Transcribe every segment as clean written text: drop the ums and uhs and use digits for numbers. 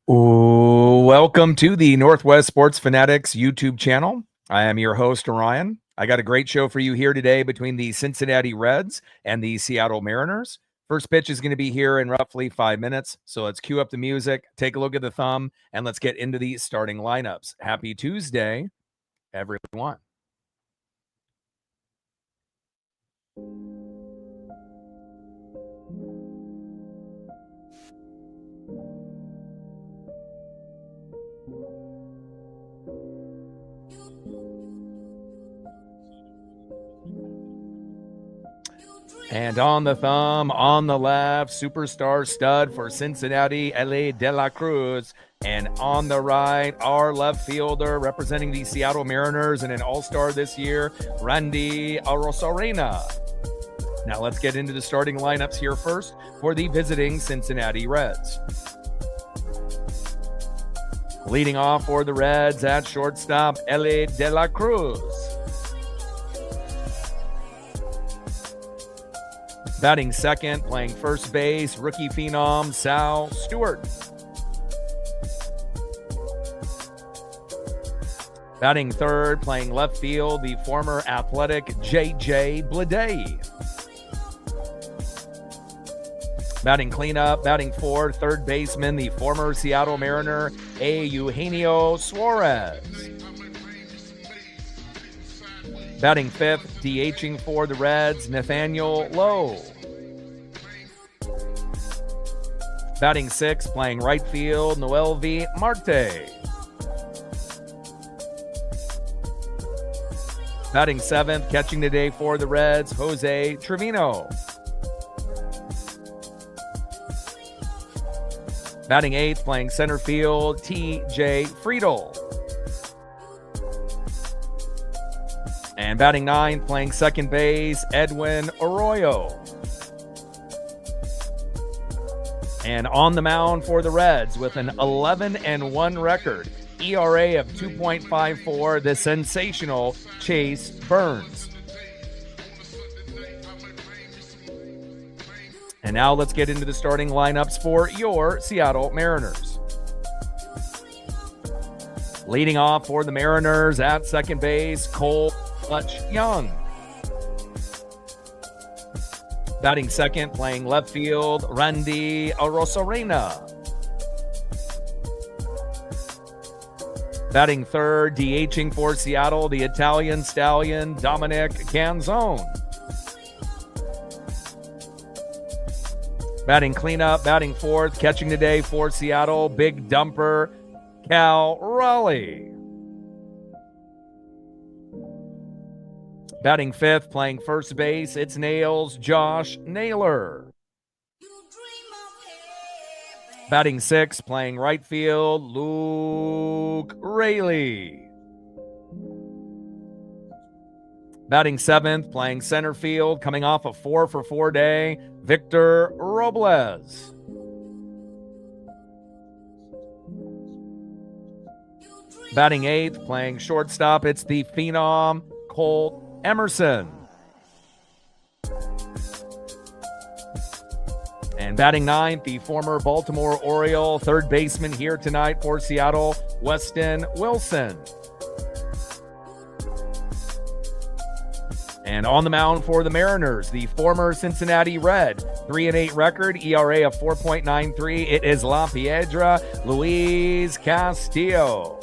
Welcome to the Northwest Sports Fanatics YouTube channel. I am your host, Ryan. I got a great show for you here today between the Cincinnati Reds and the Seattle Mariners. First pitch is going to be here in roughly 5 minutes. So let's cue up the music, take a look at the thumb, and let's get into the starting lineups. Happy Tuesday, everyone. And on the thumb, on the left, superstar stud for Cincinnati, Ellie De La Cruz. And on the right, our left fielder representing the Seattle Mariners and an all-star this year, Randy Arozarena. Now let's get into the starting lineups here first for the visiting Cincinnati Reds. Leading off for the Reds at shortstop, Ellie De La Cruz. Batting second, playing first base, rookie phenom Sal Stewart. Batting third, playing left field, the former athletic J.J. Bleday. Batting cleanup, batting fourth, third baseman, the former Seattle Mariner, Eugenio Suarez. Batting fifth, DHing for the Reds, Nathaniel Lowe. Batting sixth, playing right field, Noel V. Marte. Batting seventh, catching today for the Reds, Jose Trevino. Batting eighth, playing center field, T.J. Friedel. And batting ninth, playing second base, Edwin Arroyo. And on the mound for the Reds with an 11-1 record, ERA of 2.54, the sensational Chase Burns. And now let's get into the starting lineups for your Seattle Mariners. Leading off for the Mariners at second base, Cole Young. Batting second, playing left field, Randy Arozarena. Batting third, DHing for Seattle, the Italian stallion, Dominic Canzone. Batting cleanup, batting fourth, catching today for Seattle, big dumper, Cal Raleigh. Batting fifth, playing first base, it's Nails, Josh Naylor. Batting sixth, playing right field, Luke Raley. Batting seventh, playing center field, coming off a 4-for-4 day, Victor Robles. Batting eighth, playing shortstop, it's the phenom, Colt Emerson. And batting ninth, the former Baltimore Oriole third baseman here tonight for Seattle, Weston Wilson. And on the mound for the Mariners, the former Cincinnati Red, 3-8 record, ERA of 4.93. It is La Piedra, Luis Castillo.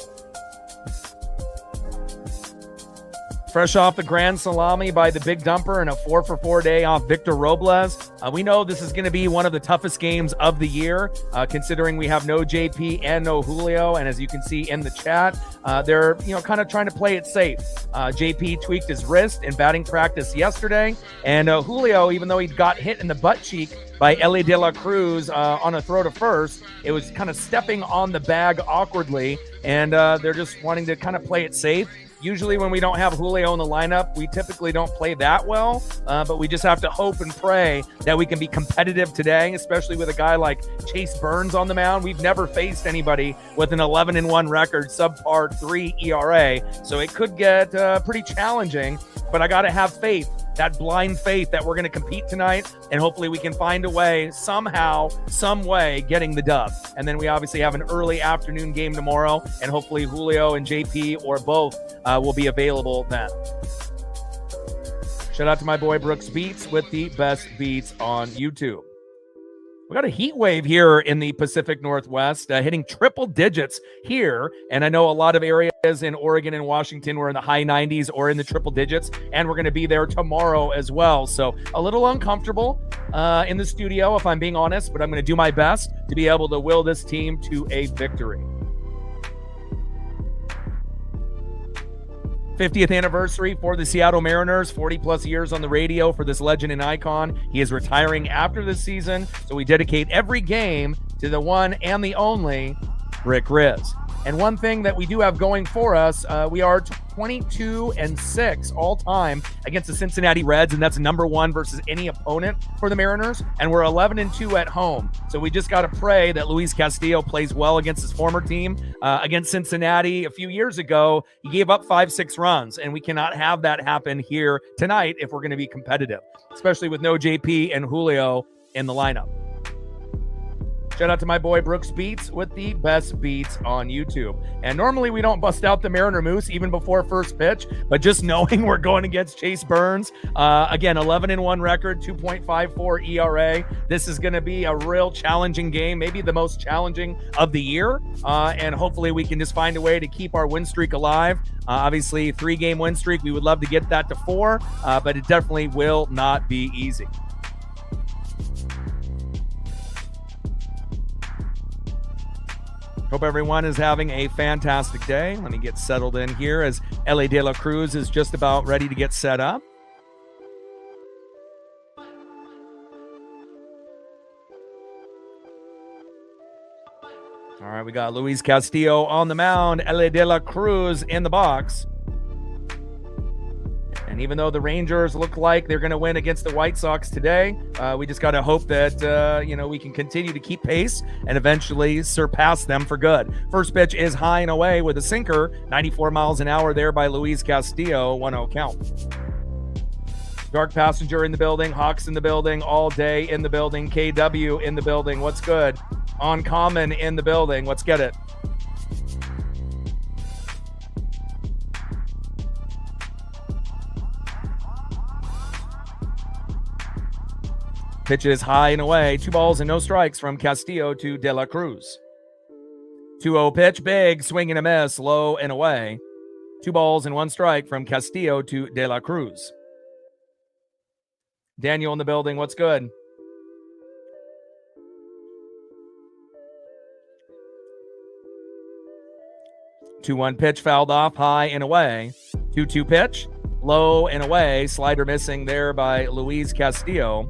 Fresh off the grand salami by the big dumper and a 4-for-4 day off Victor Robles. We know this is going to be one of the toughest games of the year, considering we have no JP and no Julio. And as you can see in the chat, they're kind of trying to play it safe. JP tweaked his wrist in batting practice yesterday, and Julio, even though he got hit in the butt cheek by Ellie De La Cruz on a throw to first, it was kind of stepping on the bag awkwardly, and they're just wanting to kind of play it safe. Usually when we don't have Julio in the lineup, we typically don't play that well, but we just have to hope and pray that we can be competitive today, especially with a guy like Chase Burns on the mound. We've never faced anybody with an 11-1 record, subpar 3 ERA, so it could get pretty challenging, but I got to have faith that blind faith that we're going to compete tonight, and hopefully we can find a way, somehow, some way, getting the dub. And then we obviously have an early afternoon game tomorrow, and hopefully Julio and JP or both will be available then. Shout out to my boy Brooks Beats with the best beats on YouTube. We got a heat wave here in the Pacific Northwest, hitting triple digits here. And I know a lot of areas in Oregon and Washington were in the high 90s or in the triple digits, and we're going to be there tomorrow as well. So a little uncomfortable in the studio, if I'm being honest, but I'm going to do my best to be able to will this team to a victory. 50th anniversary for the Seattle Mariners, 40-plus years on the radio for this legend and icon. He is retiring after this season, so we dedicate every game to the one and the only Rick Riz. And one thing that we do have going for us, we are 22-6 all time against the Cincinnati Reds, and that's number one versus any opponent for the Mariners. And we're 11-2 at home. So we just got to pray that Luis Castillo plays well against his former team. Against Cincinnati a few years ago, he gave up 5-6 runs, and we cannot have that happen here tonight if we're going to be competitive, especially with no JP and Julio in the lineup. Shout out to my boy Brooks Beats with the best beats on YouTube. And normally we don't bust out the Mariner Moose even before first pitch, but just knowing we're going against Chase Burns, again, 11-1 record, 2.54 ERA. This is going to be a real challenging game, maybe the most challenging of the year. And hopefully we can just find a way to keep our win streak alive. Obviously, 3-game win streak. We would love to get that to 4, but it definitely will not be easy. Hope everyone is having a fantastic day. Let me get settled in here as L.A. De La Cruz is just about ready to get set up. All right, we got Luis Castillo on the mound, L.A. De La Cruz in the box. And even though the Rangers look like they're going to win against the White Sox today, we just got to hope that, we can continue to keep pace and eventually surpass them for good. First pitch is high and away with a sinker, 94 miles an hour there by Luis Castillo, 1-0 count. Dark Passenger in the building, Hawks in the building, All Day in the building, KW in the building. What's good? Uncommon in the building. Let's get it. Pitch is high and away. 2 balls and no strikes from Castillo to De La Cruz. 2-0 pitch, big, swing and a miss, low and away. 2 balls and 1 strike from Castillo to De La Cruz. Daniel in the building, what's good? Two-one pitch, fouled off, high and away. 2-2 pitch, low and away. Slider missing there by Luis Castillo.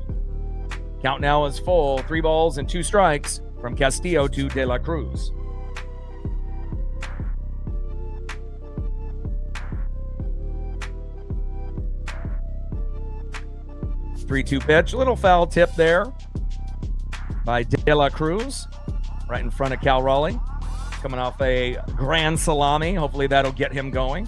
Count now is full. 3 balls and 2 strikes from Castillo to De La Cruz. Three-two pitch. A little foul tip there by De La Cruz. Right in front of Cal Raleigh. Coming off a grand salami. Hopefully that'll get him going.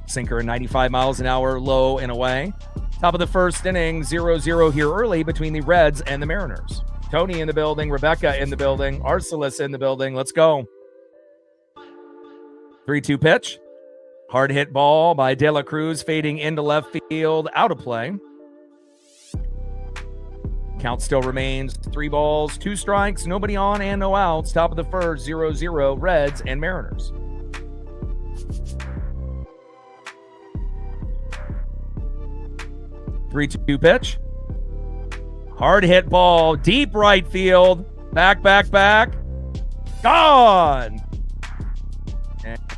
Sinker at 95 miles an hour, low and away. Top of the first inning, 0-0 here early between the Reds and the Mariners. Tony in the building, Rebecca in the building, Arcelis in the building. Let's go. 3-2 pitch. Hard hit ball by De La Cruz, fading into left field, out of play. Count still remains 3 balls, 2 strikes, nobody on and no outs. Top of the first, 0-0, Reds and Mariners. 3-2 pitch. Hard hit ball, deep right field. Back. Gone.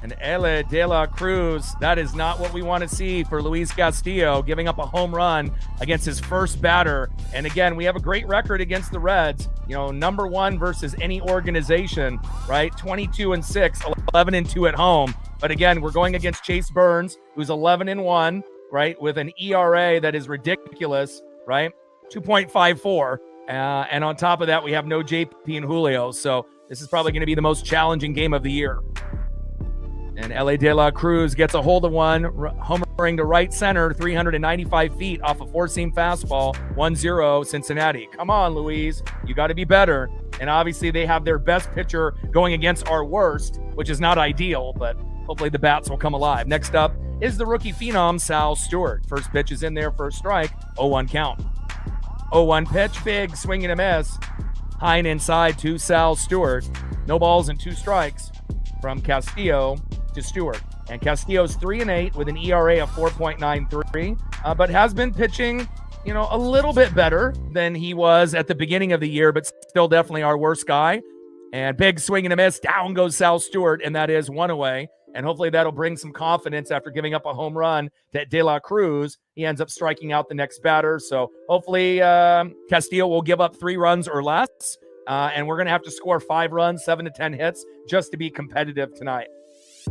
And L.A. De La Cruz, that is not what we want to see for Luis Castillo, giving up a home run against his first batter. And again, we have a great record against the Reds. Number 1 versus any organization, right? 22-6, 11-2 at home. But again, we're going against Chase Burns, who's 11-1. Right, with an ERA that is ridiculous, right? 2.54. And on top of that, we have no JP and Julio. So this is probably going to be the most challenging game of the year. And L.A. De La Cruz gets a hold of one, homering to right center, 395 feet off a four-seam fastball, 1-0 Cincinnati. Come on, Louise. You got to be better. And obviously they have their best pitcher going against our worst, which is not ideal, but hopefully the bats will come alive. Next up is the rookie phenom, Sal Stewart. First pitch is in there for a strike, 0-1 count. 0-1 pitch, big swing and a miss. High and inside to Sal Stewart. No balls and 2 strikes from Castillo to Stewart. And Castillo's 3-8 with an ERA of 4.93, but has been pitching, a little bit better than he was at the beginning of the year, but still definitely our worst guy. And big swing and a miss. Down goes Sal Stewart, and that is 1 away. And hopefully that'll bring some confidence after giving up a home run to De La Cruz. He ends up striking out the next batter. So hopefully Castillo will give up 3 runs or less. And we're going to have to score 5 runs, 7 to 10 hits just to be competitive tonight.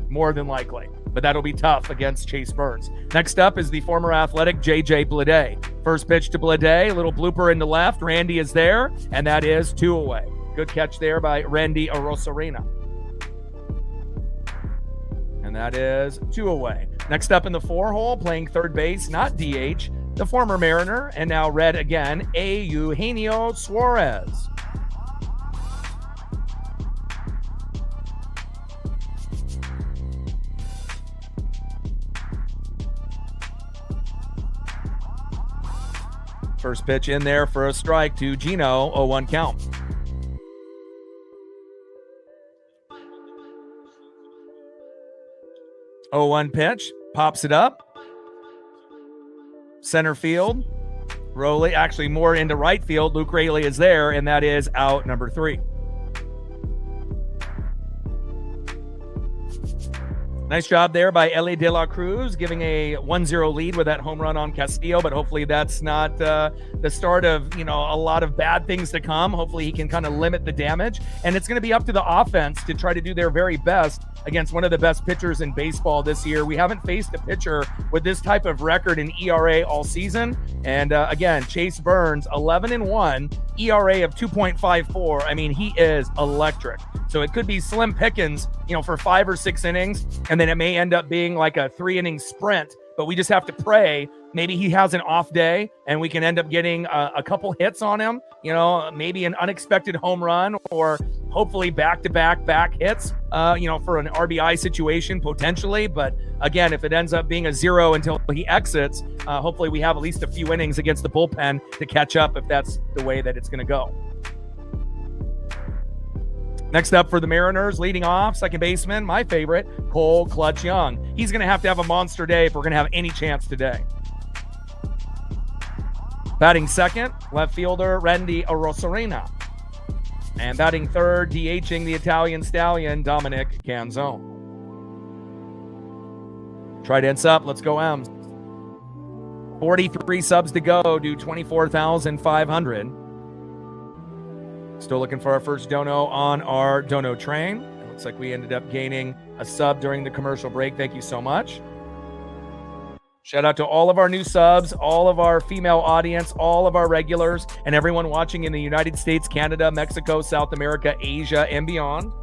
More than likely. But that'll be tough against Chase Burns. Next up is the former Athletic J.J. Bleday. First pitch to Bleday, a little blooper in the left. Randy is there, and that is 2 away. Good catch there by Randy Arosarena. And that is 2 away. Next up in the 4-hole, playing third base, not DH, the former Mariner, and now red again, Eugenio Suarez. First pitch in there for a strike to Gino, 0-1 count. Oh, 1 pitch, pops it up. Center field. Rowley, actually more into right field. Luke Rayleigh is there, and that is out number 3. Nice job there by L.A. De La Cruz, giving a 1-0 lead with that home run on Castillo, but hopefully that's not the start of, a lot of bad things to come. Hopefully he can kind of limit the damage, and it's going to be up to the offense to try to do their very best against one of the best pitchers in baseball this year. We haven't faced a pitcher with this type of record in ERA all season, and again, Chase Burns, 11-1, ERA of 2.54. I mean, he is electric. So it could be slim pickings, for 5 or 6 innings, and then it may end up being like a 3-inning sprint, but we just have to pray. Maybe he has an off day and we can end up getting a couple hits on him, maybe an unexpected home run, or hopefully back-to-back hits, for an RBI situation potentially. But again, if it ends up being a 0 until he exits, hopefully we have at least a few innings against the bullpen to catch up if that's the way that it's going to go. Next up for the Mariners, leading off, second baseman, my favorite, Cole Clutch Young. He's going to have a monster day if we're going to have any chance today. Batting second, left fielder, Randy Arosarena. And batting third, DHing the Italian stallion, Dominic Canzone. Tried ends up, let's go M's. 43 subs to go, do 24,500. Still looking for our first dono on our dono train. It looks like we ended up gaining a sub during the commercial break. Thank you so much. Shout out to all of our new subs, all of our female audience, all of our regulars, and everyone watching in the United States, Canada, Mexico, South America, Asia, and beyond.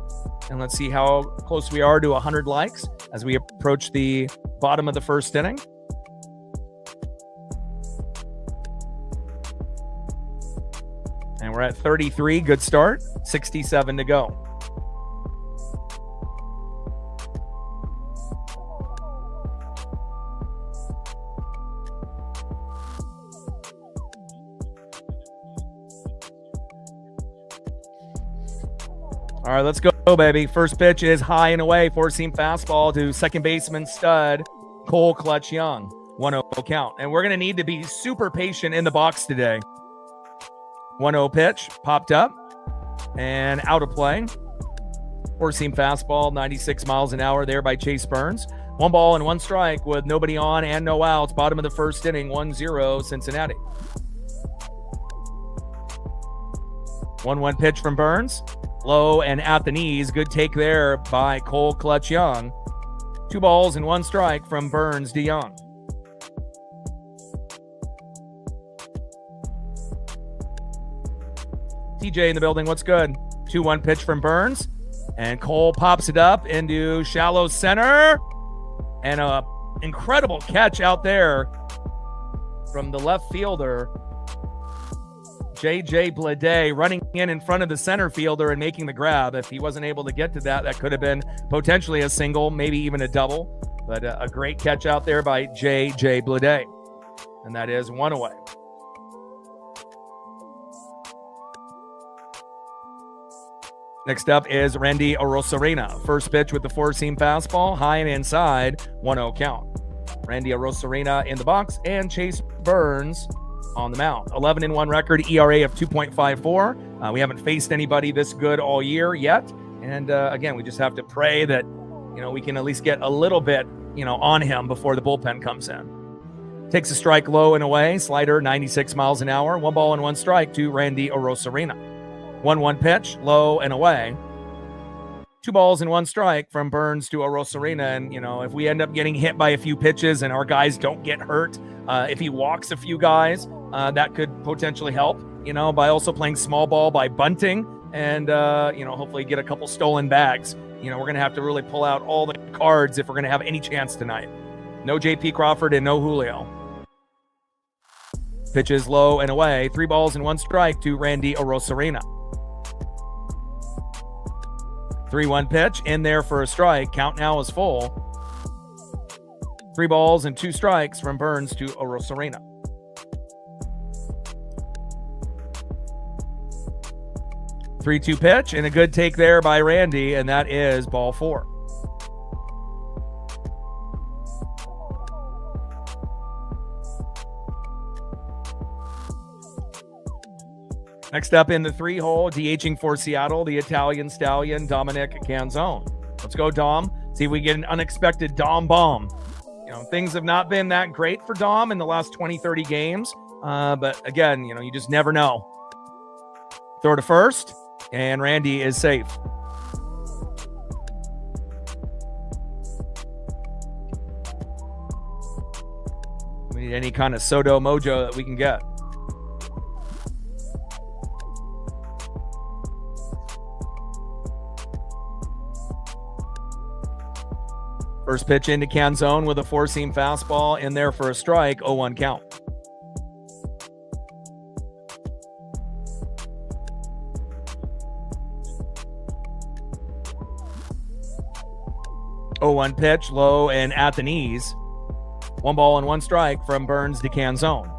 And let's see how close we are to 100 likes as we approach the bottom of the first inning. And we're at 33. Good start. 67 to go. All right, let's go, baby. First pitch is high and away. Four-seam fastball to second baseman stud, Cole Clutch Young. 1-0 count. And we're going to need to be super patient in the box today. 1-0 pitch, popped up, and out of play. Four-seam fastball, 96 miles an hour there by Chase Burns. 1 ball and 1 strike with nobody on and no outs. Bottom of the first inning, 1-0 Cincinnati. 1-1 pitch from Burns. Low and at the knees. Good take there by Cole Clutch Young. 2 balls and 1 strike from Burns DeYoung. TJ in the building. What's good? 2-1 pitch from Burns. And Cole pops it up into shallow center. And a incredible catch out there from the left fielder, J.J. Bleday, running in front of the center fielder and making the grab. If he wasn't able to get to that, that could have been potentially a single, maybe even a double. But a great catch out there by J.J. Bleday. And that is one away. Next up is Randy Arozarena. First pitch with the four-seam fastball, high and inside, 1-0 count. Randy Arozarena in the box, and Chase Burns on the mound. 11-1 record, ERA of 2.54. We haven't faced anybody this good all year yet. And again, we just have to pray that, we can at least get a little bit, on him before the bullpen comes in. Takes a strike low and away, slider 96 miles an hour, 1 ball and 1 strike to Randy Arozarena. 1-1 pitch, low and away. 2 balls and 1 strike from Burns to Arozarena. And, if we end up getting hit by a few pitches and our guys don't get hurt, if he walks a few guys, that could potentially help, by also playing small ball, by bunting, and, hopefully get a couple stolen bags. We're going to have to really pull out all the cards if we're going to have any chance tonight. No J.P. Crawford and no Julio. Pitches low and away. 3 balls and 1 strike to Randy Arozarena. 3-1 pitch in there for a strike. Count now is full. 3 balls and 2 strikes from Burns to Arozarena. 3-2 pitch and a good take there by Randy, and that is ball 4. Next up in the 3-hole, DHing for Seattle, the Italian stallion, Dominic Canzone. Let's go, Dom. See if we get an unexpected Dom bomb. Things have not been that great for Dom in the last 20, 30 games. But again, you just never know. Throw to first, and Randy is safe. We need any kind of Soto mojo that we can get. First pitch into Canzone with a 4-seam fastball in there for a strike, 0-1 count. Oh-1 pitch, low and at the knees. 1 ball and 1 strike from Burns to Canzone.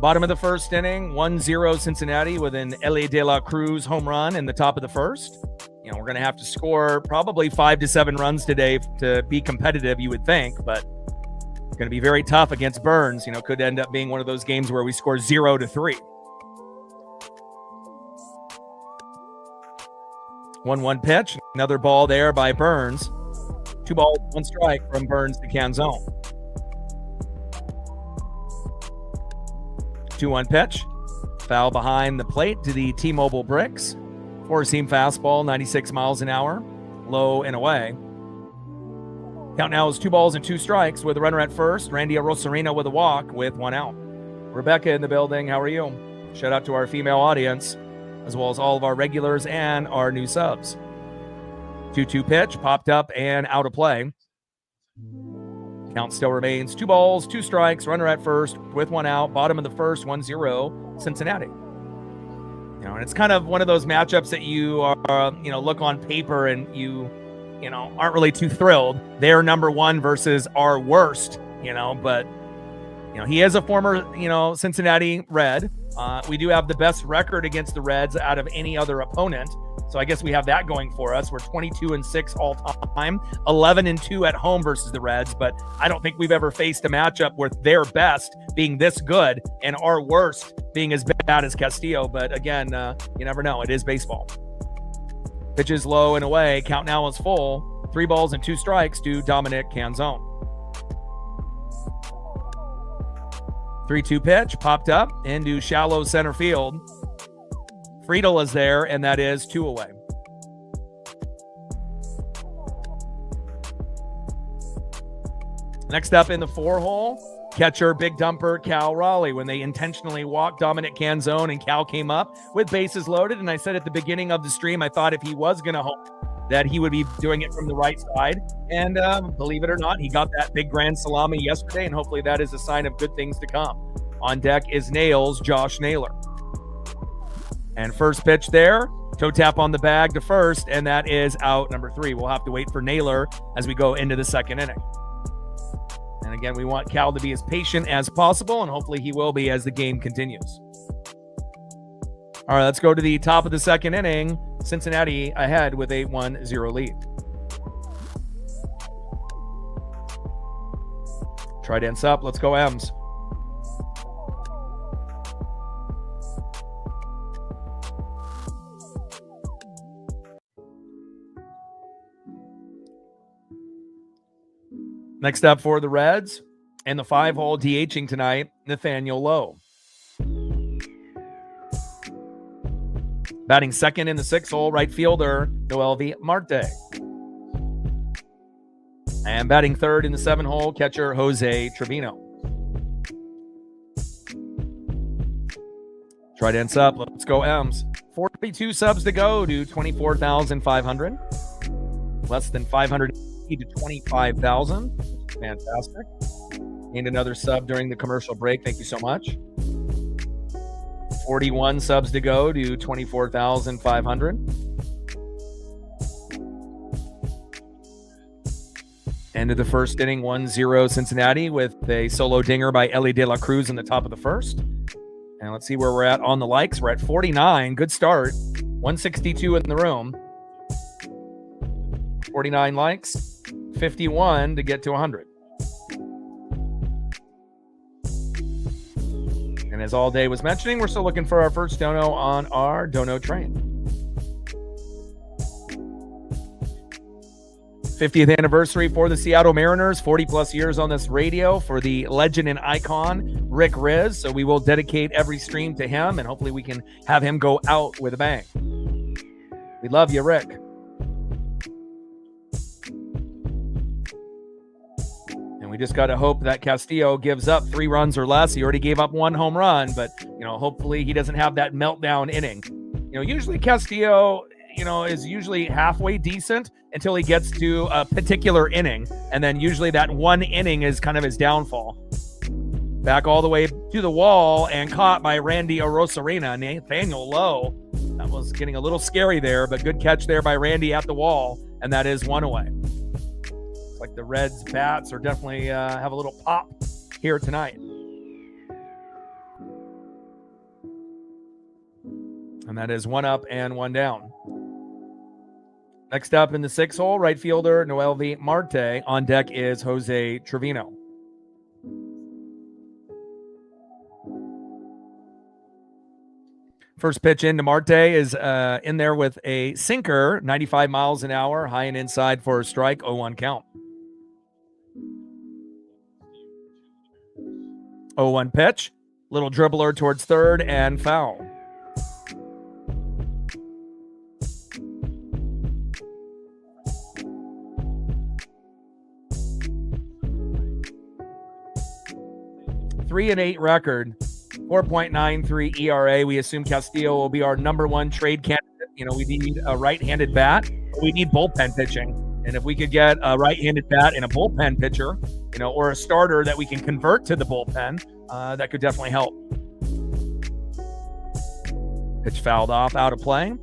Bottom of the first inning, 1-0 Cincinnati with an Ellie De La Cruz home run in the top of the first. We're going to have to score probably 5 to 7 runs today to be competitive, you would think, but it's going to be very tough against Burns. Could end up being one of those games where we score 0 to 3. 1-1 pitch, another ball there by Burns. 2 balls, 1 strike from Burns to Canzone. 2-1 pitch, foul behind the plate to the T-Mobile bricks. 4-seam fastball, 96 miles an hour, low and away. Count now is 2 balls and 2 strikes with a runner at first. Randy Arozarena with a walk with 1 out. Rebecca in the building, how are you? Shout out to our female audience, as well as all of our regulars and our new subs. 2-2 pitch, popped up and out of play. Count still remains 2 balls, 2 strikes, runner at first with 1 out. Bottom of the first, 1-0 Cincinnati. And it's kind of one of those matchups that you are, look on paper and you aren't really too thrilled. They're number 1 versus our worst, but, he is a former, Cincinnati Red. We do have the best record against the Reds out of any other opponent. So I guess we have that going for us. We're 22-6 all time, 11-2 at home versus the Reds. But I don't think we've ever faced a matchup with their best being this good and our worst being as bad as Castillo. But again, you never know. It is baseball. Pitches low and away. Count now is full. 3 balls and 2 strikes to Dominic Canzone. 3-2 pitch popped up into shallow center field. Friedel is there, and that is 2 away. Next up in the 4-hole, catcher, big dumper, Cal Raleigh. When they intentionally walked Dominic Canzone and Cal came up with bases loaded, and I said at the beginning of the stream, I thought if he was going to home, that he would be doing it from the right side. And believe it or not, he got that big grand salami yesterday, and hopefully that is a sign of good things to come. On deck is Nails, Josh Naylor. And first pitch there, toe tap on the bag to first, and that is out number 3. We'll have to wait for Naylor as we go into the second inning. And again, we want Cal to be as patient as possible, and hopefully he will be as the game continues. All right, let's go to the top of the second inning. Cincinnati ahead with a 1-0 lead. Trident's up. Let's go, M's. Next up for the Reds, and the 5-hole DHing tonight, Nathaniel Lowe. Batting second in the 6-hole, right fielder, Noelvi Marte. And batting third in the 7-hole, catcher, Jose Trevino. Trident's up. Let's go, M's. 42 subs to go to 24,500. Less than 500 to 25,000. Fantastic. And another sub during the commercial break. Thank you so much. 41 subs to go to 24,500. End of the first inning, 1-0 Cincinnati with a solo dinger by Ellie De La Cruz in the top of the first. And let's see where we're at on the likes. We're at 49. Good start. 162 in the room. 49 likes. 51 to get to 100. And as All Day was mentioning, we're still looking for our first dono on our dono train. 50th anniversary for the Seattle Mariners, 40 plus years on this radio for the legend and icon, Rick Riz. So we will dedicate every stream to him, and hopefully we can have him go out with a bang. We love you, Rick. We just got to hope that Castillo gives up 3 runs or less. He already gave up 1 home run, but, hopefully he doesn't have that meltdown inning. Usually Castillo, is usually halfway decent until he gets to a particular inning. And then usually that one inning is kind of his downfall. Back all the way to the wall and caught by Randy Arozarena. Nathaniel Lowe. That was getting a little scary there, but good catch there by Randy at the wall. And that is 1 away. Like the Reds bats are definitely have a little pop here tonight. And that is 1 up and 1 down. Next up in the 6-hole, right fielder Noelvi Marte. On deck is Jose Trevino. First pitch into Marte is in there with a sinker, 95 miles an hour, high and inside for a strike, 0-1 count. 0-1 pitch, little dribbler towards third and foul. .3-8 record, 4.93 ERA. We assume Castillo will be our number 1 trade candidate. We need a right-handed bat. We need bullpen pitching. And if we could get a right-handed bat and a bullpen pitcher, or a starter that we can convert to the bullpen, that could definitely help. Pitch fouled off, out of play.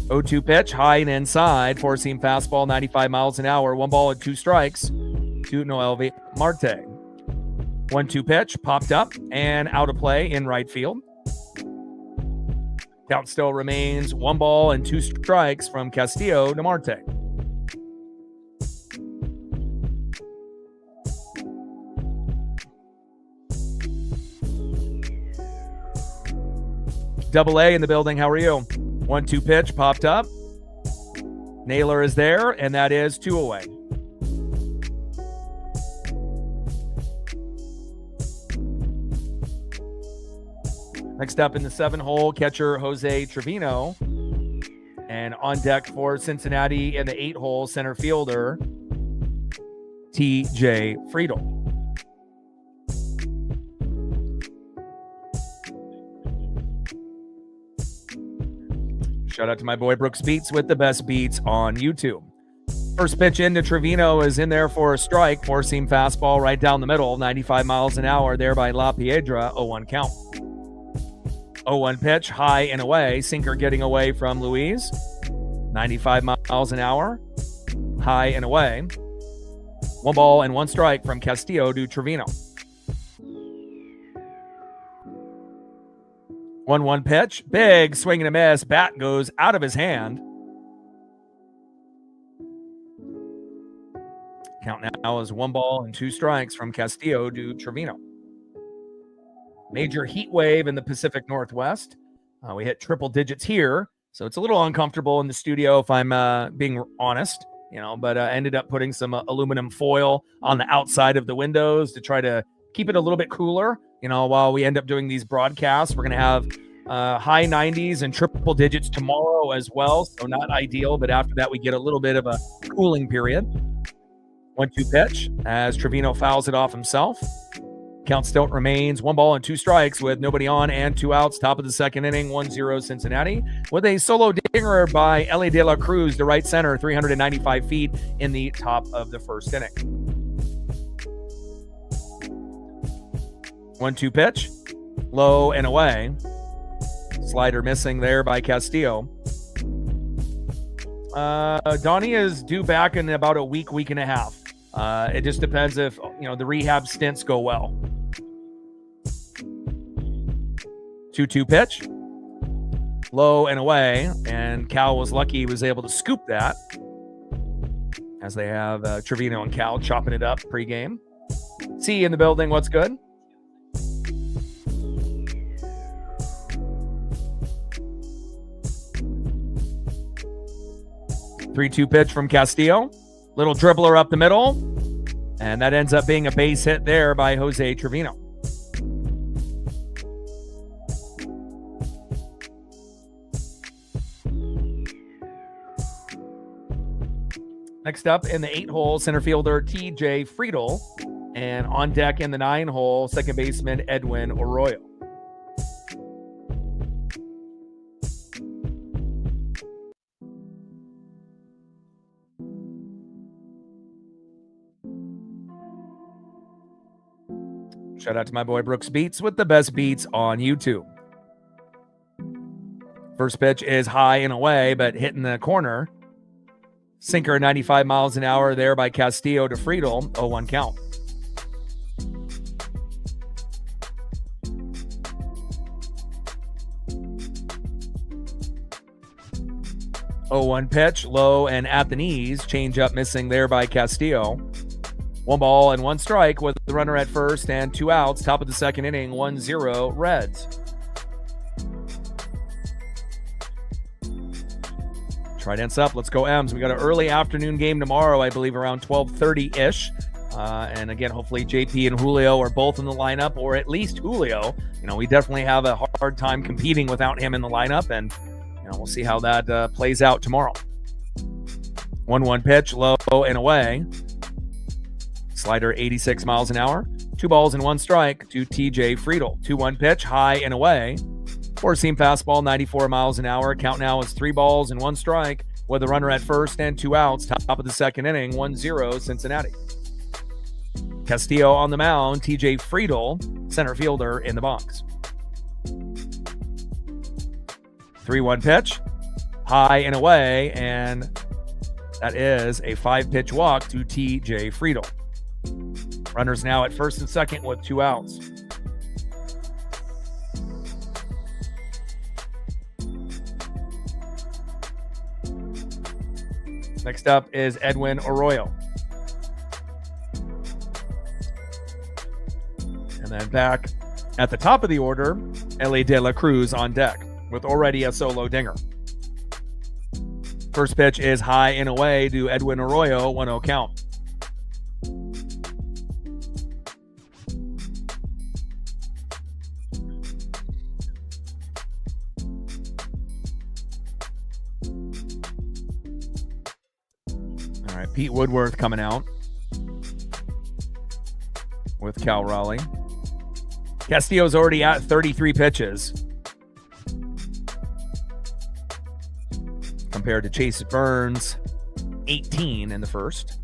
0-2 pitch, high and inside, four-seam fastball, 95 miles an hour, 1 ball and 2 strikes to Noelvi Marte. 1-2 pitch, popped up and out of play in right field. Count still remains 1 ball and 2 strikes from Castillo to Marte. Double A in the building. How are you? 1-2 pitch popped up. Naylor is there, and that is 2 away. Next up in the 7-hole, catcher Jose Trevino. And on deck for Cincinnati in the 8-hole, center fielder T.J. Friedel. Shout out to my boy Brooks Beats with the best beats on YouTube. First pitch into Trevino is in there for a strike. Four-seam fastball right down the middle, 95 miles an hour there by La Piedra, 0-1 count. 0-1 pitch, high and away. Sinker getting away from Luis. 95 miles an hour, high and away. 1 ball and 1 strike from Castillo to Trevino. 1-1 pitch, big swing and a miss. Bat goes out of his hand. Count now is 1 ball and 2 strikes from Castillo to Trevino. Major heat wave in the Pacific Northwest. We hit triple digits here, so it's a little uncomfortable in the studio if I'm being honest, but ended up putting some aluminum foil on the outside of the windows to try to keep it a little bit cooler, while we end up doing these broadcasts. We're going to have high 90s and triple digits tomorrow as well, so not ideal, but after that we get a little bit of a cooling period. 1-2 pitch as Trevino fouls it off himself. Count still remains 1 ball and 2 strikes with nobody on and 2 outs. Top of the second inning, 1-0 Cincinnati with a solo dinger by Ellie De La Cruz to right center, 395 feet in the top of the first inning. 1-2 pitch, low and away. Slider missing there by Castillo. Donnie is due back in about a week and a half. It just depends if the rehab stints go well. 2-2 pitch, low and away, and Cal was lucky he was able to scoop that, as they have Trevino and Cal chopping it up pregame. C in the building, what's good? Three-two pitch from Castillo. Little dribbler up the middle. And that ends up being a base hit there by Jose Trevino. Next up in the 8-hole, center fielder TJ Friedel. And on deck in the 9-hole, second baseman Edwin Arroyo. Shout out to my boy Brooks Beats with the best beats on YouTube. First pitch is high and away, but hitting the corner. Sinker 95 miles an hour there by Castillo to Friedel, 0-1 count. Oh, 1 pitch, low and at the knees. Change up missing there by Castillo. 1 ball and 1 strike with the runner at first and 2 outs. Top of the second inning, 1-0 Reds. Tridents up. Let's go M's. We got an early afternoon game tomorrow, I believe around 12:30-ish. And again, hopefully JP and Julio are both in the lineup, or at least Julio. We definitely have a hard time competing without him in the lineup, and we'll see how that plays out tomorrow. 1-1 pitch, low and away. Slider 86 miles an hour. 2 balls and 1 strike to TJ Friedel. 2-1 pitch, high and away. Four-seam fastball, 94 miles an hour. Count now is 3 balls and 1 strike with a runner at first and 2 outs. Top of the second inning, 1-0 Cincinnati. Castillo on the mound. TJ Friedel, center fielder in the box. 3-1 pitch, high and away, and that is a 5-pitch walk to TJ Friedel. Runners now at first and second with 2 outs. Next up is Edwin Arroyo. And then back at the top of the order, Ellie De La Cruz on deck with already a solo dinger. First pitch is high and away to Edwin Arroyo, 1-0 count. All right, Pete Woodworth coming out with Cal Raleigh. Castillo's already at 33 pitches. compared to Chase Burns, 18 in the first.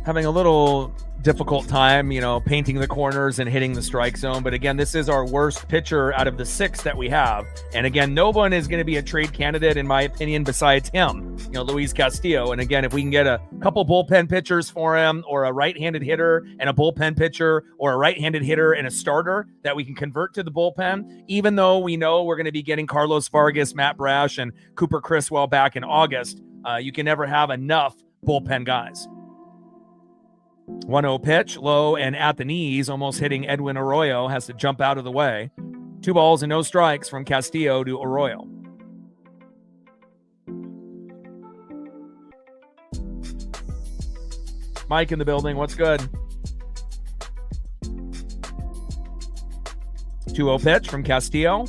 Having a little difficult time, painting the corners and hitting the strike zone. But again, this is our worst pitcher out of the 6 that we have. And again, no one is going to be a trade candidate, in my opinion, besides him, Luis Castillo. And again, if we can get a couple bullpen pitchers for him, or a right-handed hitter and a bullpen pitcher, or a right-handed hitter and a starter that we can convert to the bullpen, even though we know we're going to be getting Carlos Vargas, Matt Brash, and Cooper Criswell back in August, you can never have enough bullpen guys. 1-0 pitch, low and at the knees, almost hitting Edwin Arroyo, has to jump out of the way. 2 balls and no strikes from Castillo to Arroyo. Mike in the building, what's good? 2-0 pitch from Castillo,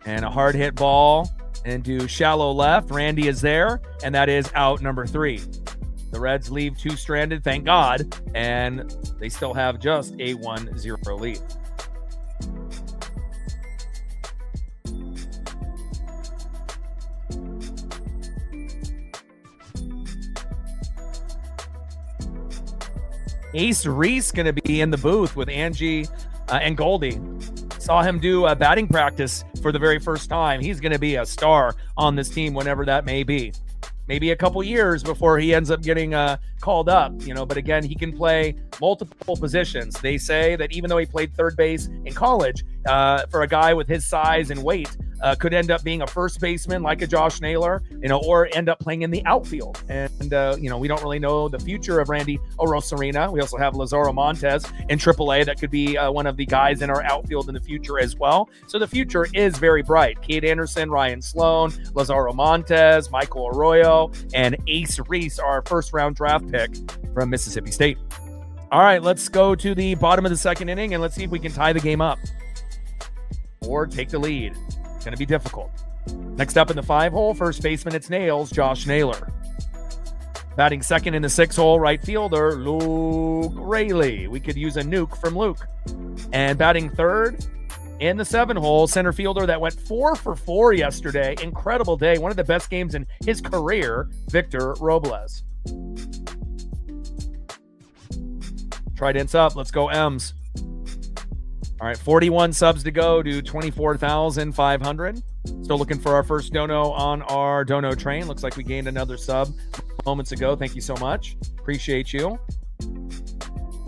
and a hard hit ball into shallow left. Randy is there, and that is out number 3. The Reds leave 2 stranded, thank God, and they still have just a 1-0 lead. Ace Reese going to be in the booth with Angie and Goldie. Saw him do a batting practice for the very first time. He's going to be a star on this team whenever that may be. Maybe a couple years before he ends up getting called up, but again, he can play multiple positions. They say that even though he played third base in college, for a guy with his size and weight, could end up being a first baseman like a Josh Naylor, or end up playing in the outfield. And, we don't really know the future of Randy Orosarina. We also have Lazaro Montes in AAA that could be one of the guys in our outfield in the future as well. So the future is very bright. Cade Anderson, Ryan Sloan, Lazaro Montes, Michael Arroyo, and Ace Reese, our first-round draft pick from Mississippi State. All right, let's go to the bottom of the second inning, and let's see if we can tie the game up or take the lead. It's going to be difficult. Next up in the 5-hole, first baseman, it's Nails, Josh Naylor. Batting second in the 6-hole, right fielder, Luke Raley. We could use a nuke from Luke. And batting third in the 7-hole, center fielder that went 4 for 4 yesterday. Incredible day. One of the best games in his career, Victor Robles. Trident's up. Let's go, M's. All right, 41 subs to go to 24,500. Still looking for our first dono on our dono train. Looks like we gained another sub moments ago. Thank you so much. Appreciate you.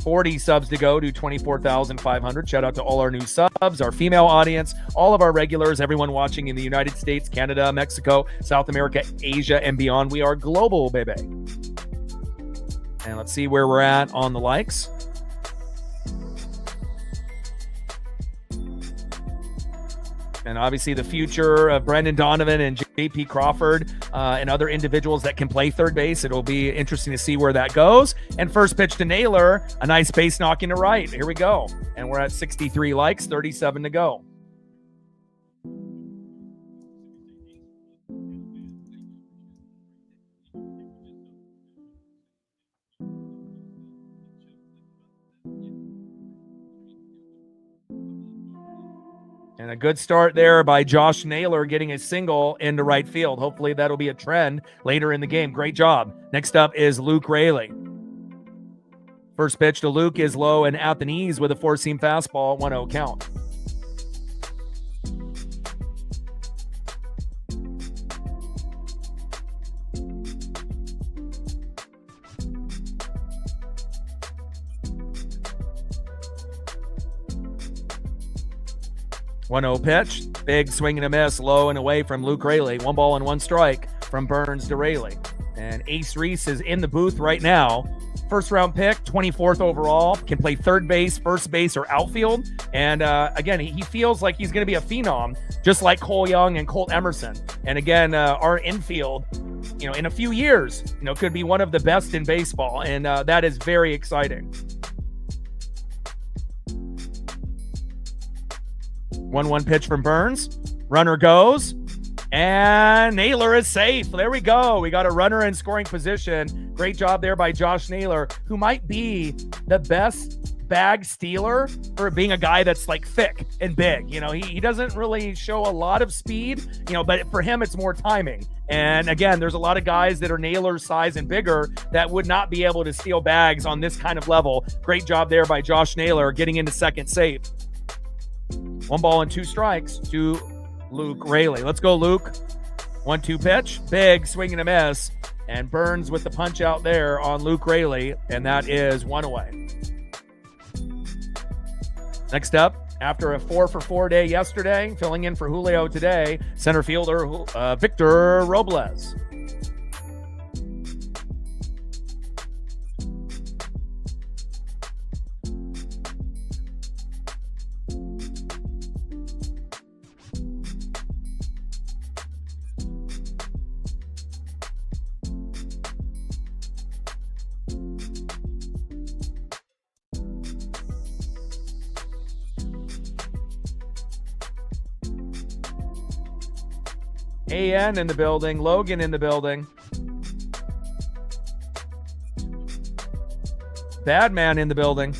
40 subs to go to 24,500. Shout out to all our new subs, our female audience, all of our regulars, everyone watching in the United States, Canada, Mexico, South America, Asia, and beyond. We are global, baby. And let's see where we're at on the likes. And obviously the future of Brendan Donovan and J.P. Crawford and other individuals that can play third base. It'll be interesting to see where that goes. And first pitch to Naylor, a nice base knocking to right. Here we go. And we're at 63 likes, 37 to go. And a good start there by Josh Naylor getting a single into right field. Hopefully that'll be a trend later in the game. Great job. Next up is Luke Raley. First pitch to Luke is low and at the knees with a 4-seam fastball, 1-0 count. One-0 pitch, big swing and a miss, low and away from Luke Raley. 1 ball and 1 strike from Burns to Raley. And Ace Reese is in the booth right now. First round pick, 24th overall, can play third base, first base, or outfield. And again, he feels like he's going to be a phenom, just like Cole Young and Colt Emerson. And again, our infield, in a few years, could be one of the best in baseball. And that is very exciting. 1-1 pitch from Burns. Runner goes. And Naylor is safe. There we go. We got a runner in scoring position. Great job there by Josh Naylor, who might be the best bag stealer for being a guy that's like thick and big. You know, he doesn't really show a lot of speed, you know, but for him, it's more timing. And again, there's a lot of guys that are Naylor's size and bigger that would not be able to steal bags on this kind of level. Great job there by Josh Naylor getting into second save. 1 ball and 2 strikes to Luke Raley. Let's go, Luke. 1-2 pitch, big swing and a miss, and Burns with the punch out there on Luke Raley, and that is 1 away. Next up, after a 4-for-4 day yesterday, filling in for Julio today, center fielder Victor Robles. AN in the building, Logan in the building. Badman in the building.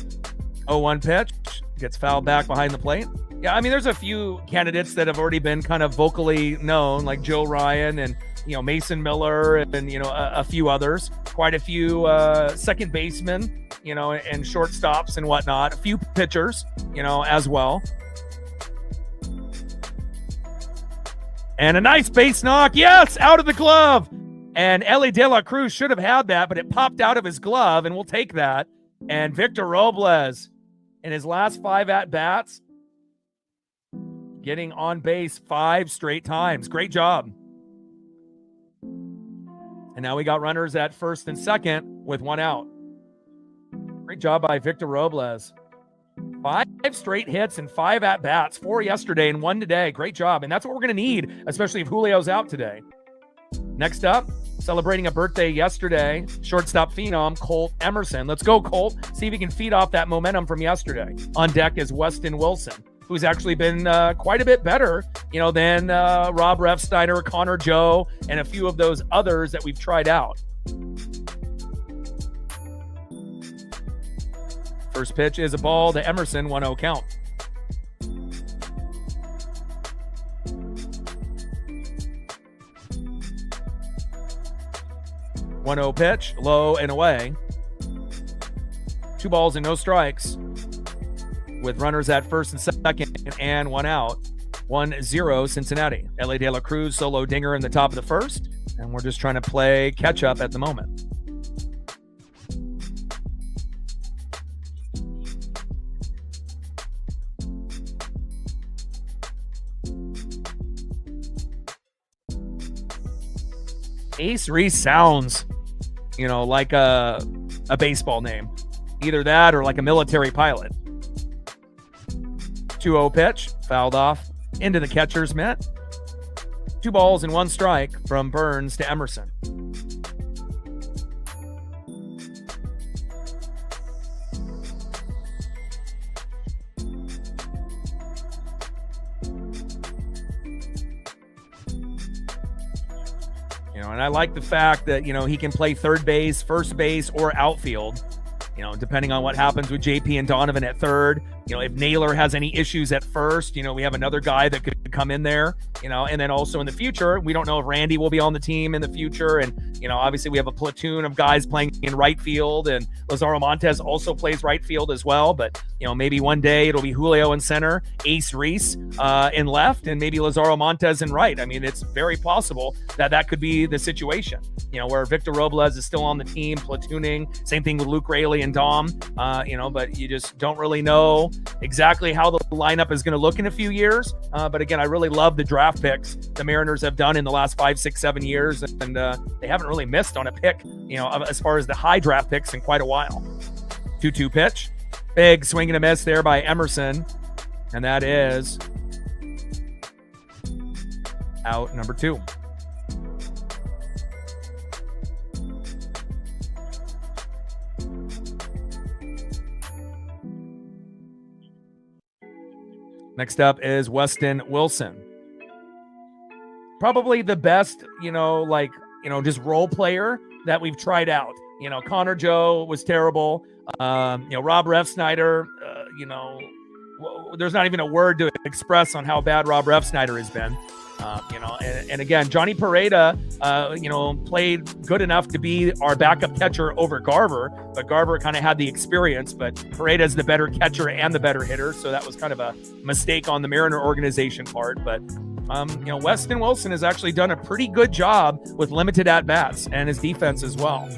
0-1 pitch, gets fouled back behind the plate. Yeah, I mean, there's a few candidates that have already been kind of vocally known, like Joe Ryan and, you know, Mason Miller and, you know, a few others. Quite a few second basemen, you know, and shortstops and whatnot. A few pitchers, you know, as well. And a nice base knock. Yes, out of the glove. And Ellie De La Cruz should have had that, but it popped out of his glove, and we'll take that. And Victor Robles, in his last 5 at-bats, getting on base 5 straight times. Great job. And now we got runners at first and second with 1 out. Great job by Victor Robles. 5 straight hits and 5 at-bats, 4 yesterday and 1 today. Great job. And that's what we're going to need, especially if Julio's out today. Next up, celebrating a birthday yesterday, shortstop phenom Colt Emerson. Let's go, Colt. See if he can feed off that momentum from yesterday. On deck is Weston Wilson, who's actually been quite a bit better, you know, than Rob Refsnyder, Connor Joe, and a few of those others that we've tried out. First pitch is a ball to Emerson, 1-0 count. One-0 pitch, low and away. 2 balls and no strikes, with runners at first and second and 1 out. 1-0 Cincinnati. Ellie De La Cruz solo dinger in the top of the first, and we're just trying to play catch up at the moment. Ace Reese sounds, you know, like a baseball name. Either that or like a military pilot. 2-0 pitch, fouled off into the catcher's mitt. 2 balls and 1 strike from Burns to Emerson. You know, and I like the fact that, you know, he can play third base, first base, or outfield, you know, depending on what happens with JP and Donovan at third. You know, if Naylor has any issues at first, you know, we have another guy that could come in there, you know, and then also in the future, we don't know if Randy will be on the team in the future. And, you know, obviously we have a platoon of guys playing in right field, and Lazaro Montes also plays right field as well. But, you know, maybe one day it'll be Julio in center, Ace Reese in left, and maybe Lazaro Montes in right. I mean, it's very possible that that could be the situation, you know, where Victor Robles is still on the team, platooning. Same thing with Luke Raley and Dom, you know, but you just don't really know exactly how the lineup is going to look in a few years. But again, I really love the draft picks the Mariners have done in the last 5, 6, 7 years. And they haven't really missed on a pick, you know, as far as the high draft picks in quite a while. 2-2 pitch. Big swing and a miss there by Emerson. And that is out number 2. Next up is Weston Wilson. Probably the best, you know, like, you know, just role player that we've tried out. Connor Joe was terrible. Rob Refsnyder, there's not even a word to express on how bad Rob Refsnyder has been. And again, Johnny Pareda, played good enough to be our backup catcher over Garver, but Garver kind of had the experience, but Pareda's the better catcher and the better hitter. So that was kind of a mistake on the Mariner organization part. But, Weston Wilson has actually done a pretty good job with limited at-bats and his defense as well.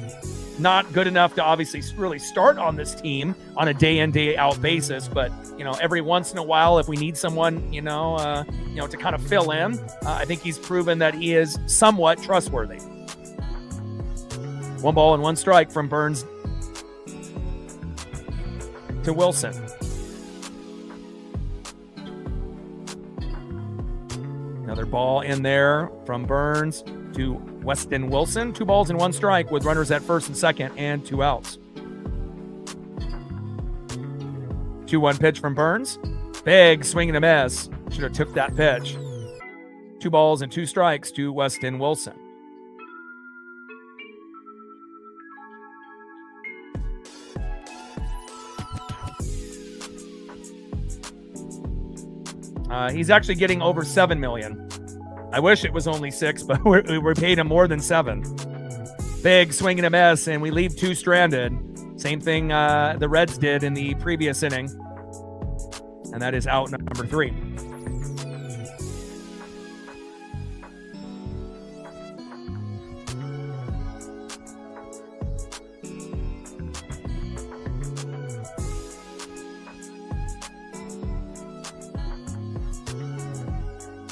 Not good enough to obviously really start on this team on a day in, day out basis, but every once in a while, if we need someone, to kind of fill in, I think he's proven that he is somewhat trustworthy. 1 ball and 1 strike from Burns to Wilson. Another ball in there from Burns to Weston Wilson. 2 balls and 1 strike with runners at first and second and 2 outs. 2-1 pitch from Burns. Big swing and a miss. Should have took that pitch. 2 balls and 2 strikes to Weston Wilson. He's actually getting over $7 million. I wish it was only 6, but we paid him more than 7. Big swing and a miss, and we leave 2 stranded. Same thing the Reds did in the previous inning. And that is out number 3.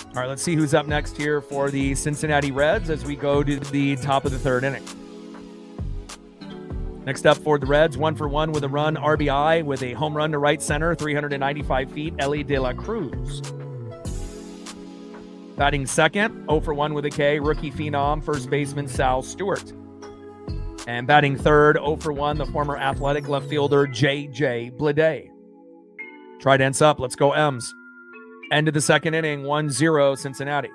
All right, let's see who's up next here for the Cincinnati Reds as we go to the top of the 3rd inning. Next up for the Reds, 1 for 1 with a run RBI with a home run to right center, 395 feet, Ellie De La Cruz. Batting second, 0 for 1 with a K, rookie phenom, first baseman Sal Stewart. And batting third, 0 for 1, the former Athletic left fielder J.J. Bleday. Trident's up, let's go M's. End of the 2nd inning, 1-0 Cincinnati.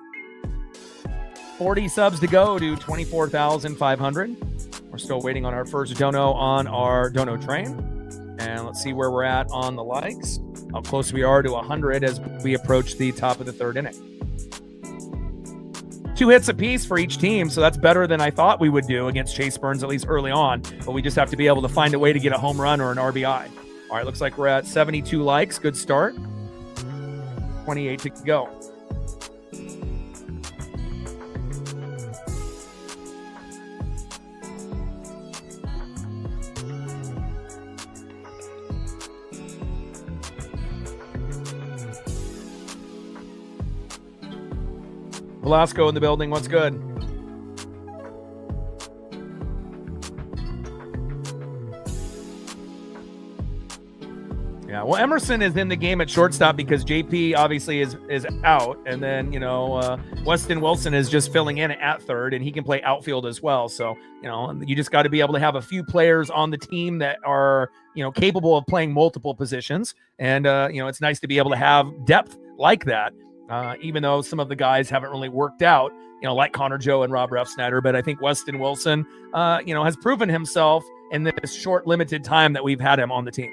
40 subs to go to 24,500. We're still waiting on our first dono on our dono train. And let's see where we're at on the likes. How close we are to 100 as we approach the top of the 3rd inning. 2 hits apiece for each team, so that's better than I thought we would do against Chase Burns, at least early on. But we just have to be able to find a way to get a home run or an RBI. All right, looks like we're at 72 likes. Good start. 28 to go. Velasco in the building. What's good? Yeah, well, Emerson is in the game at shortstop because JP obviously is out, and then Weston Wilson is just filling in at third, and he can play outfield as well. So you just got to be able to have a few players on the team that are capable of playing multiple positions, and it's nice to be able to have depth like that. Even though some of the guys haven't really worked out, like Connor Joe and Rob Refsnyder, but I think Weston Wilson, has proven himself in this short, limited time that we've had him on the team.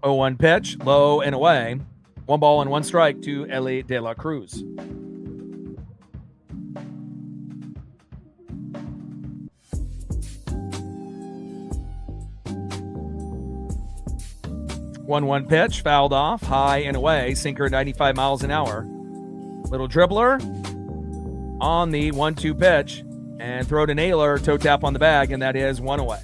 Oh, 1 pitch, low and away. 1 ball and 1 strike to Ellie De La Cruz. One pitch, fouled off, high and away, sinker 95 miles an hour. Little dribbler on the 1-2 pitch, and throw to Naylor, toe tap on the bag, and that is 1 away.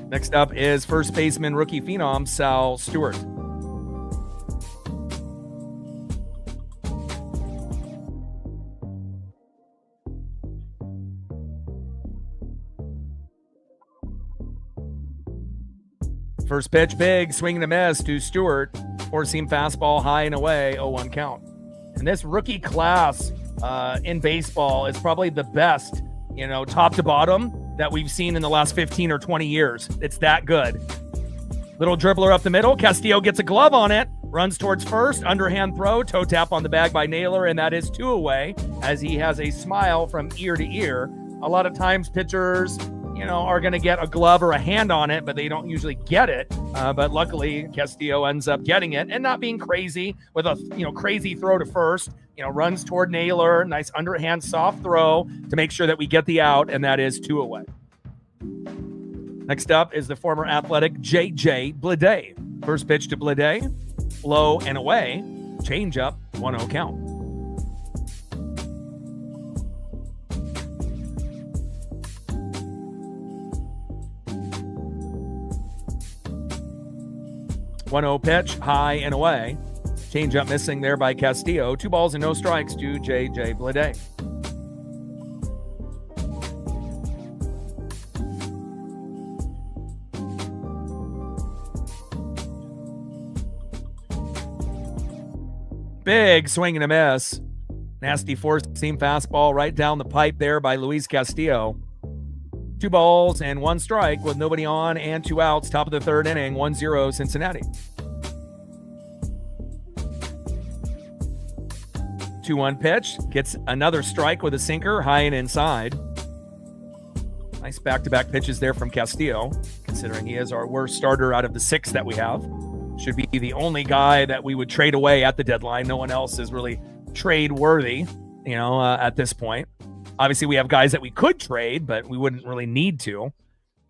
Next up is first baseman rookie phenom Sal Stewart. First pitch, big, swing and a miss to Stewart. Four-seam fastball, high and away, 0-1 count. And this rookie class in baseball is probably the best, top to bottom that we've seen in the last 15 or 20 years. It's that good. Little dribbler up the middle. Castillo gets a glove on it, runs towards first, underhand throw, toe tap on the bag by Naylor, and that is 2 away as he has a smile from ear to ear. A lot of times pitchers, are going to get a glove or a hand on it, but they don't usually get it. But luckily, Castillo ends up getting it and not being crazy with a, crazy throw to first, runs toward Naylor, nice underhand soft throw to make sure that we get the out, and that is 2 away. Next up is the former Athletic J.J. Bleday. First pitch to Bleday, low and away, change up, 1-0 count. One-0 pitch, high and away. Change up missing there by Castillo. 2 balls and no strikes to J.J. Bleday. Big swing and a miss. Nasty four-seam fastball right down the pipe there by Luis Castillo. 2 balls and 1 strike with nobody on and 2 outs. Top of the 3rd inning, 1-0 Cincinnati. 2-1 pitch. Gets another strike with a sinker, high and inside. Nice back-to-back pitches there from Castillo, considering he is our worst starter out of the 6 that we have. Should be the only guy that we would trade away at the deadline. No one else is really trade-worthy, at this point. Obviously, we have guys that we could trade, but we wouldn't really need to.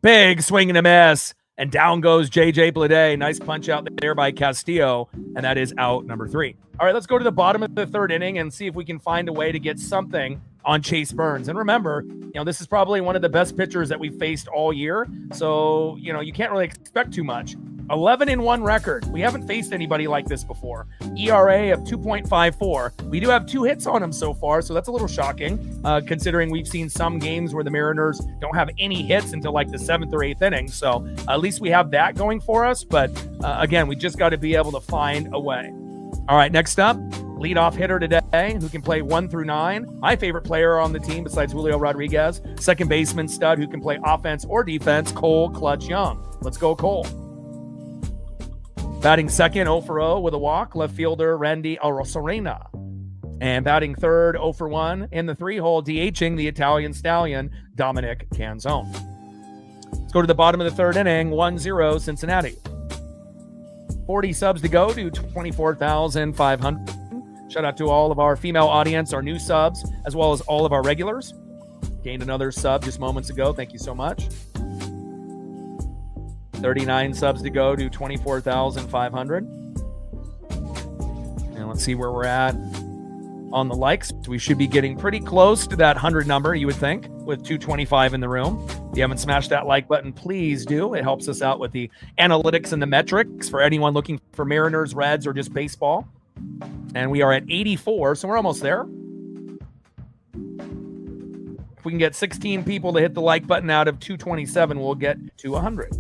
Big swing and a miss, and down goes J.J. Bleday. Nice punch out there by Castillo, and that is out number 3. All right, let's go to the bottom of the 3rd inning and see if we can find a way to get something on Chase Burns. And remember, this is probably one of the best pitchers that we've faced all year, so, you can't really expect too much. 11-1 record. We haven't faced anybody like this before. ERA of 2.54. We do have 2 hits on him so far, so that's a little shocking, considering we've seen some games where the Mariners don't have any hits until like the 7th or 8th inning. So at least we have that going for us. But again, we just got to be able to find a way. All right, next up, leadoff hitter today who can play 1 through 9. My favorite player on the team besides Julio Rodriguez. Second baseman stud who can play offense or defense, Cole Clutch Young. Let's go, Cole. Batting second, 0 for 0 with a walk, left fielder Randy Arozarena. And batting third, 0 for 1 in the 3-hole, DHing the Italian stallion, Dominic Canzone. Let's go to the bottom of the 3rd inning, 1-0 Cincinnati. 40 subs to go to 24,500. Shout out to all of our female audience, our new subs, as well as all of our regulars. Gained another sub just moments ago. Thank you so much. 39 subs to go to 24,500. And let's see where we're at on the likes. We should be getting pretty close to that 100 number, you would think, with 225 in the room. If you haven't smashed that like button, please do. It helps us out with the analytics and the metrics for anyone looking for Mariners, Reds, or just baseball. And we are at 84, so we're almost there. If we can get 16 people to hit the like button out of 227, we'll get to 100.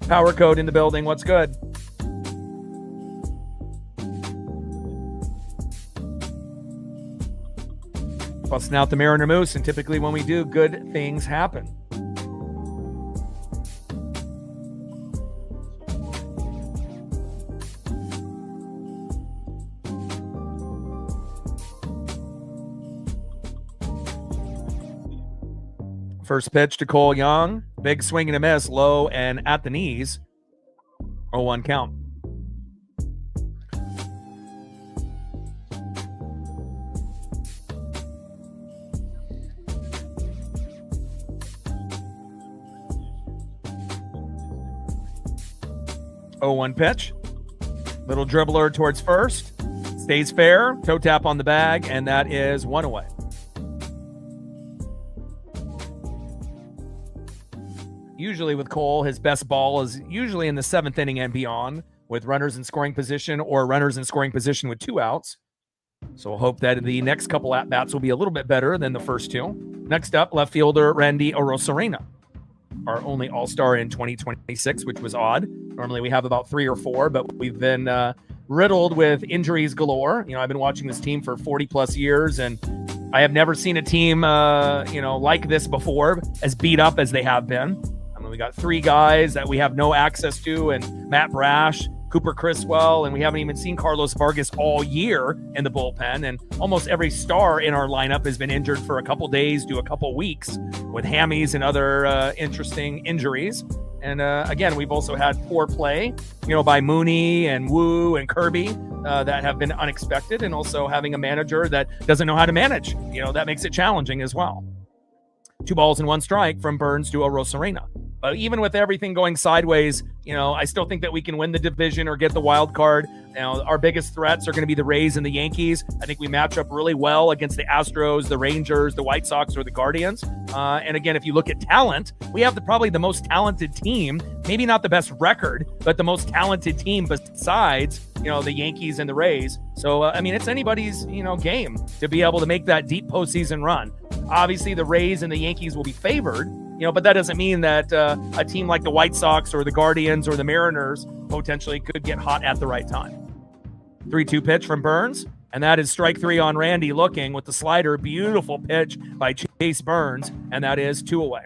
Power code in the building. What's good? Busting out the Mariner Moose, and typically when we do, good things happen. First pitch to Cole Young. Big swing and a miss, low and at the knees. 0-1 count. Oh, 0-1 pitch. Little dribbler towards first. Stays fair. Toe tap on the bag, and that is 1 away. Usually with Cole, his best ball is usually in the 7th inning and beyond, with runners in scoring position or runners in scoring position with 2 outs. So we'll hope that the next couple at-bats will be a little bit better than the first 2. Next up, left fielder Randy Arozarena. our only all-star in 2026, which was odd. Normally we have about 3 or 4, but we've been riddled with injuries galore. I've been watching this team for 40 plus years, and I have never seen a team, like this before, as beat up as they have been. We got 3 guys that we have no access to, and Matt Brash, Cooper Criswell, and we haven't even seen Carlos Vargas all year in the bullpen. And almost every star in our lineup has been injured for a couple days to a couple weeks with hammies and other interesting injuries. And again, we've also had poor play, by Mooney and Wu and Kirby that have been unexpected, and also having a manager that doesn't know how to manage. That makes it challenging as well. 2 balls and 1 strike from Burns to Rosarena. But even with everything going sideways, I still think that we can win the division or get the wild card. Our biggest threats are going to be the Rays and the Yankees. I think we match up really well against the Astros, the Rangers, the White Sox, or the Guardians. And again, if you look at talent, we have probably the most talented team, maybe not the best record, but the most talented team besides, the Yankees and the Rays. So, it's anybody's, game to be able to make that deep postseason run. Obviously, the Rays and the Yankees will be favored, but that doesn't mean that a team like the White Sox or the Guardians or the Mariners potentially could get hot at the right time. 3-2 pitch from Burns, and that is strike 3 on Randy looking with the slider. Beautiful pitch by Chase Burns, and that is 2 away.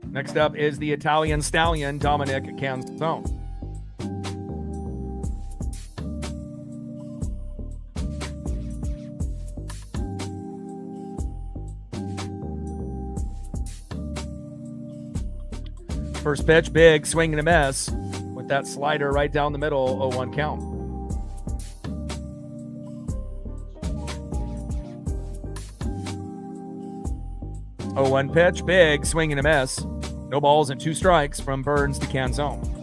Next up is the Italian stallion, Dominic Canzone. First pitch, big swing and a miss with that slider right down the middle, 0-1 count. Oh, 1 pitch, big swing and a miss. No balls and 2 strikes from Burns to Canzone.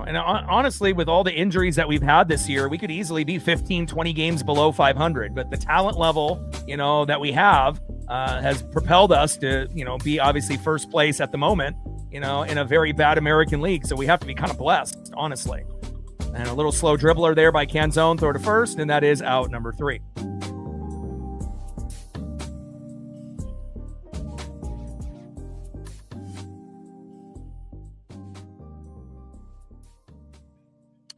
And honestly, with all the injuries that we've had this year, we could easily be 15, 20 games below 500. But the talent level, that we have has propelled us to, be obviously first place at the moment, in a very bad American League. So we have to be kind of blessed, honestly. And a little slow dribbler there by Canzone, throw to first, and that is out number 3.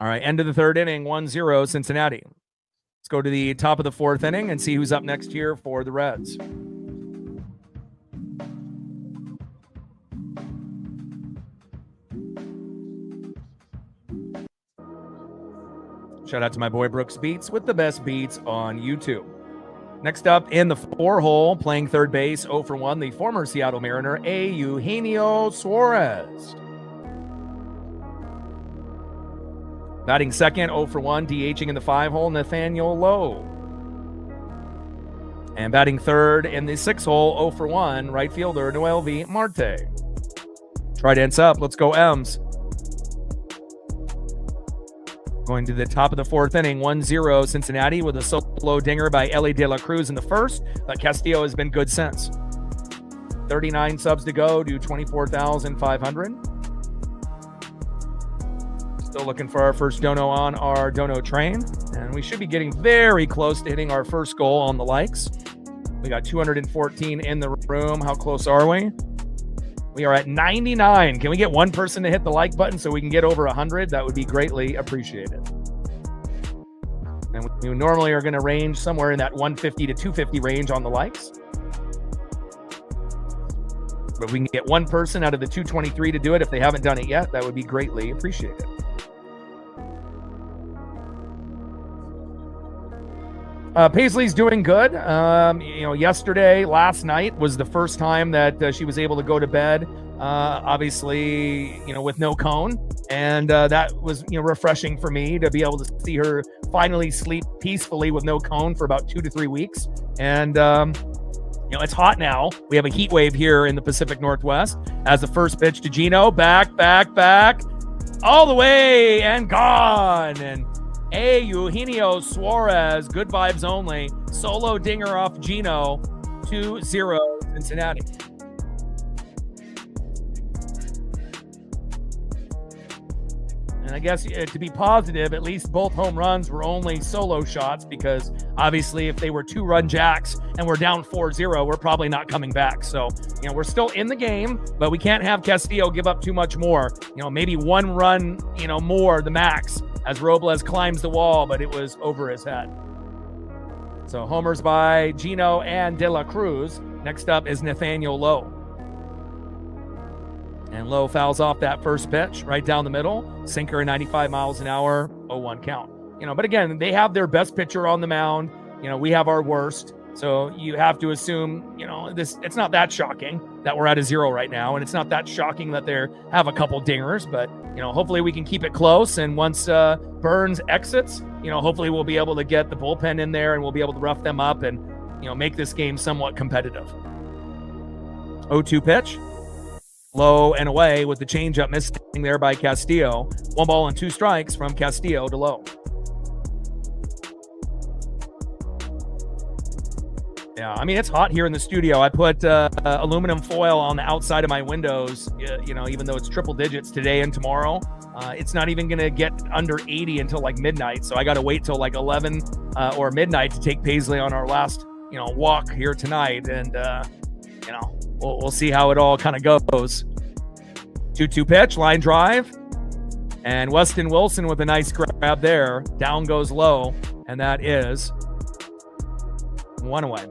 All right, end of the 3rd inning, 1-0 Cincinnati. Let's go to the top of the 4th inning and see who's up next here for the Reds. Shout out to my boy Brooks Beats with the best beats on YouTube. Next up in the 4-hole, playing third base, 0 for 1, the former Seattle Mariner, Eugenio Suarez. Batting second, 0 for 1, DHing in the 5-hole, Nathaniel Lowe. And batting third in the 6-hole, 0 for 1, right fielder, Noelvi Marte. Trident's up. Let's go, M's. Going to the top of the 4th inning, 1-0 Cincinnati with a solo dinger by Ellie De La Cruz in the first, but Castillo has been good since. 39 subs to go to 24,500. Still looking for our first dono on our dono train, and we should be getting very close to hitting our first goal on the likes. We got 214 in the room. How close are we? We are at 99. Can we get one person to hit the like button so we can get over 100? That would be greatly appreciated. And we normally are going to range somewhere in that 150 to 250 range on the likes. But we can get one person out of the 223 to do it if they haven't done it yet. That would be greatly appreciated. Paisley's doing good. Last night was the first time that she was able to go to bed, obviously, with no cone. And that was, refreshing for me to be able to see her finally sleep peacefully with no cone for about 2 to 3 weeks. And, it's hot now. We have a heat wave here in the Pacific Northwest. As the first pitch to Gino, back, all the way and gone. And Eugenio Suarez, good vibes only. Solo dinger off Gino, 2-0 Cincinnati. And And I guess to be positive, at least both home runs were only solo shots, because obviously if they were 2-run jacks and we're down 4-0, we're probably not coming back. So, we're still in the game, but we can't have Castillo give up too much more. Maybe 1 run, more, the max, as Robles climbs the wall, but it was over his head. So homers by Gino and De La Cruz. Next up is Nathaniel Lowe. And Lowe fouls off that first pitch right down the middle. Sinker at 95 miles an hour, 0-1 count. But again, they have their best pitcher on the mound. We have our worst. So you have to assume, it's not that shocking that we're at a 0 right now. And it's not that shocking that they have a couple dingers. But, hopefully we can keep it close. And once Burns exits, hopefully we'll be able to get the bullpen in there and we'll be able to rough them up and, make this game somewhat competitive. 0-2 pitch. Low and away with the changeup missing there by Castillo. 1 ball and 2 strikes from Castillo to Lowe. Yeah, I mean, it's hot here in the studio. I put aluminum foil on the outside of my windows, even though it's triple digits today and tomorrow. It's not even going to get under 80 until like midnight. So I got to wait till like 11 or midnight to take Paisley on our last, walk here tonight. And, we'll see how it all kind of goes. 2-2 pitch, line drive. And Weston Wilson with a nice grab there. Down goes Lowe. And that is 1 away.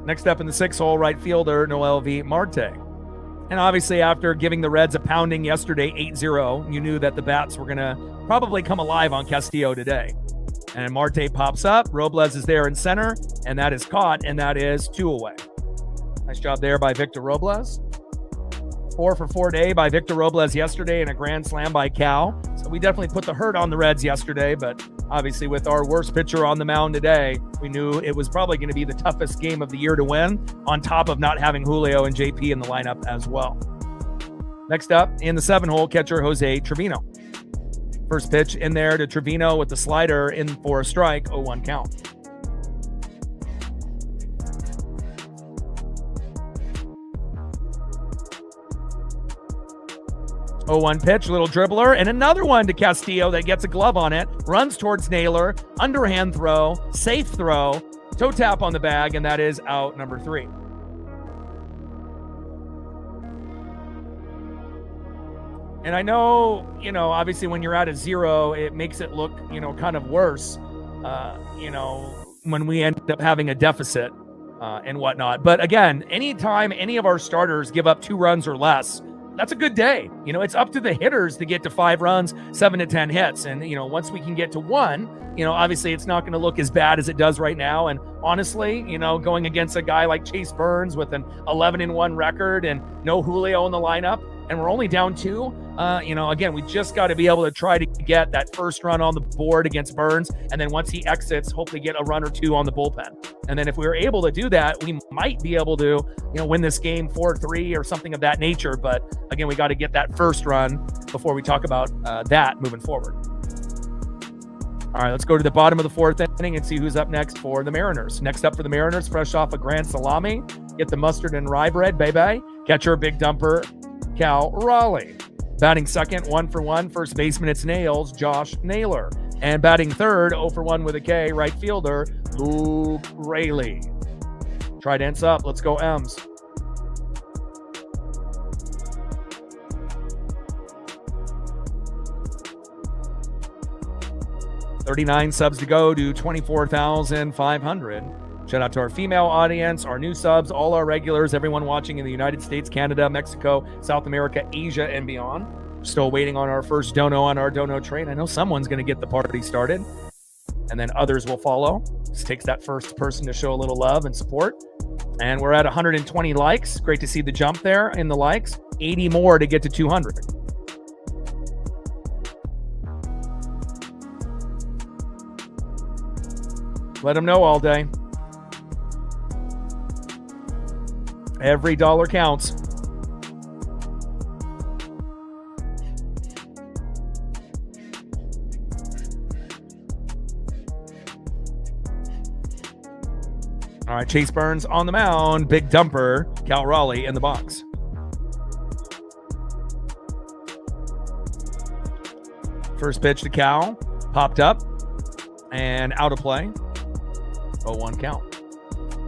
Next up in the 6 hole, right fielder Noel V. Marte. And obviously after giving the Reds a pounding yesterday, 8-0, you knew that the bats were going to probably come alive on Castillo today. And Marte pops up, Robles is there in center, and that is caught, and that is 2 away. Nice job there by Victor Robles. 4 for 4 day by Victor Robles yesterday and a grand slam by Cal. So we definitely put the hurt on the Reds yesterday, but obviously with our worst pitcher on the mound today, we knew it was probably going to be the toughest game of the year to win, on top of not having Julio and JP in the lineup as well. Next up in the 7 hole, catcher Jose Trevino. First pitch in there to Trevino with the slider in for a strike, 0-1 count. Oh, 1 pitch, little dribbler, and another one to Castillo that gets a glove on it, runs towards Naylor, underhand throw, safe throw, toe tap on the bag, and that is out number 3. And I know, obviously when you're at a 0, it makes it look, kind of worse, when we end up having a deficit and whatnot. But again, anytime any of our starters give up 2 runs or less, that's a good day. It's up to the hitters to get to 5 runs, 7 to 10 hits. And, once we can get to 1, obviously it's not going to look as bad as it does right now. And honestly, going against a guy like Chase Burns with an 11-1 record and no Julio in the lineup, and we're only down 2, again, we just got to be able to try to get that first run on the board against Burns. And then once he exits, hopefully get a run or 2 on the bullpen. And then if we were able to do that, we might be able to, win this game 4-3 or something of that nature. But again, we got to get that first run before we talk about that moving forward. All right, let's go to the bottom of the 4th inning and see who's up next for the Mariners. Next up for the Mariners, fresh off a grand salami, get the mustard and rye bread, baby. Catcher, big dumper, Cal Raleigh. Batting second, 1 for 1. First baseman, it's Nails, Josh Naylor. And batting third, 0 for 1 with a K, right fielder, Luke Raley. Trident's up. Let's go, M's. $39 subs to go to 24,500. Shout out to our female audience, our new subs, all our regulars, everyone watching in the United States, Canada, Mexico, South America, Asia, and beyond. Still waiting on our first dono on our dono train. I know someone's going to get the party started, and then others will follow. Just takes that first person to show a little love and support. And we're at 120 likes. Great to see the jump there in the likes. 80 more to get to 200. Let them know all day. Every dollar counts. All right, Chase Burns on the mound. Big dumper. Cal Raleigh in the box. First pitch to Cal. Popped up and out of play. 0-1 count.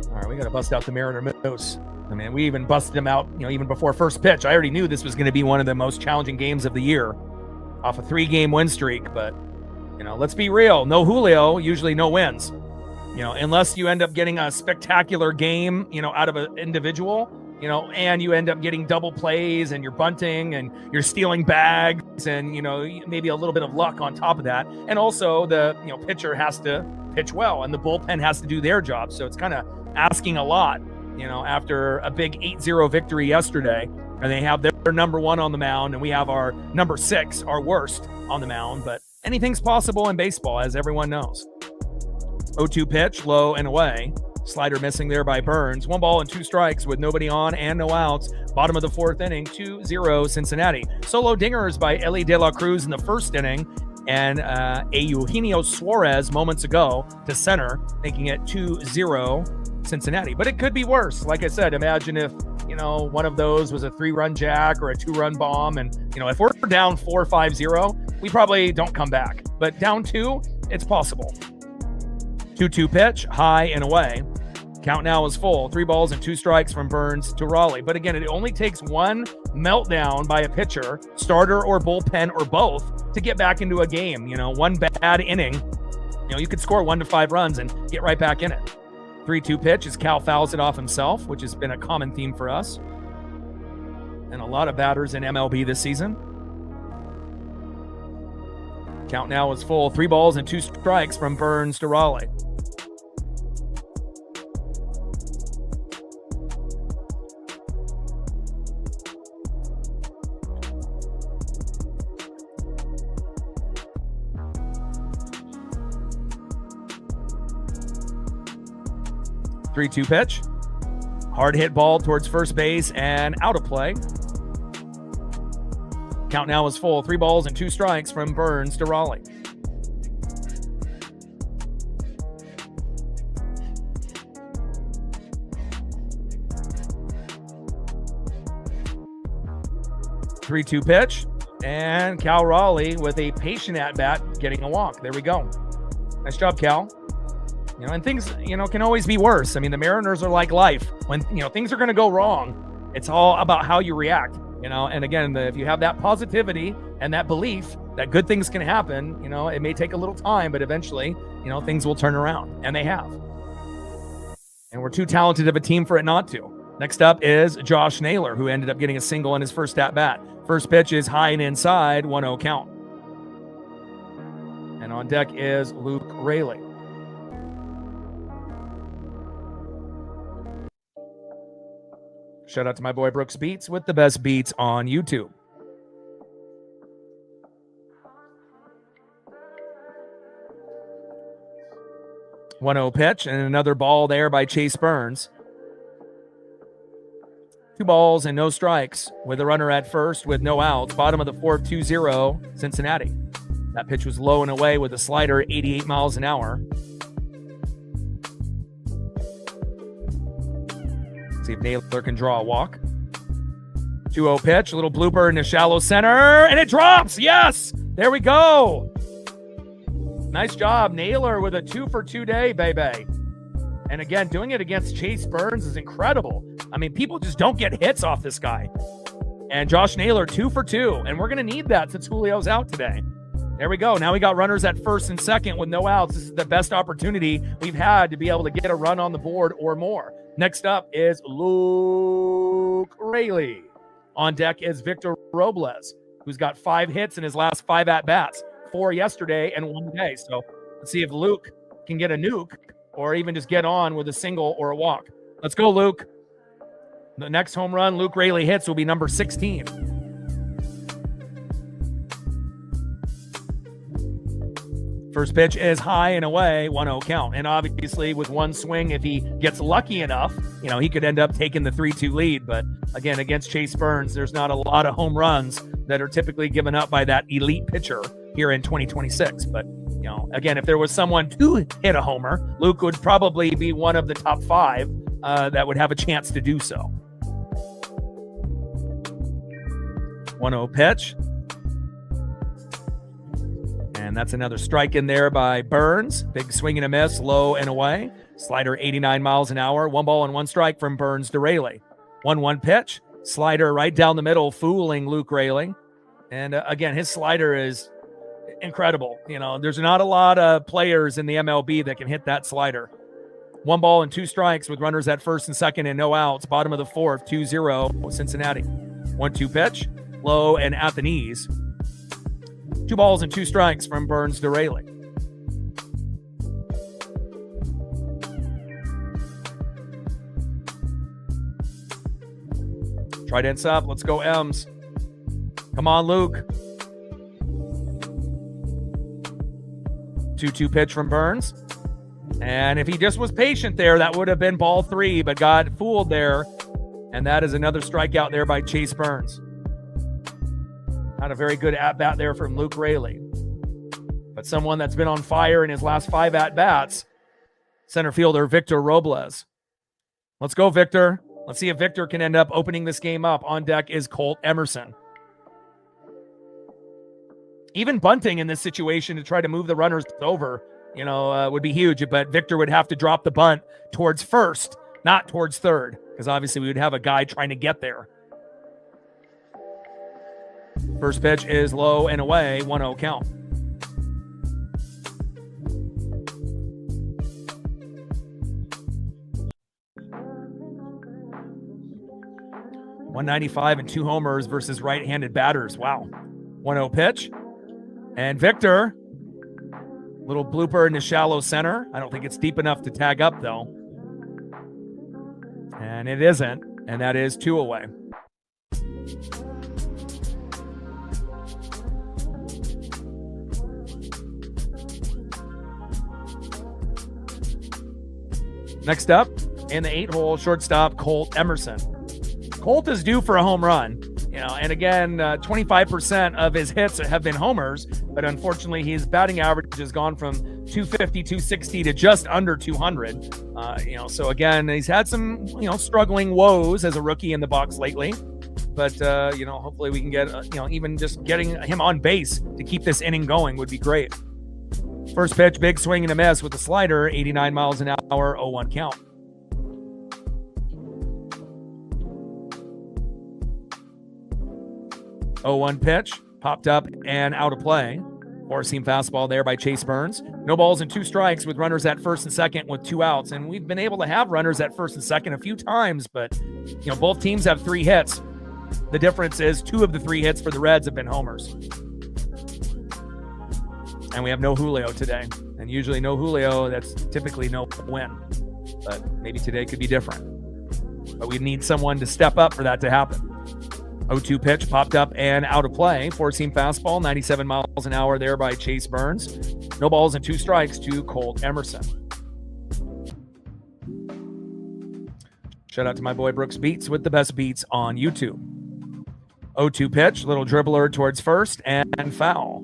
All right, we got to bust out the Mariner Moose. I mean, we even busted him out, even before first pitch. I already knew this was going to be one of the most challenging games of the year off a 3-game win streak. But, let's be real. No Julio, usually no wins. Unless you end up getting a spectacular game, out of an individual, and you end up getting double plays and you're bunting and you're stealing bags and, maybe a little bit of luck on top of that. And also the, pitcher has to pitch well and the bullpen has to do their job. So it's kind of asking a lot, after a big 8-0 victory yesterday, and they have their number 1 on the mound and we have our number 6, our worst, on the mound. But anything's possible in baseball, as everyone knows. 0-2 pitch, low and away. Slider missing there by Burns. 1 ball and 2 strikes with nobody on and no outs. Bottom of the 4th inning, 2-0 Cincinnati. Solo dingers by Ellie De La Cruz in the 1st inning and a Eugenio Suarez moments ago to center, making it 2-0 Cincinnati. But it could be worse. Like I said, imagine if, one of those was a 3-run jack or a 2-run bomb. And, if we're down 4-5-0, we probably don't come back. But down 2, it's possible. 2-2 pitch, high and away. Count now is full. 3 balls and 2 strikes from Burns to Raleigh. But again, it only takes one meltdown by a pitcher, starter or bullpen or both, to get back into a game. One bad inning, you could score 1 to 5 runs and get right back in it. 3-2 pitch as Cal fouls it off himself, which has been a common theme for us and a lot of batters in MLB this season. Count now is full. 3 balls and 2 strikes from Burns to Raleigh. Three-two pitch. Hard hit ball towards first base and out of play. Count now is full. 3 balls and 2 strikes from Burns to Raleigh. Three-two pitch. And Cal Raleigh with a patient at-bat getting a walk. There we go. Nice job, Cal. And things, can always be worse. I mean, the Mariners are like life. When, things are going to go wrong, it's all about how you react, And again, if you have that positivity and that belief that good things can happen, it may take a little time, but eventually, things will turn around. And they have. And we're too talented of a team for it not to. Next up is Josh Naylor, who ended up getting a single in his first at-bat. First pitch is high and inside, 1-0 count. And on deck is Luke Raley. Shout out to my boy Brooks Beats with the best beats on YouTube. One-0 pitch and another ball there by Chase Burns. 2 balls and no strikes with a runner at first with no outs. Bottom of the 4th, 2-0 Cincinnati. That pitch was low and away with a slider at 88 miles an hour. See if Naylor can draw a walk. 2-0 pitch, a little blooper in the shallow center, and it drops. Yes, there we go. Nice job, Naylor, with a 2-for-2 day, baby. And again, doing it against Chase Burns is incredible. I mean, people just don't get hits off this guy. And Josh Naylor, 2-for-2, and we're going to need that since Julio's out today. There we go. Now we got runners at first and second with no outs. This is the best opportunity we've had to be able to get a run on the board or more. Next up is Luke Raley. On deck is Victor Robles, who's got 5 hits in his last 5 at-bats, 4 yesterday and 1 today. So let's see if Luke can get a nuke or even just get on with a single or a walk. Let's go, Luke. The next home run Luke Raley hits will be number 16. First pitch is high and away, 1-0 count. And obviously with one swing, if he gets lucky enough, he could end up taking the 3-2 lead. But again, against Chase Burns, there's not a lot of home runs that are typically given up by that elite pitcher here in 2026. But Again, if there was someone to hit a homer, Luke would probably be one of the top 5 that would have a chance to do so. 1-0 pitch. And that's another strike in there by Burns. Big swing and a miss, low and away. Slider 89 miles an hour. 1 ball and 1 strike from Burns to Raley. 1-1 pitch. Slider right down the middle, fooling Luke Raley. And again, his slider is incredible. There's not a lot of players in the MLB that can hit that slider. 1 ball and 2 strikes with runners at first and second and no outs. Bottom of the 4th, 2-0 Cincinnati. 1-2 pitch, low and at the knees. 2 balls and 2 strikes from Burns to Raley. Trident's up. Let's go, M's. Come on, Luke. 2-2 pitch from Burns. And if he just was patient there, that would have been ball 3, but got fooled there. And that is another strikeout there by Chase Burns. Not a very good at-bat there from Luke Raley. But someone that's been on fire in his last 5 at-bats, center fielder Victor Robles. Let's go, Victor. Let's see if Victor can end up opening this game up. On deck is Colt Emerson. Even bunting in this situation to try to move the runners over, would be huge. But Victor would have to drop the bunt towards first, not towards third, because obviously we would have a guy trying to get there. First pitch is low and away, 1-0 count. .195 and 2 homers versus right-handed batters. Wow. 1-0 pitch. And Victor, little blooper in the shallow center. I don't think it's deep enough to tag up, though. And it isn't. And that is 2 away. Next up, in the 8-hole, shortstop Colt Emerson. Colt is due for a home run, and again, 25% of his hits have been homers, but unfortunately his batting average has gone from 250, 260 to just under 200. So again, he's had some, struggling woes as a rookie in the box lately, but, hopefully we can get, even just getting him on base to keep this inning going would be great. First pitch, big swing and a miss with the slider, 89 miles an hour, 0-1 count. .01 pitch, popped up and out of play. Four-seam fastball there by Chase Burns. No balls and 2 strikes with runners at first and second with 2 outs. And we've been able to have runners at first and second a few times, but, both teams have 3 hits. The difference is 2 of the 3 hits for the Reds have been homers. And we have no Julio today. And usually no Julio, that's typically no win. But maybe today could be different. But we need someone to step up for that to happen. 0-2 pitch, popped up and out of play. Four-seam fastball, 97 miles an hour there by Chase Burns. No balls and 2 strikes to Colt Emerson. Shout out to my boy Brooks Beats with the best beats on YouTube. 0-2 pitch, little dribbler towards first and foul.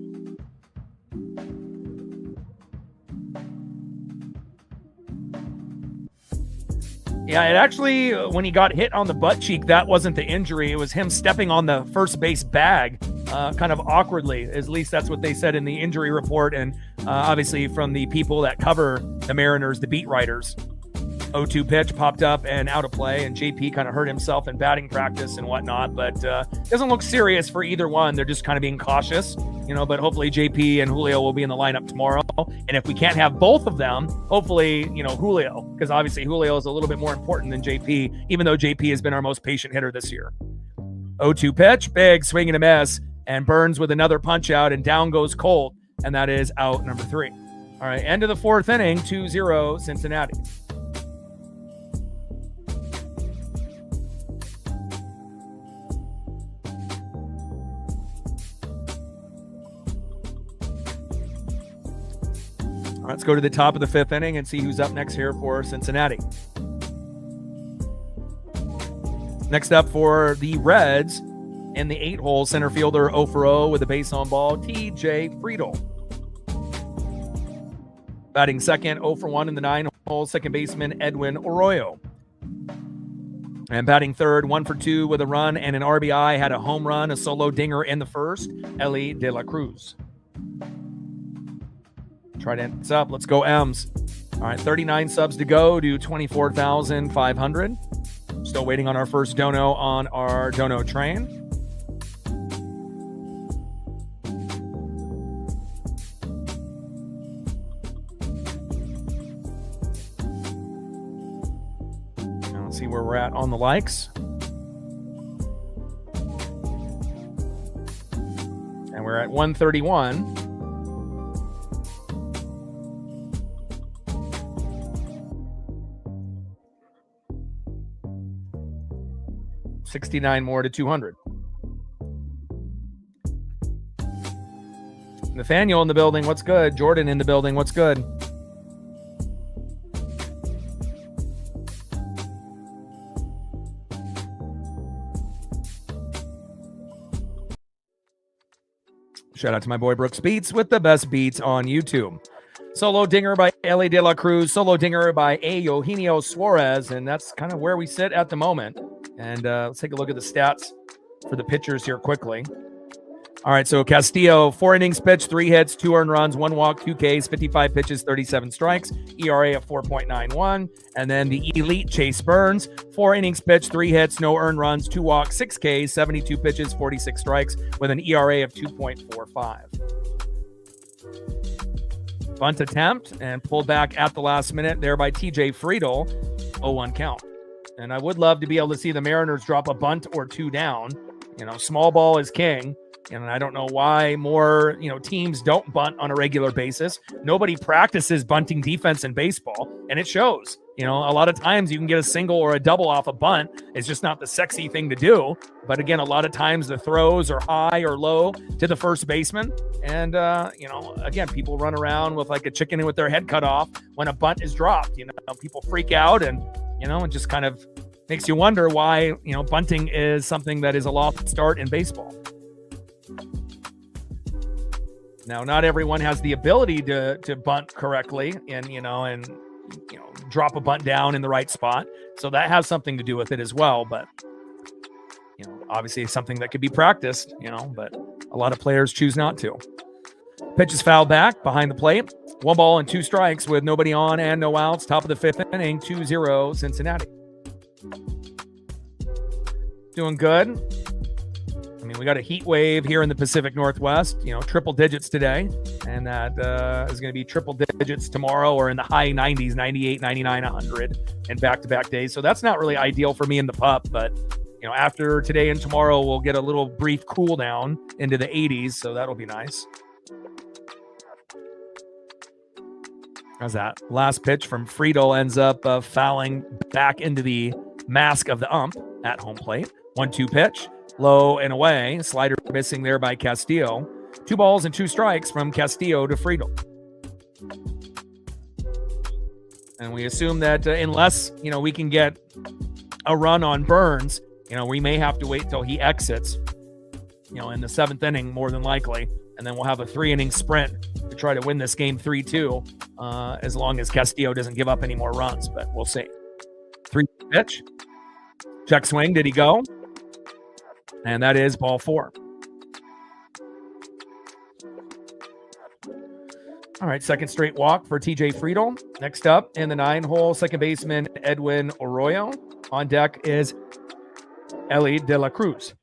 Yeah, it actually, when he got hit on the butt cheek, that wasn't the injury. It was him stepping on the first base bag kind of awkwardly. At least that's what they said in the injury report. And obviously from the people that cover the Mariners, the beat writers. 0-2 pitch popped up and out of play. And JP kind of hurt himself in batting practice and whatnot. But doesn't look serious for either one. They're just kind of being cautious. But hopefully JP and Julio will be in the lineup tomorrow. And if we can't have both of them, hopefully, Julio, because obviously Julio is a little bit more important than JP, even though JP has been our most patient hitter this year. 0-2 pitch, big swing and a miss, and Burns with another punch out, and down goes Colt, and that is out number 3. All right, end of the 4th inning, 2-0 Cincinnati. Let's go to the top of the 5th inning and see who's up next here for Cincinnati. Next up for the Reds, in the 8-hole, center fielder 0-for-0 with a base on ball, TJ Friedl. Batting second, 0 for 1 in the 9-hole, second baseman Edwin Arroyo. And batting third, 1 for 2 with a run and an RBI, had a home run, a solo dinger in the first, Ellie De La Cruz. Trident's up. Let's go M's. All right, 39 subs to go to 24,500. Still waiting on our first dono on our dono train. Now let's see where we're at on the likes. And we're at 131. $69 more to 200. Nathaniel in the building, what's good? Jordan in the building, what's good? Shout out to my boy Brooks Beats with the best beats on YouTube. Solo dinger by Ellie De La Cruz, solo dinger by Eugenio Suarez, and that's kind of where we sit at the moment. And let's take a look at the stats for the pitchers here quickly. All right, so Castillo, 4 innings pitched, 3 hits, 2 earned runs, 1 walk, 2 Ks, 55 pitches, 37 strikes, ERA of 4.91. And then the elite Chase Burns, 4 innings pitched, 3 hits, no earned runs, 2 walks, 6 Ks, 72 pitches, 46 strikes, with an ERA of 2.45. Bunt attempt and pulled back at the last minute there by TJ Friedel, 0-1 count. And I would love to be able to see the Mariners drop a bunt or 2 down. You know, small ball is king. And I don't know why more, teams don't bunt on a regular basis. Nobody practices bunting defense in baseball, and it shows. A lot of times you can get a single or a double off a bunt. It's just not the sexy thing to do. But again, a lot of times the throws are high or low to the first baseman. And, again, people run around with like a chicken with their head cut off when a bunt is dropped. People freak out and, it just kind of makes you wonder why, bunting is something that is a lost start in baseball. Now, not everyone has the ability to bunt correctly and drop a bunt down in the right spot. So that has something to do with it as well. But, obviously it's something that could be practiced, but a lot of players choose not to. Pitch is fouled back behind the plate. 1 ball and 2 strikes with nobody on and no outs. Top of the 5th inning, 2-0 Cincinnati. Doing good. I mean, we got a heat wave here in the Pacific Northwest, triple digits today. And that is going to be triple digits tomorrow, or in the high 90s, 98, 99, 100 in back-to-back days. So that's not really ideal for me in the pup. But, after today and tomorrow, we'll get a little brief cool down into the 80s. So that'll be nice. How's that? Last pitch from Friedel ends up fouling back into the mask of the ump at home plate. 1-2 pitch. Low and away. Slider missing there by Castillo. 2 balls and 2 strikes from Castillo to Friedel. And we assume that unless, we can get a run on Burns, we may have to wait till he exits, in the 7th inning, more than likely. And then we'll have a 3-inning sprint to try to win this game 3-2, as long as Castillo doesn't give up any more runs. But we'll see. 3 pitch. Check swing. Did he go? And that is ball 4. All right, second straight walk for TJ Friedel. Next up in the 9-hole, second baseman Edwin Arroyo. On deck is Ellie De La Cruz.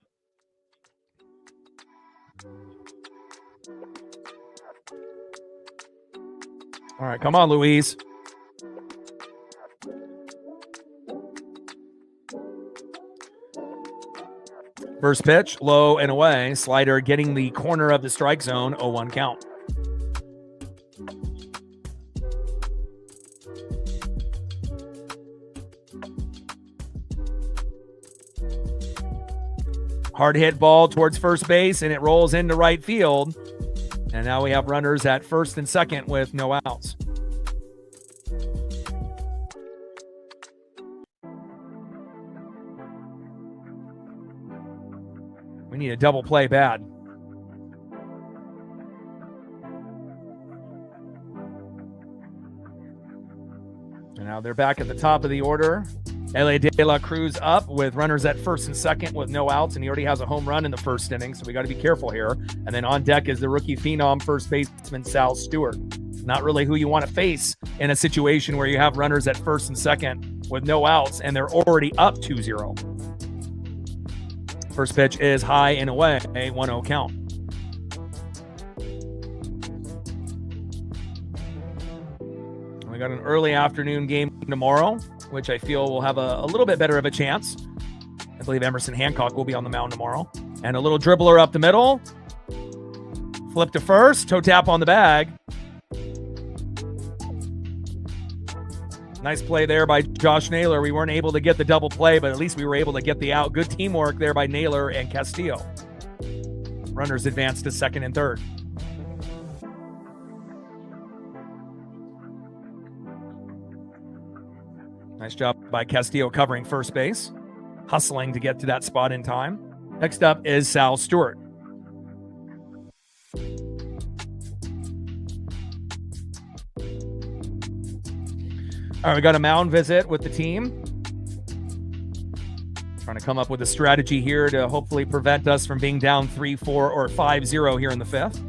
All right, come on, Luis. First pitch, low and away. Slider getting the corner of the strike zone, 0-1 count. Hard hit ball towards first base, and it rolls into right field. And now we have runners at first and second with no outs. We need a double play bad. And now they're back at the top of the order. L.A. De La Cruz up with runners at first and second with no outs, and he already has a home run in the first inning, so we got to be careful here. And then on deck is the rookie phenom first baseman Sal Stewart. Not really who you want to face in a situation where you have runners at first and second with no outs, and they're already up 2-0. First pitch is high and away, a 1-0 count. We got an early afternoon game tomorrow, which I feel will have a little bit better of a chance. I believe Emerson Hancock will be on the mound tomorrow. And a little dribbler up the middle. Flip to first, toe tap on the bag. Nice play there by Josh Naylor. We weren't able to get the double play, but at least we were able to get the out. Good teamwork there by Naylor and Castillo. Runners advance to second and third. Nice job by Castillo covering first base, hustling to get to that spot in time. Next up is Sal Stewart. All right, we got a mound visit with the team. Trying to come up with a strategy here to hopefully prevent us from being down 3-4 or 5-0 here in the fifth.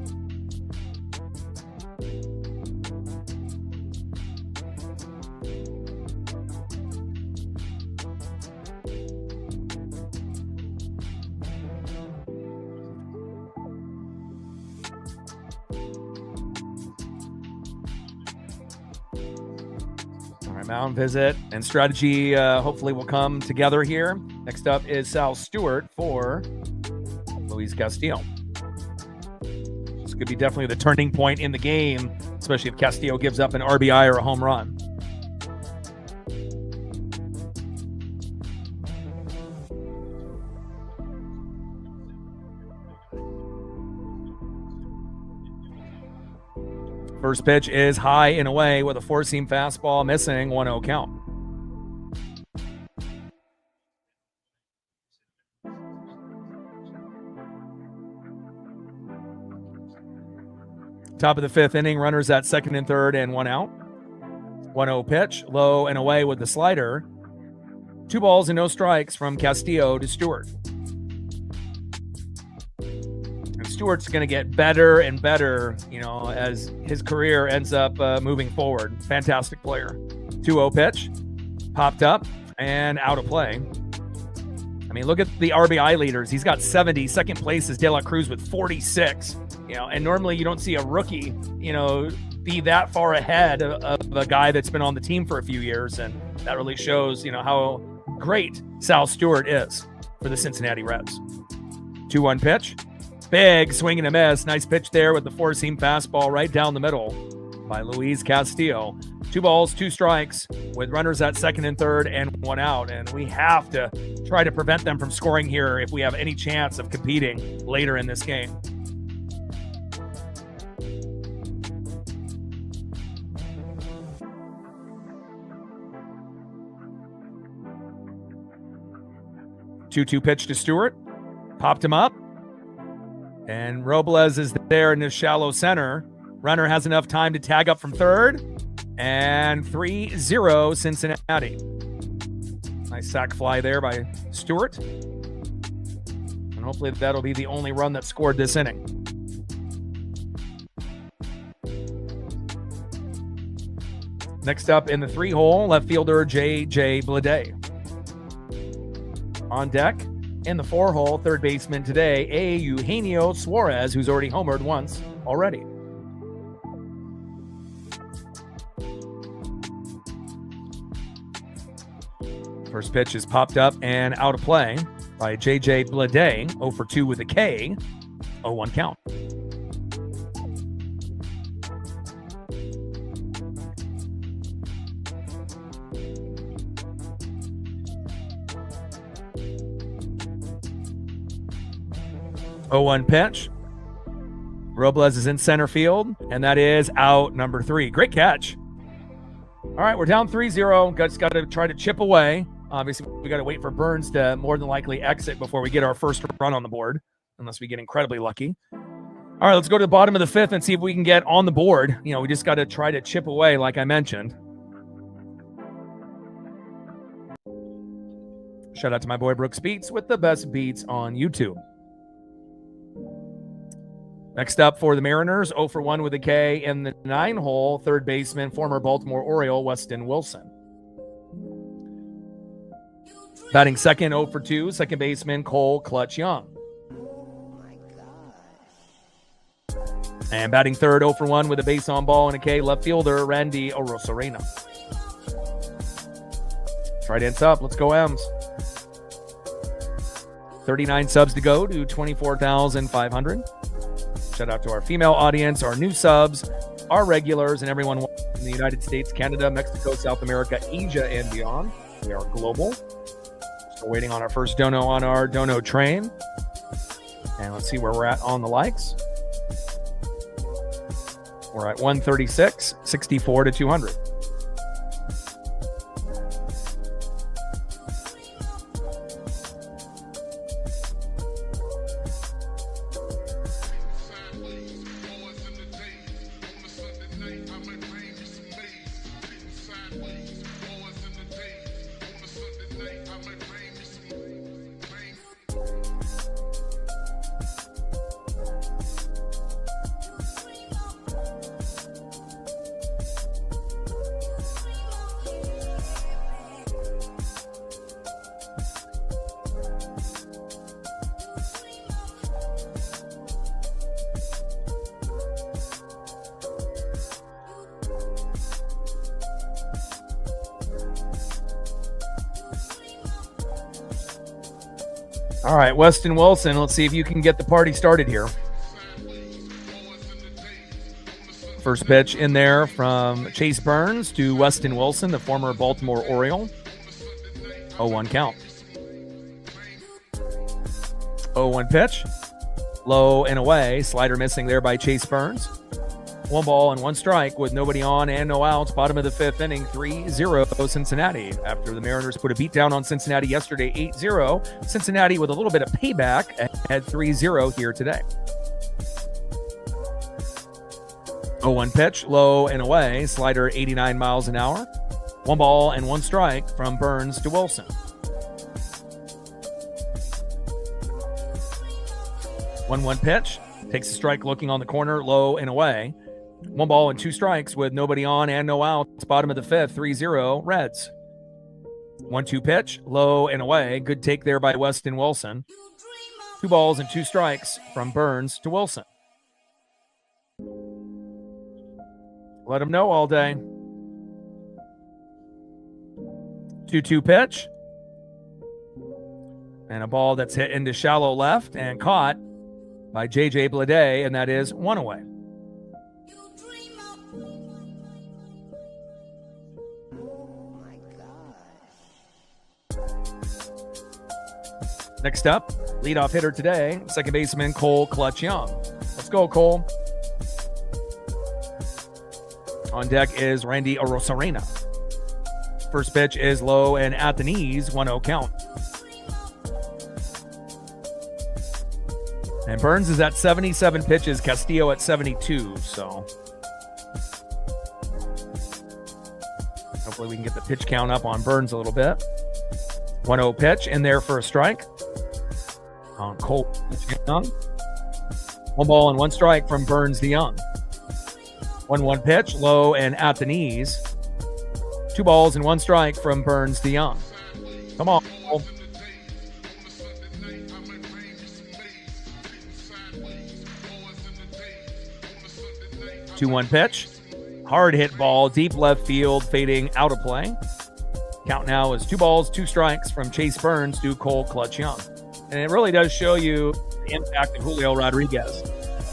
Mound visit and strategy hopefully will come together here. Next up is Sal Stewart for Luis Castillo. This could be definitely the turning point in the game, especially if Castillo gives up an RBI or a home run. First pitch is high and away with a four-seam fastball missing, 1-0 count. Top of the fifth inning, runners at second and third and one out. 1-0 pitch, low and away with the slider. 2 balls and no strikes from Castillo to Stewart. Stewart's going to get better and better, as his career ends up moving forward. Fantastic player. 2-0 pitch, popped up and out of play. I mean, look at the RBI leaders. He's got 70. Second place is De La Cruz with 46. And normally you don't see a rookie, be that far ahead of a guy that's been on the team for a few years, and that really shows, how great Sal Stewart is for the Cincinnati Reds. 2-1 pitch. Big swing and a miss. Nice pitch there with the four-seam fastball right down the middle by Luis Castillo. 2 balls, 2 strikes with runners at second and third and one out. And we have to try to prevent them from scoring here if we have any chance of competing later in this game. Two-two pitch to Stewart. Popped him up. And Robles is there in the shallow center. Runner has enough time to tag up from third. And 3-0 Cincinnati. Nice sac fly there by Stewart. And hopefully that'll be the only run that scored this inning. Next up in the 3-hole, left fielder J.J. Bleday. On deck. In the 4-hole, third baseman today, Eugenio Suarez, who's already homered once already. First pitch is popped up and out of play by J.J. Bleday, 0 for 2 with a K, 0-1 count. Oh, 1 pitch. Robles is in center field, and that is out number 3. Great catch. All right, we're down 3-0. Just got to try to chip away. Obviously, we got to wait for Burns to more than likely exit before we get our first run on the board, unless we get incredibly lucky. All right, let's go to the bottom of the 5th and see if we can get on the board. We just got to try to chip away, like I mentioned. Shout out to my boy Brooks Beats with the best beats on YouTube. Next up for the Mariners, 0 for 1 with a K in the 9-hole, third baseman, former Baltimore Oriole, Weston Wilson. Batting second, 0 for 2, second baseman, Cole Clutch Young. And batting third, 0 for 1 with a base on ball and a K, left fielder, Randy Arozarena. Right hands up. Let's go, M's. 39 subs to go to 24,500. Shout out to our female audience, our new subs, our regulars, and everyone in the United States, Canada, Mexico, South America, Asia, and beyond. We are global. Still waiting on our first dono on our dono train. And let's see where we're at on the likes. We're at 136, 64 to 200. All right, Weston Wilson, let's see if you can get the party started here. First pitch in there from Chase Burns to Weston Wilson, the former Baltimore Oriole. 0-1 count. 0-1 pitch. Low and away. Slider missing there by Chase Burns. 1 ball and 1 strike with nobody on and no outs. Bottom of the 5th inning, 3-0 Cincinnati. After the Mariners put a beat down on Cincinnati yesterday, 8-0. Cincinnati with a little bit of payback at 3-0 here today. 0-1 pitch, low and away. Slider 89 miles an hour. 1 ball and 1 strike from Burns to Wilson. 1-1 pitch. Takes a strike looking on the corner, low and away. 1 ball and 2 strikes with nobody on and no outs. Bottom of the 5th, 3-0 Reds. 1-2 pitch, low and away. Good take there by Weston Wilson. 2 balls and 2 strikes from Burns to Wilson. Let him know all day. 2-2 pitch. And a ball that's hit into shallow left and caught by J.J. Bleday, and that is 1 away. Next up, leadoff hitter today, second baseman Cole Clutch Young. Let's go, Cole. On deck is Randy Arozarena. First pitch is low and at the knees, 1-0 count. And Burns is at 77 pitches, Castillo at 72, so hopefully we can get the pitch count up on Burns a little bit. 1-0 pitch in there for a strike on Cole Young. 1 ball and 1 strike from Burns to Young. 1-1 pitch, low and at the knees. 2 balls and 1 strike from Burns to Young. Come on, Cole. 2-1 pitch. Hard hit ball, deep left field, fading out of play. Count now is 2 balls, 2 strikes from Chase Burns to Cole Clutch Young. And it really does show you the impact of Julio Rodriguez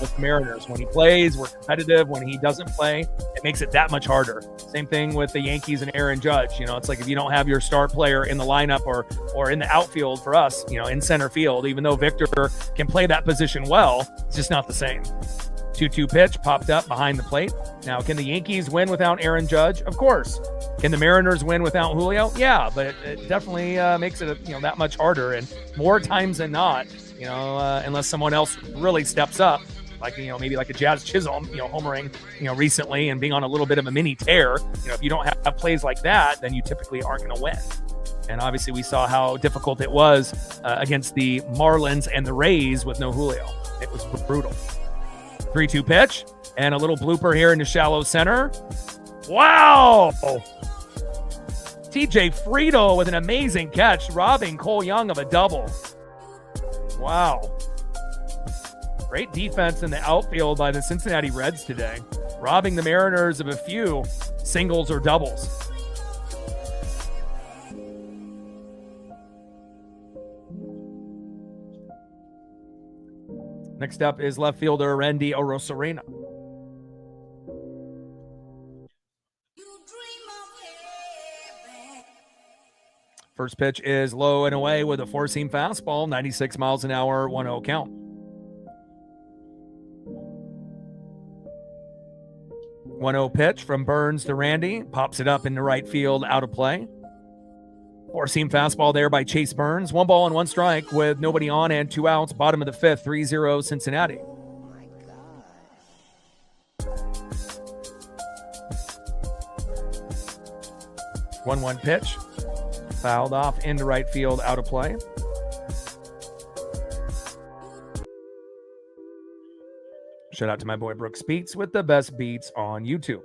with the Mariners. When he plays, we're competitive. When he doesn't play, it makes it that much harder. Same thing with the Yankees and Aaron Judge. You know, it's like if you don't have your star player in the lineup or in the outfield for us, you know, in center field, even though Victor can play that position well, it's just not the same. 2-2 pitch popped up behind the plate. Now, can the Yankees win without Aaron Judge? Of course. Can the Mariners win without Julio? Yeah, but it definitely makes it that much harder. And more times than not, unless someone else really steps up, like maybe like a Jazz Chisholm, homering, recently and being on a little bit of a mini tear. If you don't have plays like that, then you typically aren't going to win. And obviously we saw how difficult it was against the Marlins and the Rays with no Julio. It was brutal. 3-2 pitch and a little blooper here into shallow center. Wow! TJ Friedel with an amazing catch, robbing Cole Young of a double. Wow. Great defense in the outfield by the Cincinnati Reds today, robbing the Mariners of a few singles or doubles. Next up is left fielder Randy Arozarena. First pitch is low and away with a four-seam fastball, 96 miles an hour, 1-0 count. 1-0 pitch from Burns to Randy, pops it up into right field, out of play. Four-seam fastball there by Chase Burns. 1 ball and 1 strike with nobody on and 2 outs. Bottom of the 5th, 3-0 Cincinnati. Oh 1-1 pitch. Fouled off into right field, out of play. Shout out to my boy Brooks Beats with the best beats on YouTube.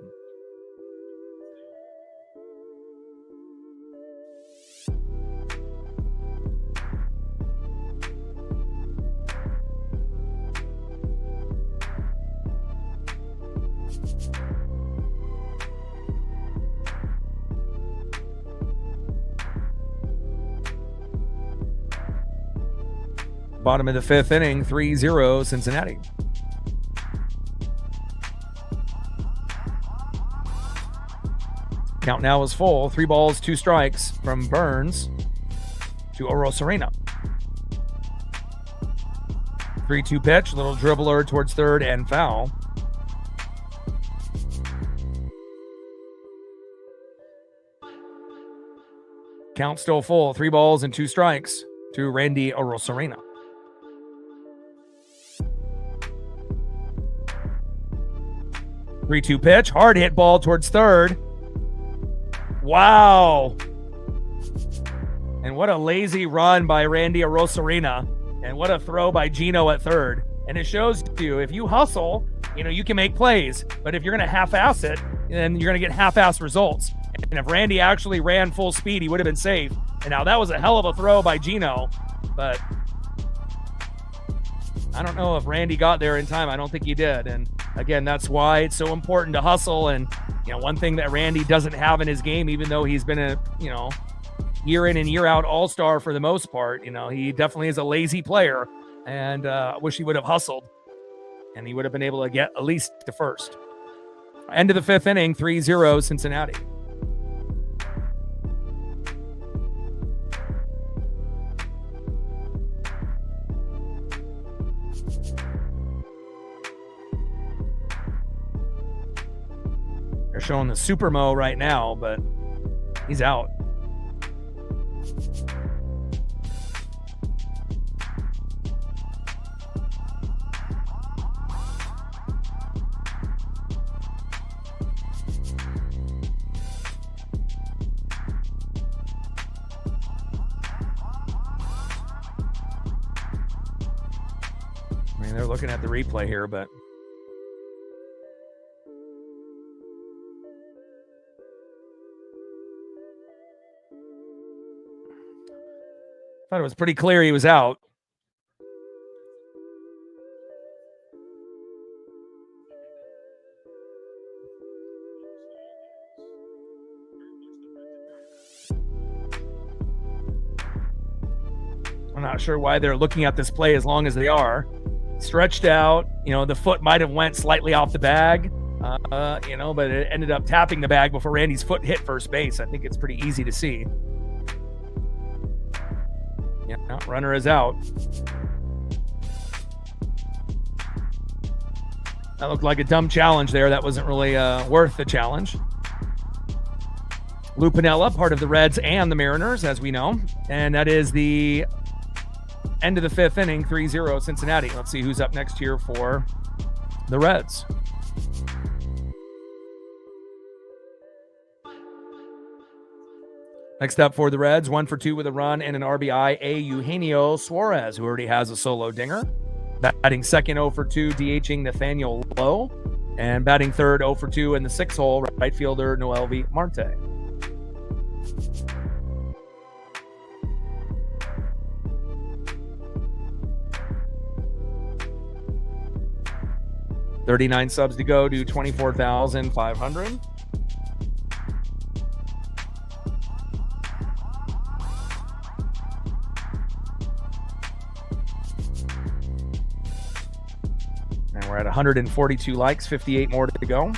Bottom of the 5th inning, 3-0 Cincinnati. Count now is full. 3 balls, 2 strikes from Burns to Arozarena. 3-2 pitch, little dribbler towards third and foul. Count still full. 3 balls and 2 strikes to Randy Arozarena. 3-2 pitch, hard hit ball towards third. Wow. And what a lazy run by Randy Arozarena. And what a throw by Gino at third. And it shows you, if you hustle, you can make plays. But if you're going to half-ass it, then you're going to get half-ass results. And if Randy actually ran full speed, he would have been safe. And now that was a hell of a throw by Gino. But I don't know if Randy got there in time. I don't think he did. And again, that's why it's so important to hustle. And, one thing that Randy doesn't have in his game, even though he's been a, year in and year out all-star for the most part, he definitely is a lazy player. And I wish he would have hustled. And he would have been able to get at least to first. End of the 5th inning, 3-0 Cincinnati. They're showing the Super Mo right now, but he's out. I mean, they're looking at the replay here, but thought it was pretty clear he was out. I'm not sure why they're looking at this play as long as they are. Stretched out, the foot might have went slightly off the bag, but it ended up tapping the bag before Randy's foot hit first base. I think it's pretty easy to see. Yeah, runner is out. That looked like a dumb challenge there. That wasn't really worth the challenge. Lou Piniella, part of the Reds and the Mariners, as we know. And that is the end of the 5th inning, 3-0 Cincinnati. Let's see who's up next here for the Reds. Next up for the Reds, 1 for 2 with a run and an RBI, Eugenio Suarez, who already has a solo dinger. Batting second, 0 for 2, DHing Nathaniel Lowe. And batting third, 0 for 2 in the 6th hole, right fielder Noelvi Marte. $39 subs to go to 24,500. And we're at 142 likes, 58 more to go.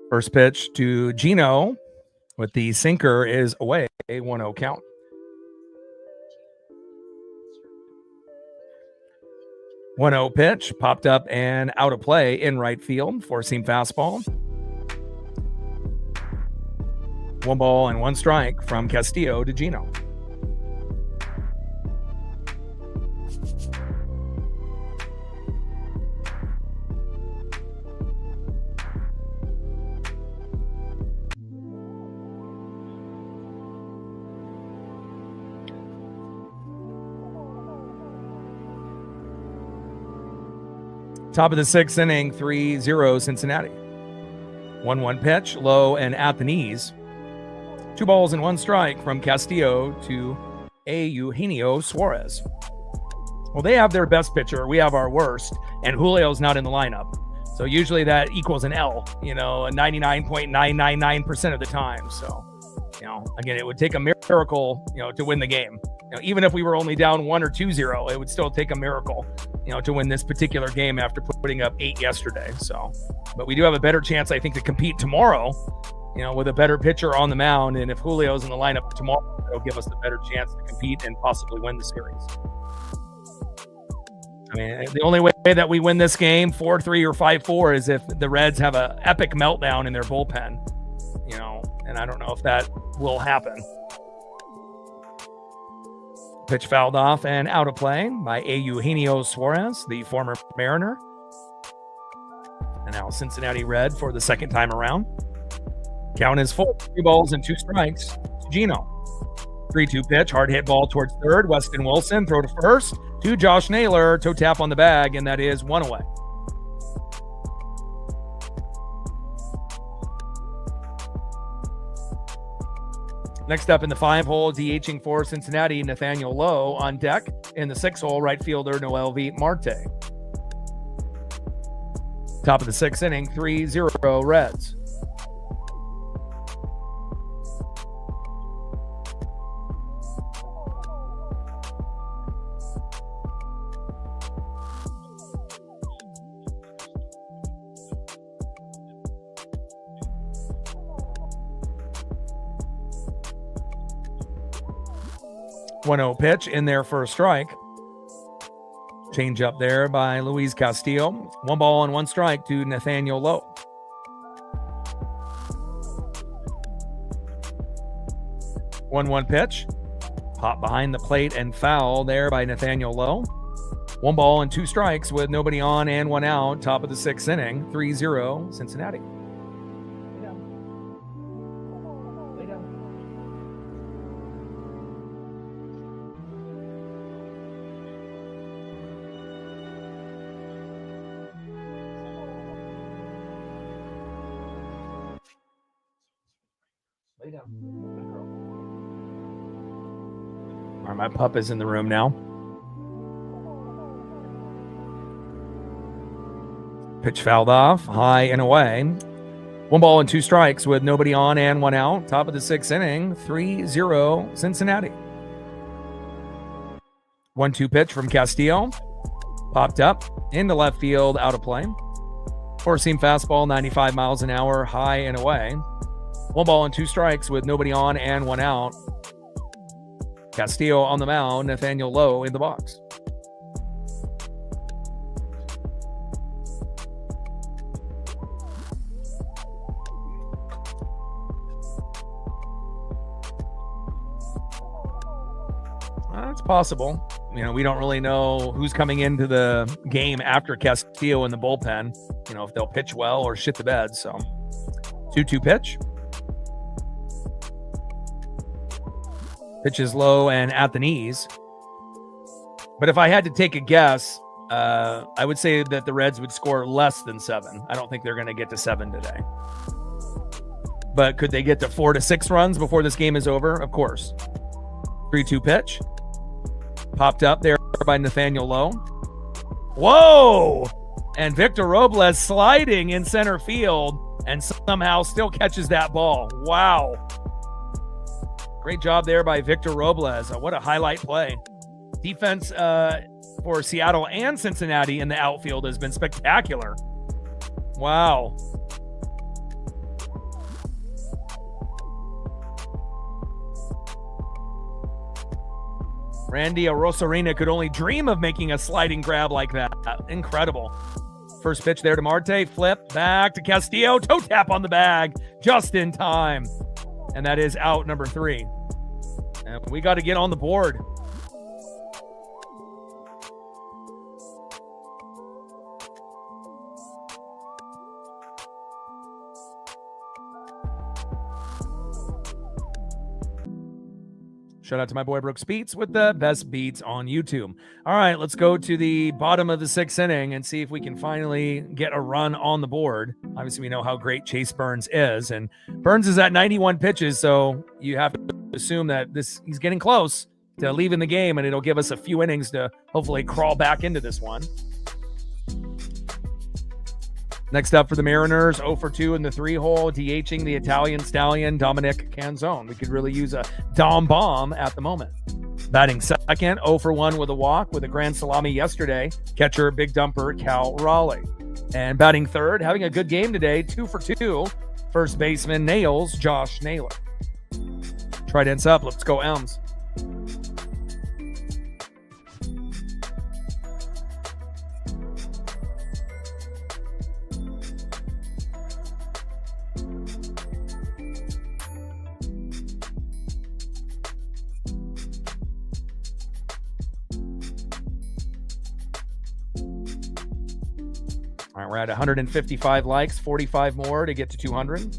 First pitch to Gino with the sinker is away, a 1-0 count. One 0 pitch popped up and out of play in right field, four-seam fastball. 1 ball and 1 strike from Castillo to Gino. Top of the 6th inning, 3-0 Cincinnati. 1-1 pitch, low and at the knees. 2 balls and 1 strike from Castillo to Eugenio Suarez. Well, they have their best pitcher. We have our worst, and Julio's not in the lineup. So usually that equals an L, 99.999% of the time. So, again, it would take a miracle, to win the game. Even if we were only down 1 or 2-0, it would still take a miracle, to win this particular game after putting up 8 yesterday. So, but we do have a better chance, I think, to compete tomorrow, with a better pitcher on the mound. And if Julio's in the lineup tomorrow, it'll give us the better chance to compete and possibly win the series. I mean, the only way that we win this game 4-3 or 5-4 is if the Reds have an epic meltdown in their bullpen, and I don't know if that will happen. Pitch fouled off and out of play by Eugenio Suarez, the former Mariner. And now Cincinnati Red for the second time around. Count is full, 3 balls and 2 strikes to Gino. 3-2 pitch, hard hit ball towards third. Weston Wilson, throw to first to Josh Naylor, toe tap on the bag, and that is 1 away. Next up in the 5-hole, DHing for Cincinnati, Nathaniel Lowe on deck. In the 6-hole, right fielder Noelvi Marte. Top of the 6th inning, 3-0 Reds. One 0 pitch in there for a strike. Change up there by Luis Castillo. 1 ball and 1 strike to Nathaniel Lowe. One pitch. Pop behind the plate and foul there by Nathaniel Lowe. 1 ball and 2 strikes with nobody on and 1 out. Top of the 6th inning. 3-0 Cincinnati. All right, my pup is in the room now. Pitch fouled off, high and away. 1 ball and 2 strikes with nobody on and 1 out. Top of the 6th inning, 3-0 Cincinnati. 1-2 pitch from Castillo. Popped up into left field, out of play. 4-seam fastball, 95 miles an hour, high and away. 1 ball and 2 strikes with nobody on and 1 out. Castillo on the mound, Nathaniel Lowe in the box. It's possible. You know, we don't really know who's coming into the game after Castillo in the bullpen. You know, if they'll pitch well or shit the bed. So 2-2 pitch. Pitch is low and at the knees. But if I had to take a guess, I would say that the Reds would score less than 7. I don't think they're going to get to 7 today. But could they get to 4 to 6 runs before this game is over? Of course. 3-2 pitch. Popped up there by Nathaniel Lowe. Whoa! And Victor Robles sliding in center field and somehow still catches that ball. Wow. Great job there by Victor Robles. What a highlight play. Defense for Seattle and Cincinnati in the outfield has been spectacular. Wow. Randy Arozarena could only dream of making a sliding grab like that. Incredible. First pitch there to Marte. Flip back to Castillo. Toe tap on the bag just in time. And that is out number 3. And we got to get on the board. Shout out to my boy Brooks Beats with the best beats on YouTube. All right, let's go to the bottom of the 6th inning and see if we can finally get a run on the board. Obviously, we know how great Chase Burns is, and Burns is at 91 pitches, so you have to assume that he's getting close to leaving the game, and it'll give us a few innings to hopefully crawl back into this one. Next up for the Mariners, 0 for 2 in the 3-hole, DHing the Italian stallion, Dominic Canzone. We could really use a Dom bomb at the moment. Batting second, 0 for 1 with a walk with a grand salami yesterday, catcher Big Dumper Cal Raleigh. And batting third, having a good game today, 2 for 2, first baseman Nails, Josh Naylor. Trident's up, let's go Elms. All right, we're at 155 likes, 45 more to get to 200.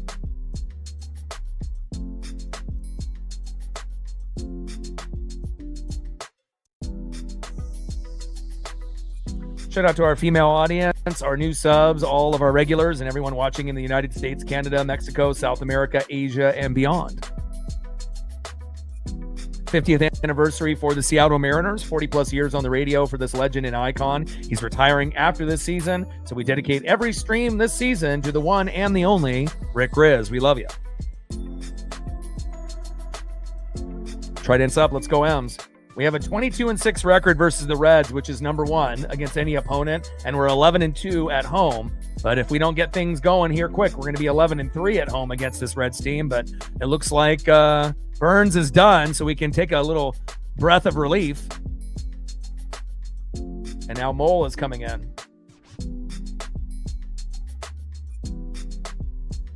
Shout out to our female audience, our new subs, all of our regulars, and everyone watching in the United States, Canada, Mexico, South America, Asia, and beyond. 50th anniversary for the Seattle Mariners, 40 plus years on the radio for this legend and icon. He's retiring after this season, so we dedicate every stream this season to the one and the only Rick Riz. We love you. Trident's up, let's go M's. We have a 22-6 record versus the Reds, which is number 1 against any opponent, and we're 11-2 at home. But if we don't get things going here quick, we're going to be 11-3 at home against this Reds team. But it looks like Burns is done, so we can take a little breath of relief. And now Mole is coming in.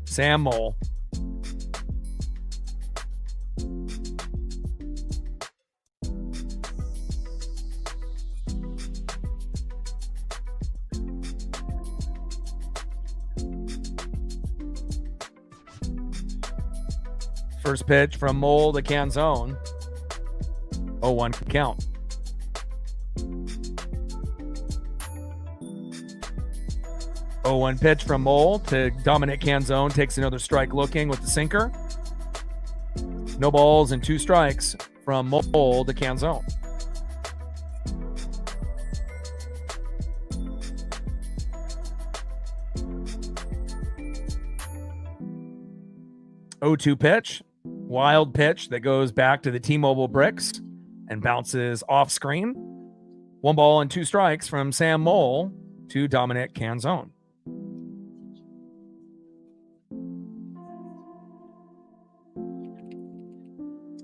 Sam Mole. First pitch from Mole to Canzone. 0-1 count. Oh, 1 pitch from Mole to Dominic Canzone. Takes another strike looking with the sinker. No balls and 2 strikes from Mole to Canzone. O2 pitch, wild pitch that goes back to the T-Mobile bricks and bounces off screen. 1 ball and 2 strikes from Sam Mole to Dominic Canzone.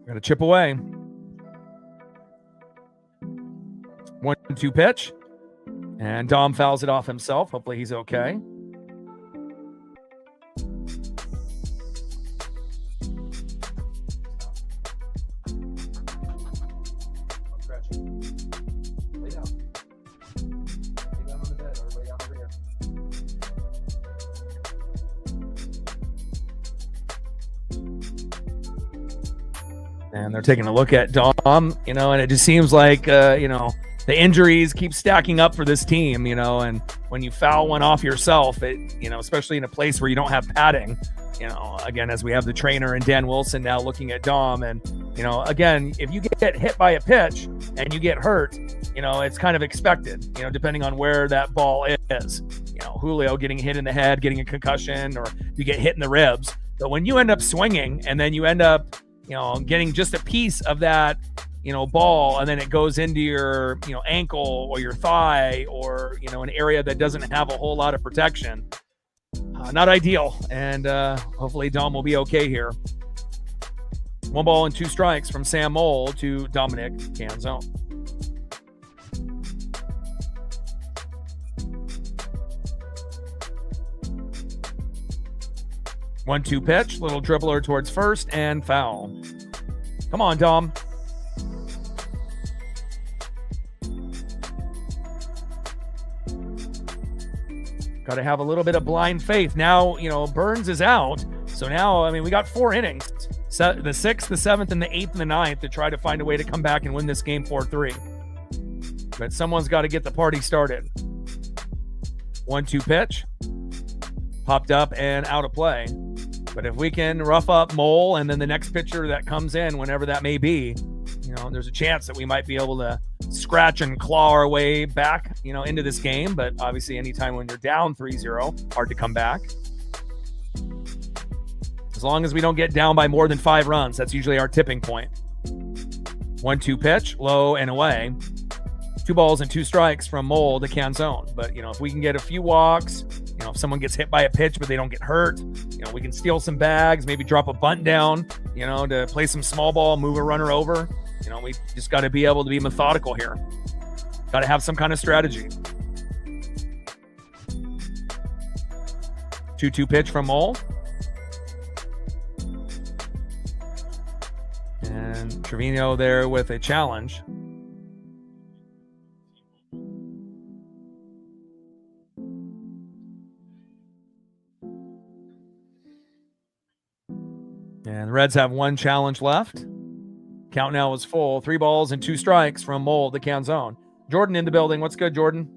Got a chip away. 1-2 pitch. And Dom fouls it off himself. Hopefully he's okay. And they're taking a look at Dom, and it just seems like, the injuries keep stacking up for this team, and when you foul one off yourself, especially in a place where you don't have padding, again, as we have the trainer and Dan Wilson now looking at Dom, and, again, if you get hit by a pitch and you get hurt, it's kind of expected, depending on where that ball is, Julio getting hit in the head, getting a concussion, or you get hit in the ribs. But when you end up swinging and then you end up getting just a piece of that, ball, and then it goes into your, ankle or your thigh or, an area that doesn't have a whole lot of protection. Not ideal. And hopefully Dom will be okay here. 1 ball and 2 strikes from Sam Mole to Dominic Canzone. One-two pitch, little dribbler towards first and foul. Come on, Dom. Got to have a little bit of blind faith. Now, Burns is out. So now, we got 4 innings. The 6th, the 7th, and the 8th, and the 9th to try to find a way to come back and win this game 4-3. But someone's got to get the party started. 1-2 pitch. Popped up and out of play. But if we can rough up Mole and then the next pitcher that comes in, whenever that may be, there's a chance that we might be able to scratch and claw our way back, into this game. But obviously, anytime when you're down 3-0, hard to come back. As long as we don't get down by more than 5 runs, that's usually our tipping point. 1-2 pitch, low and away. 2 balls and 2 strikes from Mole to Canzone. But, if we can get a few walks, if someone gets hit by a pitch but they don't get hurt, we can steal some bags, maybe drop a bunt down, to play some small ball, move a runner over. We just got to be able to be methodical here. Got to have some kind of strategy. 2-2 pitch from Mole. And Trevino there with a challenge. And the Reds have 1 challenge left. Count now is full. 3 balls and 2 strikes from Mole to Canzone. Jordan in the building. What's good, Jordan?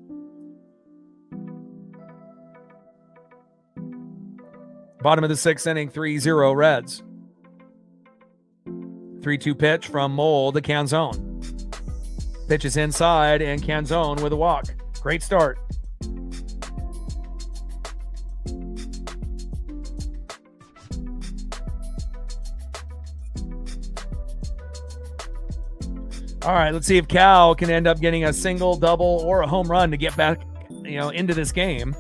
Bottom of the 6th inning, 3-0 Reds. 3-2 pitch from Mole to Canzone. Pitch is inside, and Canzone with a walk. Great start. All right, let's see if Cal can end up getting a single, double, or a home run to get back, into this game.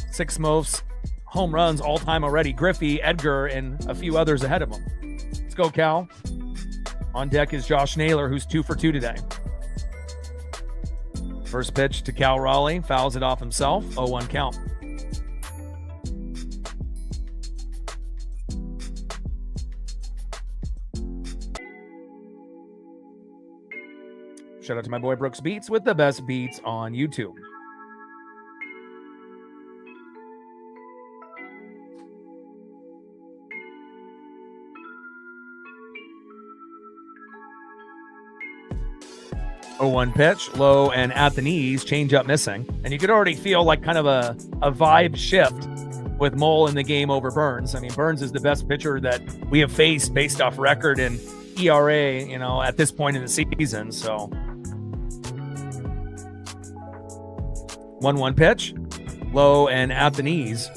6 most home runs all time already. Griffey, Edgar, and a few others ahead of him. Let's go, Cal. On deck is Josh Naylor, who's 2 for 2 today. First pitch to Cal Raleigh, fouls it off himself. 0-1 count. Shout out to my boy Brooks Beats with the best beats on YouTube. Oh, 1 pitch, low and at the knees, change up missing. And you could already feel like kind of a vibe shift with Mole in the game over Burns. I mean, Burns is the best pitcher that we have faced based off record and ERA, at this point in the season. So 1-1 pitch, low and at the knees.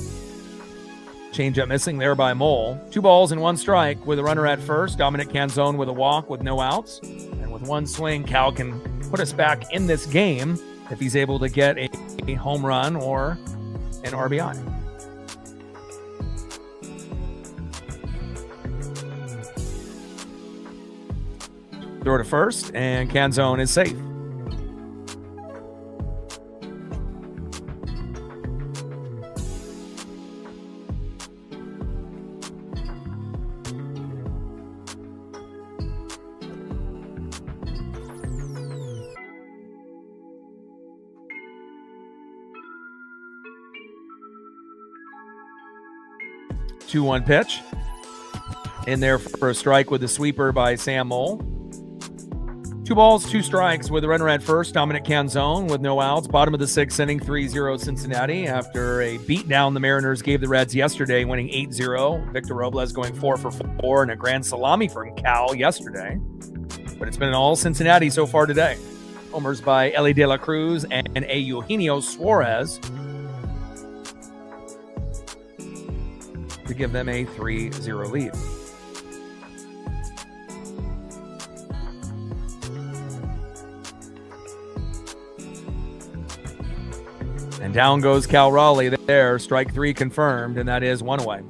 Changeup missing there by Mole. 2 balls and 1 strike with a runner at first. Dominic Canzone with a walk with no outs. And with 1 swing, Cal can put us back in this game if he's able to get a home run or an RBI. Throw to first, and Canzone is safe. Two 1 pitch. In there for a strike with a sweeper by Sam Mole. 2 balls, 2 strikes with a runner at first. Dominic Canzone with no outs. Bottom of the 6th inning, 3-0 Cincinnati after a beatdown the Mariners gave the Reds yesterday, winning 8-0. Victor Robles going 4 for 4 and a grand salami from Cal yesterday. But it's been all Cincinnati so far today. Homers by Ellie De La Cruz and a Eugenio Suarez to give them a 3-0 lead. And down goes Cal Raleigh there. Strike 3 confirmed, and that is 1 away.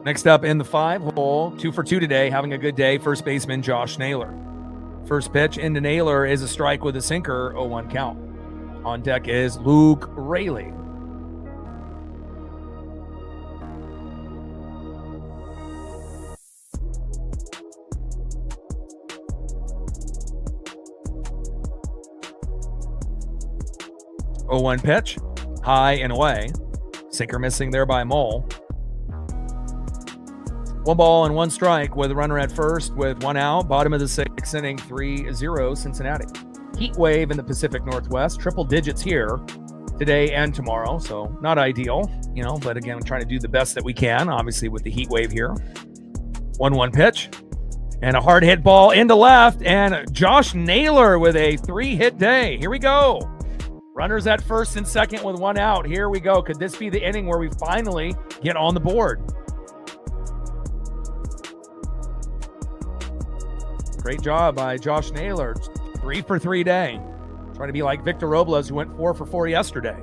Next up in the 5 hole, 2 for 2 today, having a good day, first baseman Josh Naylor. First pitch into Naylor is a strike with a sinker, 0-1 count. On deck is Luke Raley. Oh, 1 pitch, high and away. Sinker missing there by Mole. 1 ball and 1 strike with a runner at first with 1 out. Bottom of the 6th inning, 3-0 Cincinnati. Heat wave in the Pacific Northwest. Triple digits here today and tomorrow. So not ideal, but again, we're trying to do the best that we can, obviously, with the heat wave here. 1-1 pitch and a hard hit ball into left. And Josh Naylor with a 3-hit day. Here we go. Runners at first and second with 1 out. Here we go. Could this be the inning where we finally get on the board? Great job by Josh Naylor. 3 for 3 day. Trying to be like Victor Robles, who went 4 for 4 yesterday.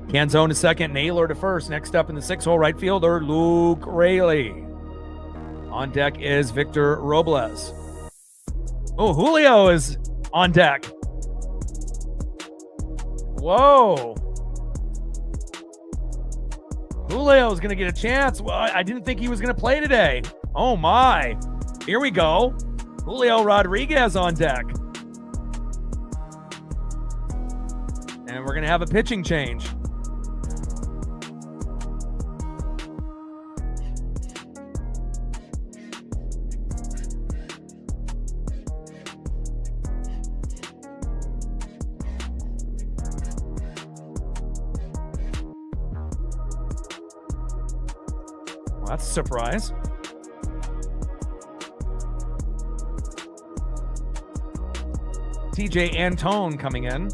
Canzone to second, Naylor to first. Next up in the 6 hole, right fielder Luke Raley. On deck is Victor Robles. Oh, Julio is on deck. Whoa. Julio's going to get a chance. Well, I didn't think he was going to play today. Oh, my. Here we go. Julio Rodriguez on deck. And we're going to have a pitching change. Well, that's a surprise. TJ Antone coming in.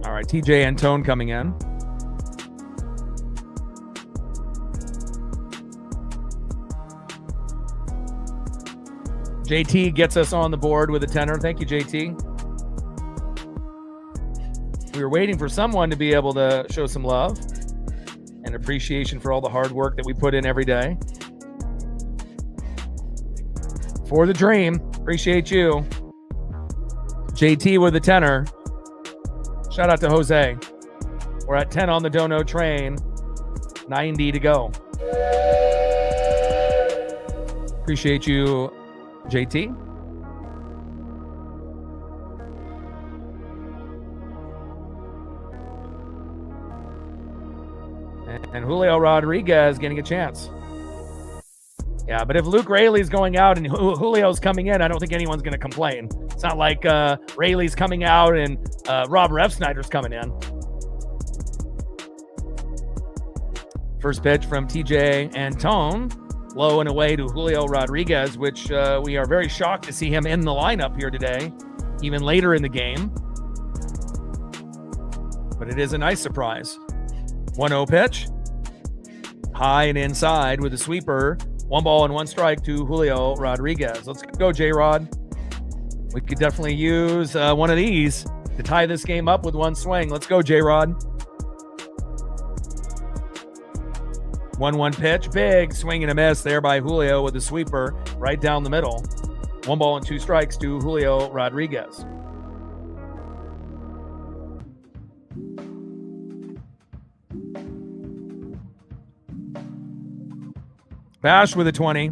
All right, TJ Antone coming in. JT gets us on the board with a tenner. Thank you, JT. We were waiting for someone to be able to show some love and appreciation for all the hard work that we put in every day. For the dream. Appreciate you. JT with a tenner. Shout out to Jose. We're at 10 on the dono train. 90 to go. Appreciate you, JT. And Julio Rodriguez getting a chance. Yeah, but if Luke Rayleigh's going out and Julio's coming in, I don't think anyone's going to complain. It's not like Rayleigh's coming out and Rob Refsnyder's coming in. First pitch from TJ Antone. Low and away to Julio Rodriguez, which we are very shocked to see him in the lineup here today, even later in the game. But it is a nice surprise. 1-0 pitch. High and inside with a sweeper. 1 ball and 1 strike to Julio Rodriguez. Let's go, J-Rod. We could definitely use one of these to tie this game up with 1 swing. Let's go, J-Rod. 1-1 pitch. Big swing and a miss there by Julio with the sweeper right down the middle. 1 ball and 2 strikes to Julio Rodriguez. Bash with a 20.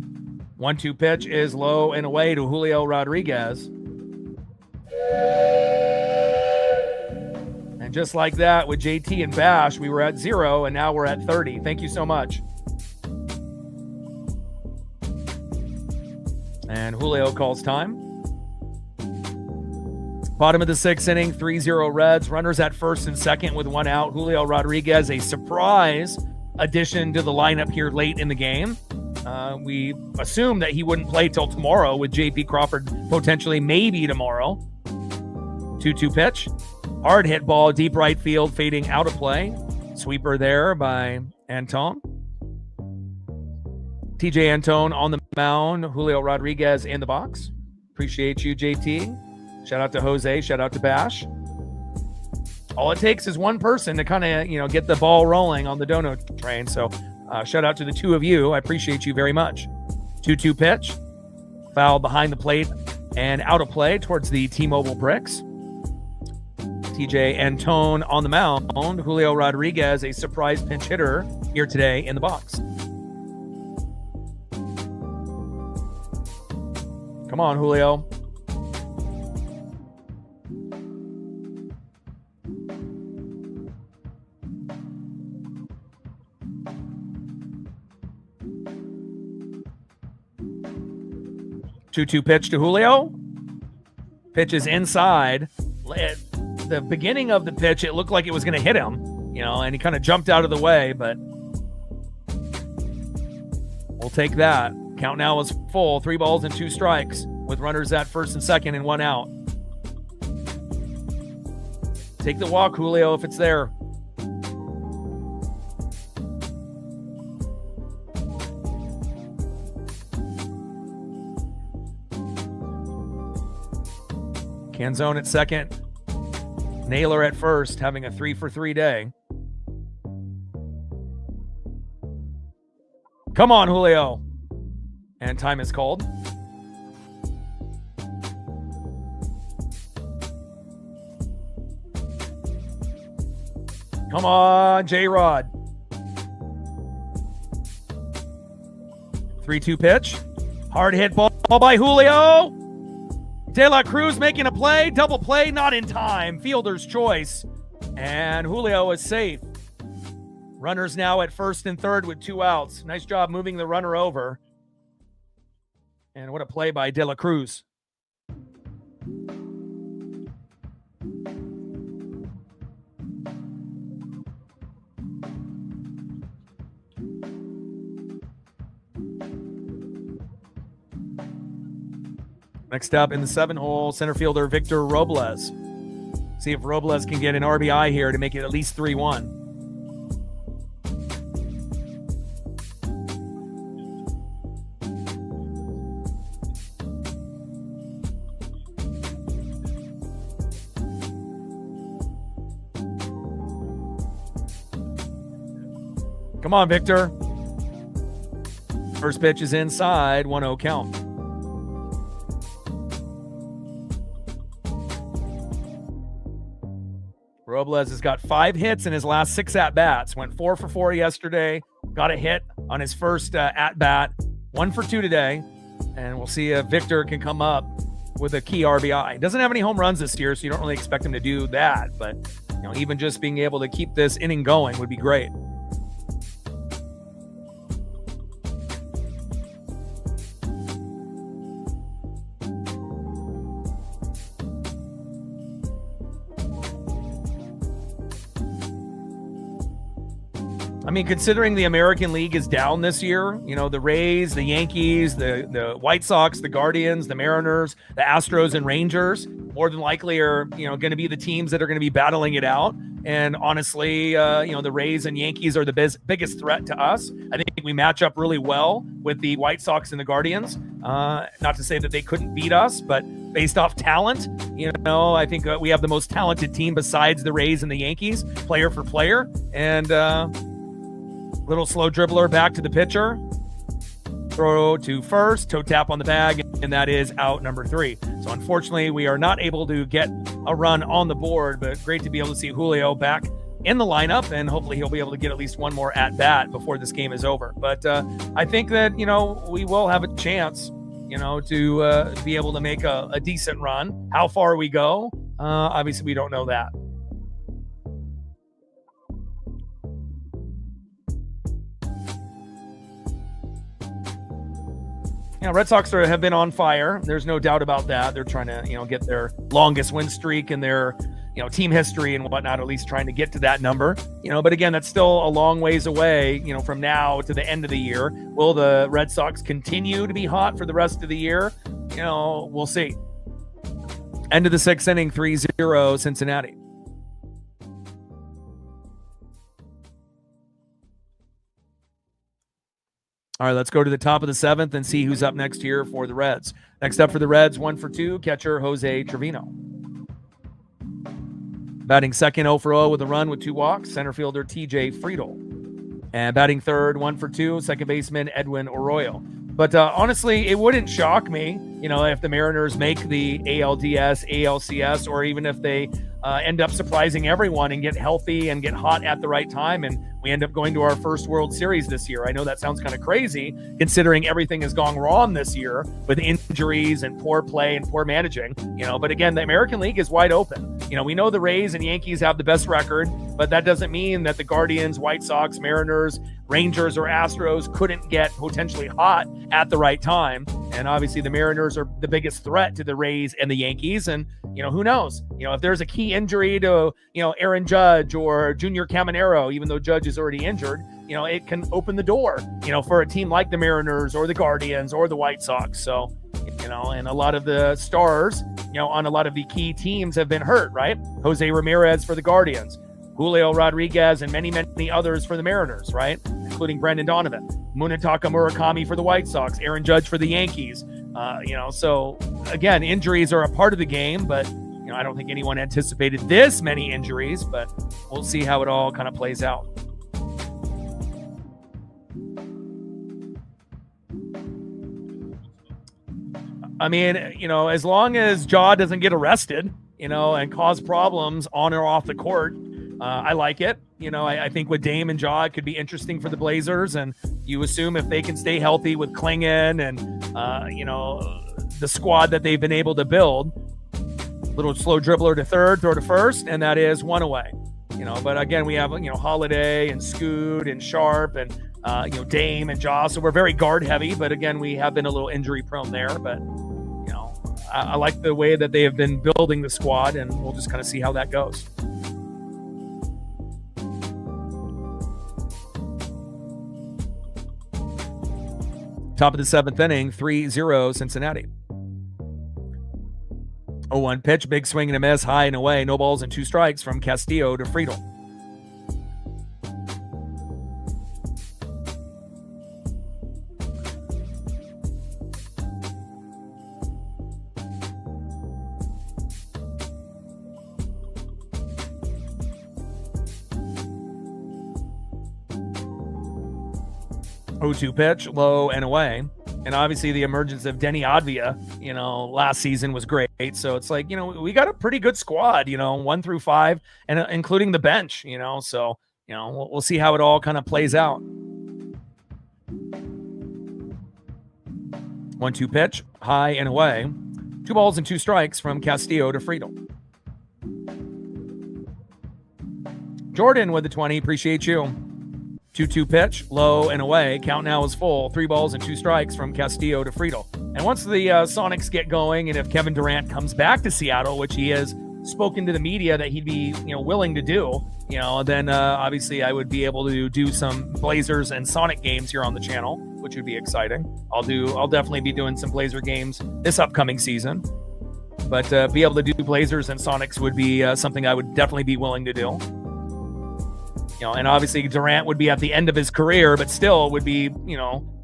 1-2 pitch is low and away to Julio Rodriguez. And just like that, with JT and Bash, we were at 0, and now we're at 30. Thank you so much. And Julio calls time. Bottom of the 6th inning, 3-0 Reds. Runners at first and second with 1 out. Julio Rodriguez, a surprise addition to the lineup here late in the game. We assumed that he wouldn't play till tomorrow with JP Crawford potentially maybe tomorrow. 2-2 pitch. Hard hit ball, deep right field, fading out of play. Sweeper there by Antone. TJ Antone on the mound. Julio Rodriguez in the box. Appreciate you, JT. Shout out to Jose. Shout out to Bash. All it takes is one person to kind of, get the ball rolling on the dono train. So shout out to the 2 of you. I appreciate you very much. 2-2 pitch. Foul behind the plate and out of play towards the T-Mobile bricks. TJ Antone on the mound. Julio Rodriguez, a surprise pinch hitter here today in the box. Come on, Julio. Two pitch to Julio. Pitch is inside. The beginning of the pitch, it looked like it was going to hit him, and he kind of jumped out of the way, but we'll take that. Count now is full. 3 balls and 2 strikes with runners at first and second and 1 out. Take the walk, Julio, if it's there. Canzone at second. Naylor at first, having a 3-for-3 day. Come on, Julio. And time is called. Come on, J-Rod. 3-2 pitch. Hard hit ball by Julio. De La Cruz making a play. Double play, not in time. Fielder's choice. And Julio is safe. Runners now at first and third with 2 outs. Nice job moving the runner over. And what a play by De La Cruz. Next up in the 7-hole, center fielder Victor Robles. See if Robles can get an RBI here to make it at least 3-1. Come on, Victor. First pitch is inside, 1-0 count. Robles has got 5 hits in his last 6 at-bats. Went 4 for 4 yesterday. Got a hit on his first at-bat. 1 for 2 today. And we'll see if Victor can come up with a key RBI. Doesn't have any home runs this year, so you don't really expect him to do that. But even just being able to keep this inning going would be great. I mean, considering the American League is down this year, the Rays, the Yankees, the White Sox, the Guardians, the Mariners, the Astros, and Rangers more than likely are, going to be the teams that are going to be battling it out. And honestly, the Rays and Yankees are the biggest threat to us. I think we match up really well with the White Sox and the Guardians. Not to say that they couldn't beat us, but based off talent, I think we have the most talented team besides the Rays and the Yankees, player for player. And little slow dribbler back to the pitcher. Throw to first, toe tap on the bag, and that is out number 3. So unfortunately, we are not able to get a run on the board, but great to be able to see Julio back in the lineup, and hopefully he'll be able to get at least one more at-bat before this game is over. But I think that, we will have a chance, to be able to make a decent run. How far we go, obviously we don't know that. Red Sox have been on fire. There's no doubt about that. They're trying to, get their longest win streak in their, team history and whatnot, at least trying to get to that number. But again, that's still a long ways away, from now to the end of the year. Will the Red Sox continue to be hot for the rest of the year? We'll see. End of the 6th inning, 3-0 Cincinnati. All right, let's go to the top of the 7th and see who's up next here for the Reds. Next up for the Reds, 1 for 2, catcher Jose Trevino. Batting second, 0 for 0 with a run with 2 walks, center fielder TJ Friedel. And batting third, 1 for 2, second baseman Edwin Arroyo. But honestly, it wouldn't shock me, if the Mariners make the ALDS, ALCS, or even if they end up surprising everyone and get healthy and get hot at the right time, and we end up going to our first World Series this year. I know that sounds kind of crazy considering everything has gone wrong this year with injuries and poor play and poor managing, but again, the American League is wide open. We know the Rays and Yankees have the best record, but that doesn't mean that the Guardians, White Sox, Mariners, Rangers, or Astros couldn't get potentially hot at the right time. And obviously the Mariners are the biggest threat to the Rays and the Yankees. And, who knows, if there's a key injury to, Aaron Judge or Junior Caminero, even though Judge is already injured, it can open the door, for a team like the Mariners or the Guardians or the White Sox. So, and a lot of the stars, on a lot of the key teams have been hurt, right? Jose Ramirez for the Guardians, Julio Rodriguez, and many, many others for the Mariners, right? Including Brendan Donovan, Munetaka Murakami for the White Sox, Aaron Judge for the Yankees. So again, injuries are a part of the game, but I don't think anyone anticipated this many injuries, but we'll see how it all kind of plays out. I mean, as long as Jaw doesn't get arrested, and cause problems on or off the court, I like it. I think with Dame and Jaw, it could be interesting for the Blazers. And you assume if they can stay healthy with Klingon and, the squad that they've been able to build, little slow dribbler to third, throw to first, and that is 1 away. But again, we have, Holiday and Scoot and Sharp and, Dame and Jaw. So we're very guard heavy, but again, we have been a little injury prone there. But, I like the way that they have been building the squad, and we'll just kind of see how that goes. Top of the 7th inning, 3-0 Cincinnati. 0-1 pitch, big swing and a miss, high and away, no balls and 2 strikes from Castillo to Friedel. O2 pitch, low and away. And obviously the emergence of Denny Advia, last season was great. So it's like, we got a pretty good squad, 1 through 5, and including the bench, so, we'll see how it all kind of plays out. 1-2 pitch, high and away. 2 balls and 2 strikes from Castillo to Friedel. Jordan with the 20, appreciate you. 2-2 pitch, low and away. Count now is full. 3 balls and 2 strikes from Castillo to Friedel. And once the Sonics get going, and if Kevin Durant comes back to Seattle, which he has spoken to the media that he'd be, willing to do, then obviously I would be able to do some Blazers and Sonic games here on the channel, which would be exciting. I'll definitely be doing some Blazer games this upcoming season. But be able to do Blazers and Sonics would be something I would definitely be willing to do. And obviously Durant would be at the end of his career, but still would be,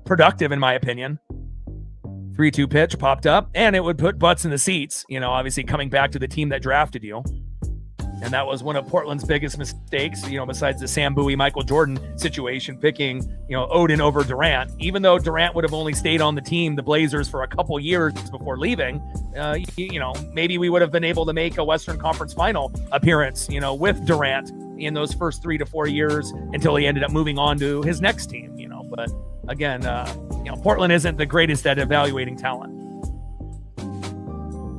productive in my opinion. 3-2 pitch popped up, and it would put butts in the seats, obviously coming back to the team that drafted you. And that was one of Portland's biggest mistakes, besides the Sam Bowie, Michael Jordan situation, picking, Odin over Durant. Even though Durant would have only stayed on the team, the Blazers, for a couple years before leaving, maybe we would have been able to make a Western Conference final appearance, with Durant in those first 3 to 4 years until he ended up moving on to his next team, But again, Portland isn't the greatest at evaluating talent.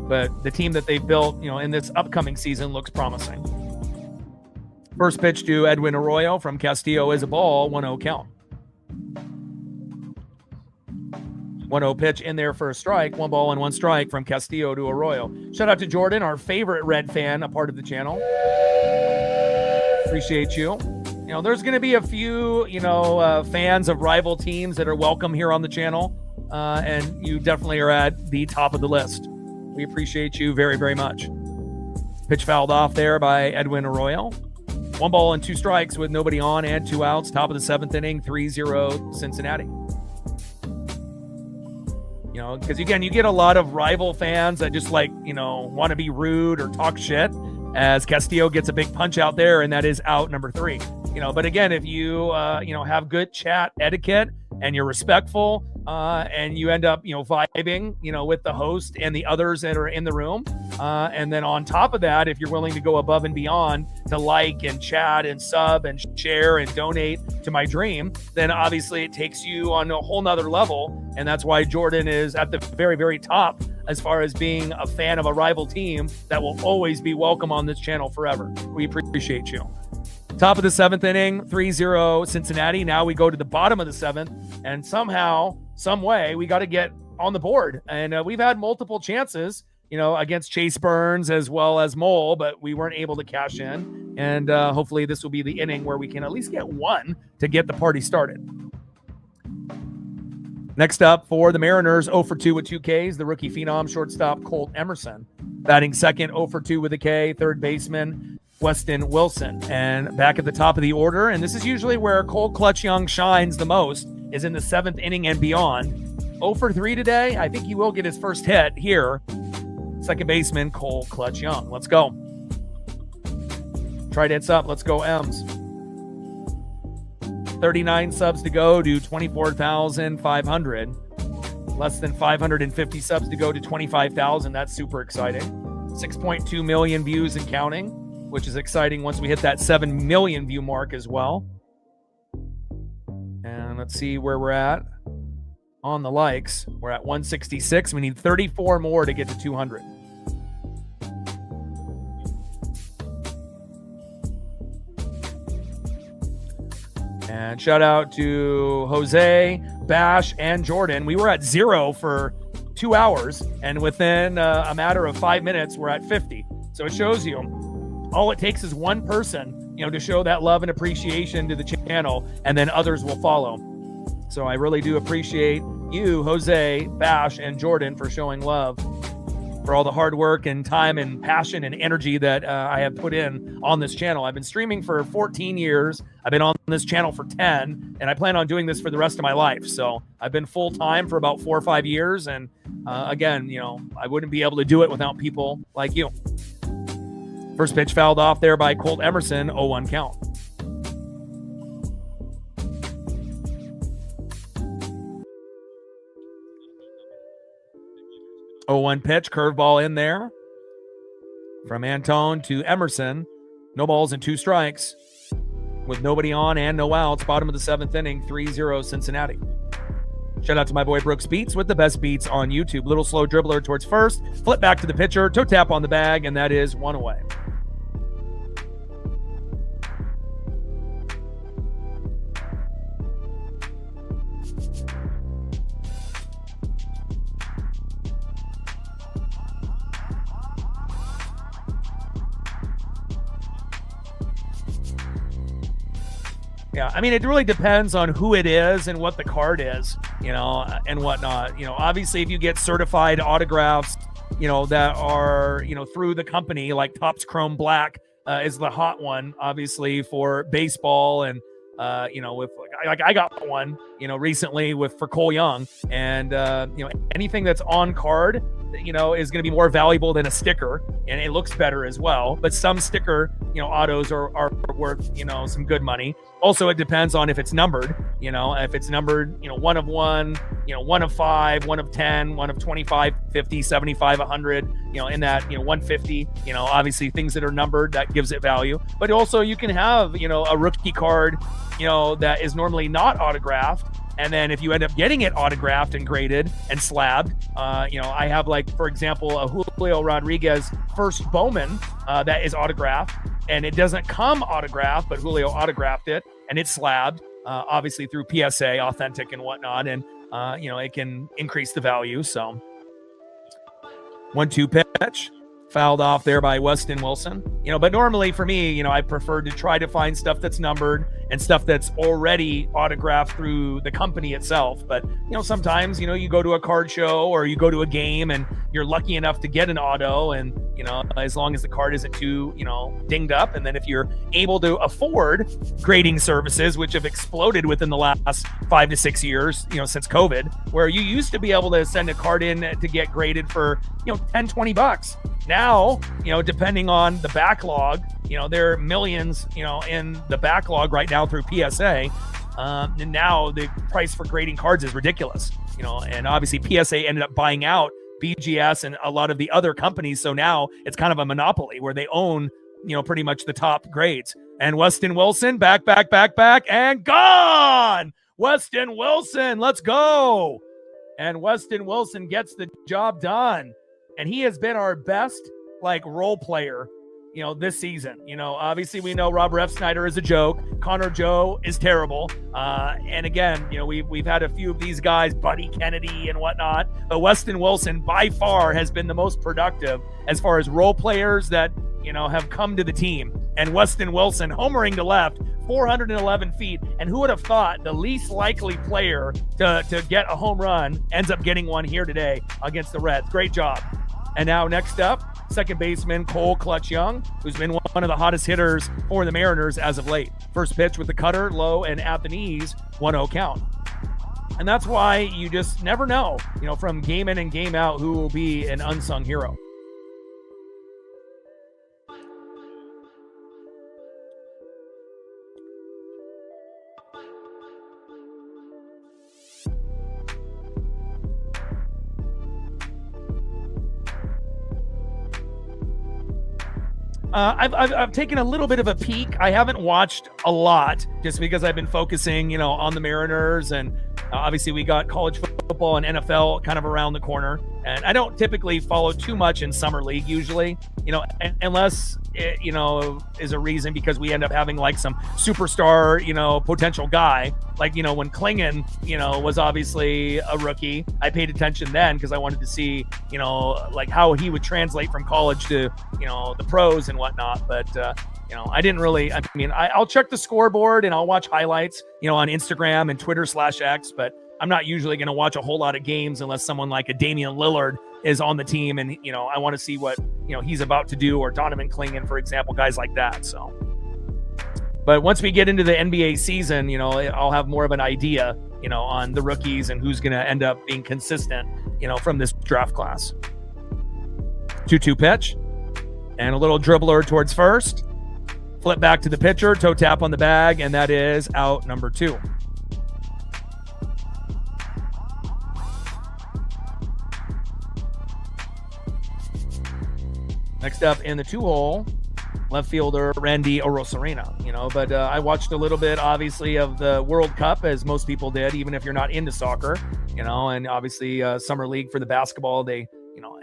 But the team that they've built, in this upcoming season looks promising. First pitch to Edwin Arroyo from Castillo is a ball, 1-0 count. 1-0 pitch in there for a strike, 1 ball and 1 strike from Castillo to Arroyo. Shout out to Jordan, our favorite Red fan, a part of the channel. Appreciate you. There's going to be a few, fans of rival teams that are welcome here on the channel. And you definitely are at the top of the list. We appreciate you very, very much. Pitch fouled off there by Edwin Arroyo. 1 ball and 2 strikes with nobody on and 2 outs. Top of the 7th inning, 3-0 Cincinnati. Because again, you get a lot of rival fans that just want to be rude or talk shit, as Castillo gets a big punch out there, and that is out number 3. But again, if you, have good chat etiquette and you're respectful, and you end up, vibing, with the host and the others that are in the room. And then on top of that, if you're willing to go above and beyond to like and chat and sub and share and donate to my dream, then obviously it takes you on a whole nother level. And that's why Jordan is at the very, very top as far as being a fan of a rival team that will always be welcome on this channel forever. We appreciate you. Top of the 7th inning, 3-0 Cincinnati. Now we go to the bottom of the 7th, and somehow, some way, we got to get on the board. And we've had multiple chances, against Chase Burns as well as Mole, but we weren't able to cash in. And hopefully this will be the inning where we can at least get 1 to get the party started. Next up for the Mariners, 0 for 2 with 2 Ks, the rookie phenom shortstop Colt Emerson. Batting second, 0 for 2 with a K, third baseman Weston Wilson. And back at the top of the order, and this is usually where Cole Clutch Young shines the most, is in the 7th inning and beyond. 0 for 3 today. I think he will get his first hit here. Second baseman Cole Clutch Young. Let's go. Tried hits up. Let's go, M's. 39 subs to go to 24,500. Less than 550 subs to go to 25,000. That's super exciting. 6.2 million views and counting, which is exciting once we hit that 7 million view mark as well. And let's see where we're at on the likes. We're at 166. We need 34 more to get to 200. And shout out to Jose, Bash, and Jordan. We were at 0 for 2 hours, and within a matter of 5 minutes, we're at 50. So it shows you all it takes is one person, to show that love and appreciation to the channel, and then others will follow. So I really do appreciate you, Jose, Bash, and Jordan for showing love. for all the hard work and time and passion and energy that I have put in on this channel. I've been streaming for 14 years. I've been on this channel for 10, and I plan on doing this for the rest of my life. So I've been full-time for about 4 or 5 years. And again, I wouldn't be able to do it without people like you. First pitch fouled off there by Colt Emerson, 0-1 count. Oh, 1 pitch, curveball in there from Antone to Emerson. No balls and 2 strikes with nobody on and no outs. Bottom of the 7th inning, 3-0 Cincinnati. Shout out to my boy Brooks Beats with the best beats on YouTube. Little slow dribbler towards first, flip back to the pitcher, toe tap on the bag, and that is 1 away. Yeah, I mean, it really depends on who it is and what the card is, and whatnot. Obviously, if you get certified autographs, that are, through the company, like Topps Chrome Black is the hot one, obviously, for baseball. And, with like I got one, recently for Cole Young. And, anything that's on card, is going to be more valuable than a sticker, and it looks better as well. But some sticker, autos are worth, some good money. Also, it depends on if it's numbered, if it's numbered, 1 of 1, 1 of 5, 1 of 10, 1 of 25, 50, 75, 100, in that, 150, obviously things that are numbered, that gives it value. But also you can have, a rookie card, that is normally not autographed. And then if you end up getting it autographed and graded and slabbed, I have, like, for example, a Julio Rodriguez first Bowman that is autographed, and it doesn't come autographed, but Julio autographed it, and it's slabbed, obviously through PSA, authentic and whatnot. And, it can increase the value. So 1-2 pitch. Fouled off there by Weston Wilson. But normally for me, I prefer to try to find stuff that's numbered and stuff that's already autographed through the company itself. But, sometimes, you go to a card show or you go to a game and you're lucky enough to get an auto, and, as long as the card isn't too, dinged up. And then if you're able to afford grading services, which have exploded within the last 5 to 6 years, since COVID, where you used to be able to send a card in to get graded for, $10-20. Now, depending on the backlog, there are millions, in the backlog right now through PSA. And now the price for grading cards is ridiculous, and obviously PSA ended up buying out BGS and a lot of the other companies. So now it's kind of a monopoly where they own, pretty much the top grades. And Weston Wilson back, and gone. Weston Wilson, let's go. And Weston Wilson gets the job done. And he has been our best, role player, this season. Obviously we know Rob Refsnyder is a joke. Connor Joe is terrible. And again, we've had a few of these guys, Buddy Kennedy and whatnot. But Weston Wilson by far has been the most productive as far as role players that, have come to the team. And Weston Wilson homering to left, 411 feet. And who would have thought the least likely player to get a home run ends up getting one here today against the Reds. Great job. And now next up, second baseman Cole Clutch Young, who's been one of the hottest hitters for the Mariners as of late. First pitch with the cutter, low and at the knees, 1-0 count. And that's why you just never know, from game in and game out, who will be an unsung hero. I've taken a little bit of a peek. I haven't watched a lot just because I've been focusing, on the Mariners, and obviously we got college football and NFL kind of around the corner. And I don't typically follow too much in summer league usually, unless it, is a reason because we end up having some superstar, potential guy. When Klingon, was obviously a rookie, I paid attention then because I wanted to see, how he would translate from college to, the pros and whatnot. But, I didn't really, I'll check the scoreboard and I'll watch highlights, on Instagram and Twitter /X, but I'm not usually going to watch a whole lot of games unless someone like a Damian Lillard is on the team, and I want to see what he's about to do, or Donovan Clingan, for example, guys like that. So, but once we get into the NBA season, I'll have more of an idea, on the rookies and who's going to end up being consistent, from this draft class. 2-2 pitch, and a little dribbler towards first. Flip back to the pitcher, toe tap on the bag, and that is out number 2. Next up in the 2-hole, left fielder Randy Arozarena. But I watched a little bit, obviously, of the World Cup, as most people did, even if you're not into soccer, and obviously Summer League for the basketball, they,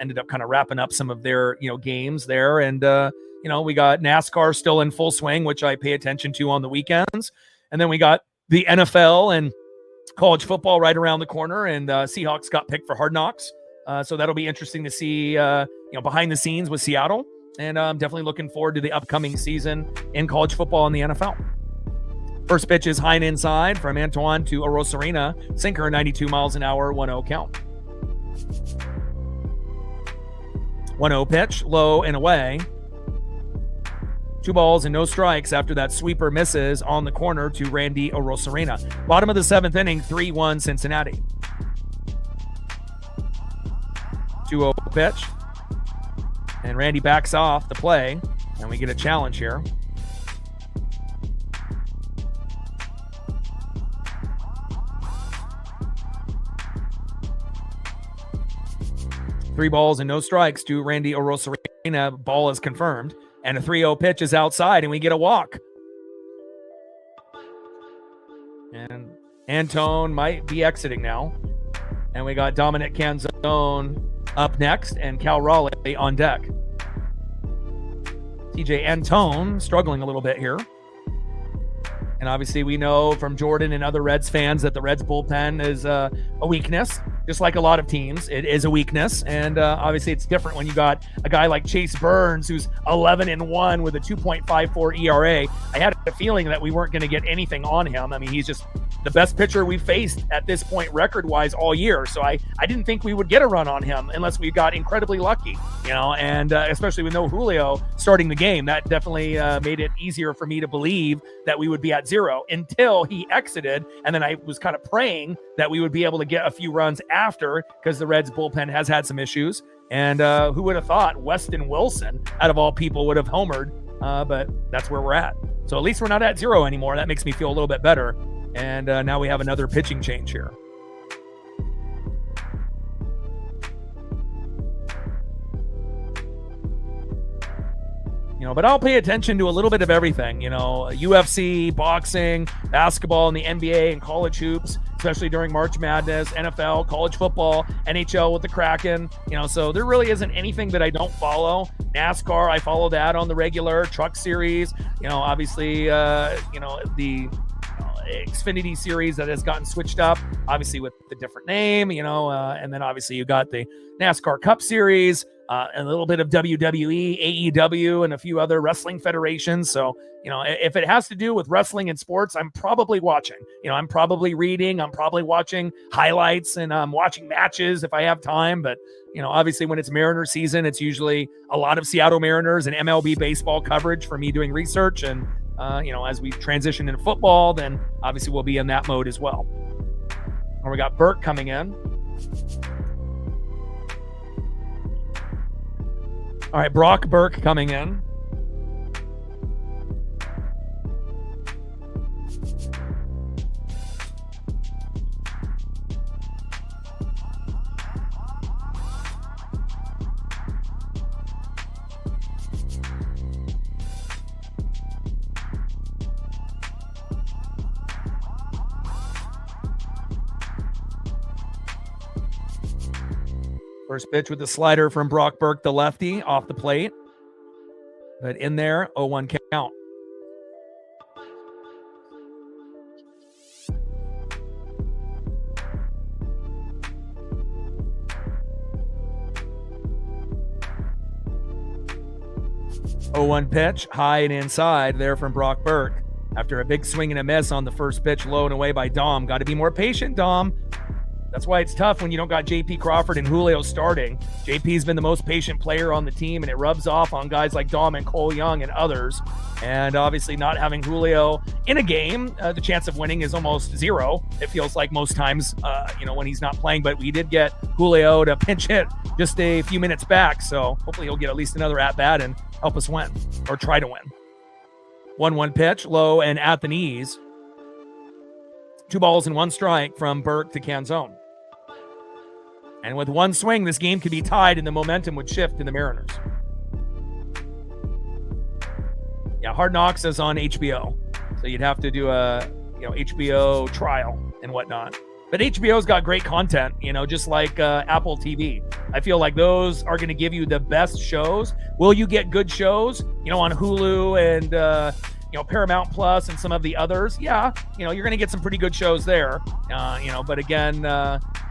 ended up kind of wrapping up some of their, games there. And, we got NASCAR still in full swing, which I pay attention to on the weekends. And then we got the NFL and college football right around the corner, and Seahawks got picked for Hard Knocks. So that'll be interesting to see, behind the scenes with Seattle. And I'm definitely looking forward to the upcoming season in college football and the NFL. First pitch is high and inside from Antoine to Arozarena. Sinker, 92 miles an hour, 1-0 count. 1-0 pitch, low and away. 2 balls and no strikes after that sweeper misses on the corner to Randy Arozarena. Bottom of the 7th inning, 3-1 Cincinnati. 2-0 pitch. And Randy backs off the play, and we get a challenge here. Three balls and no strikes to Randy Arozarena. Ball is confirmed. And a 3-0 pitch is outside, and we get a walk. And Antone might be exiting now. And we got Dominic Canzone up next, and Cal Raleigh on deck. TJ Antone struggling a little bit here. And obviously we know from Jordan and other Reds fans that the Reds bullpen is a weakness, just like a lot of teams. It is a weakness. And obviously it's different when you got a guy like Chase Burns, who's 11-1 with a 2.54 ERA. I had a feeling that we weren't going to get anything on him. I mean, he's just the best pitcher we faced at this point record-wise all year. So I didn't think we would get a run on him unless we got incredibly lucky, and especially with no Julio starting the game. That definitely made it easier for me to believe that we would be at 0 until he exited. And then I was kind of praying that we would be able to get a few runs after, because the Reds bullpen has had some issues. And who would have thought Weston Wilson, out of all people, would have homered, but that's where we're at. So at least we're not at 0 anymore. That makes me feel a little bit better. And now we have another pitching change here. But I'll pay attention to a little bit of everything, UFC, boxing, basketball, and the NBA and college hoops, especially during March Madness, NFL, college football, NHL with the Kraken, so there really isn't anything that I don't follow. NASCAR, I follow that on the regular. Truck Series, obviously, the Xfinity Series that has gotten switched up, obviously with the different name, and then obviously you got the NASCAR Cup Series, and a little bit of WWE, AEW, and a few other wrestling federations. So, if it has to do with wrestling and sports, I'm probably watching. I'm probably reading, I'm probably watching highlights, and I'm watching matches if I have time. But, obviously when it's Mariner season, it's usually a lot of Seattle Mariners and MLB baseball coverage for me doing research. And, as we transition into football, then obviously we'll be in that mode as well. And we got Burke coming in. All right, Brock Burke coming in. First pitch with the slider from Brock Burke, the lefty, off the plate. But in there, 0-1 count. Oh, 1 pitch, high and inside there from Brock Burke. After a big swing and a miss on the first pitch, low and away by Dom. Got to be more patient, Dom. That's why it's tough when you don't got JP Crawford and Julio starting. JP's been the most patient player on the team, and it rubs off on guys like Dom and Cole Young and others. And obviously not having Julio in a game, the chance of winning is almost zero. It feels like most times, when he's not playing. But we did get Julio to pinch hit just a few minutes back. So hopefully he'll get at least another at-bat and help us win, or try to win. 1-1 pitch, low and at the knees. 2 balls and 1 strike from Burke to Canzone. And with one swing, this game could be tied and the momentum would shift in the Mariners. Yeah, Hard Knocks is on HBO. So you'd have to do a HBO trial and whatnot. But HBO's got great content, just like Apple TV. I feel like those are going to give you the best shows. Will you get good shows, on Hulu and Paramount Plus and some of the others? Yeah, you're going to get some pretty good shows there. But again,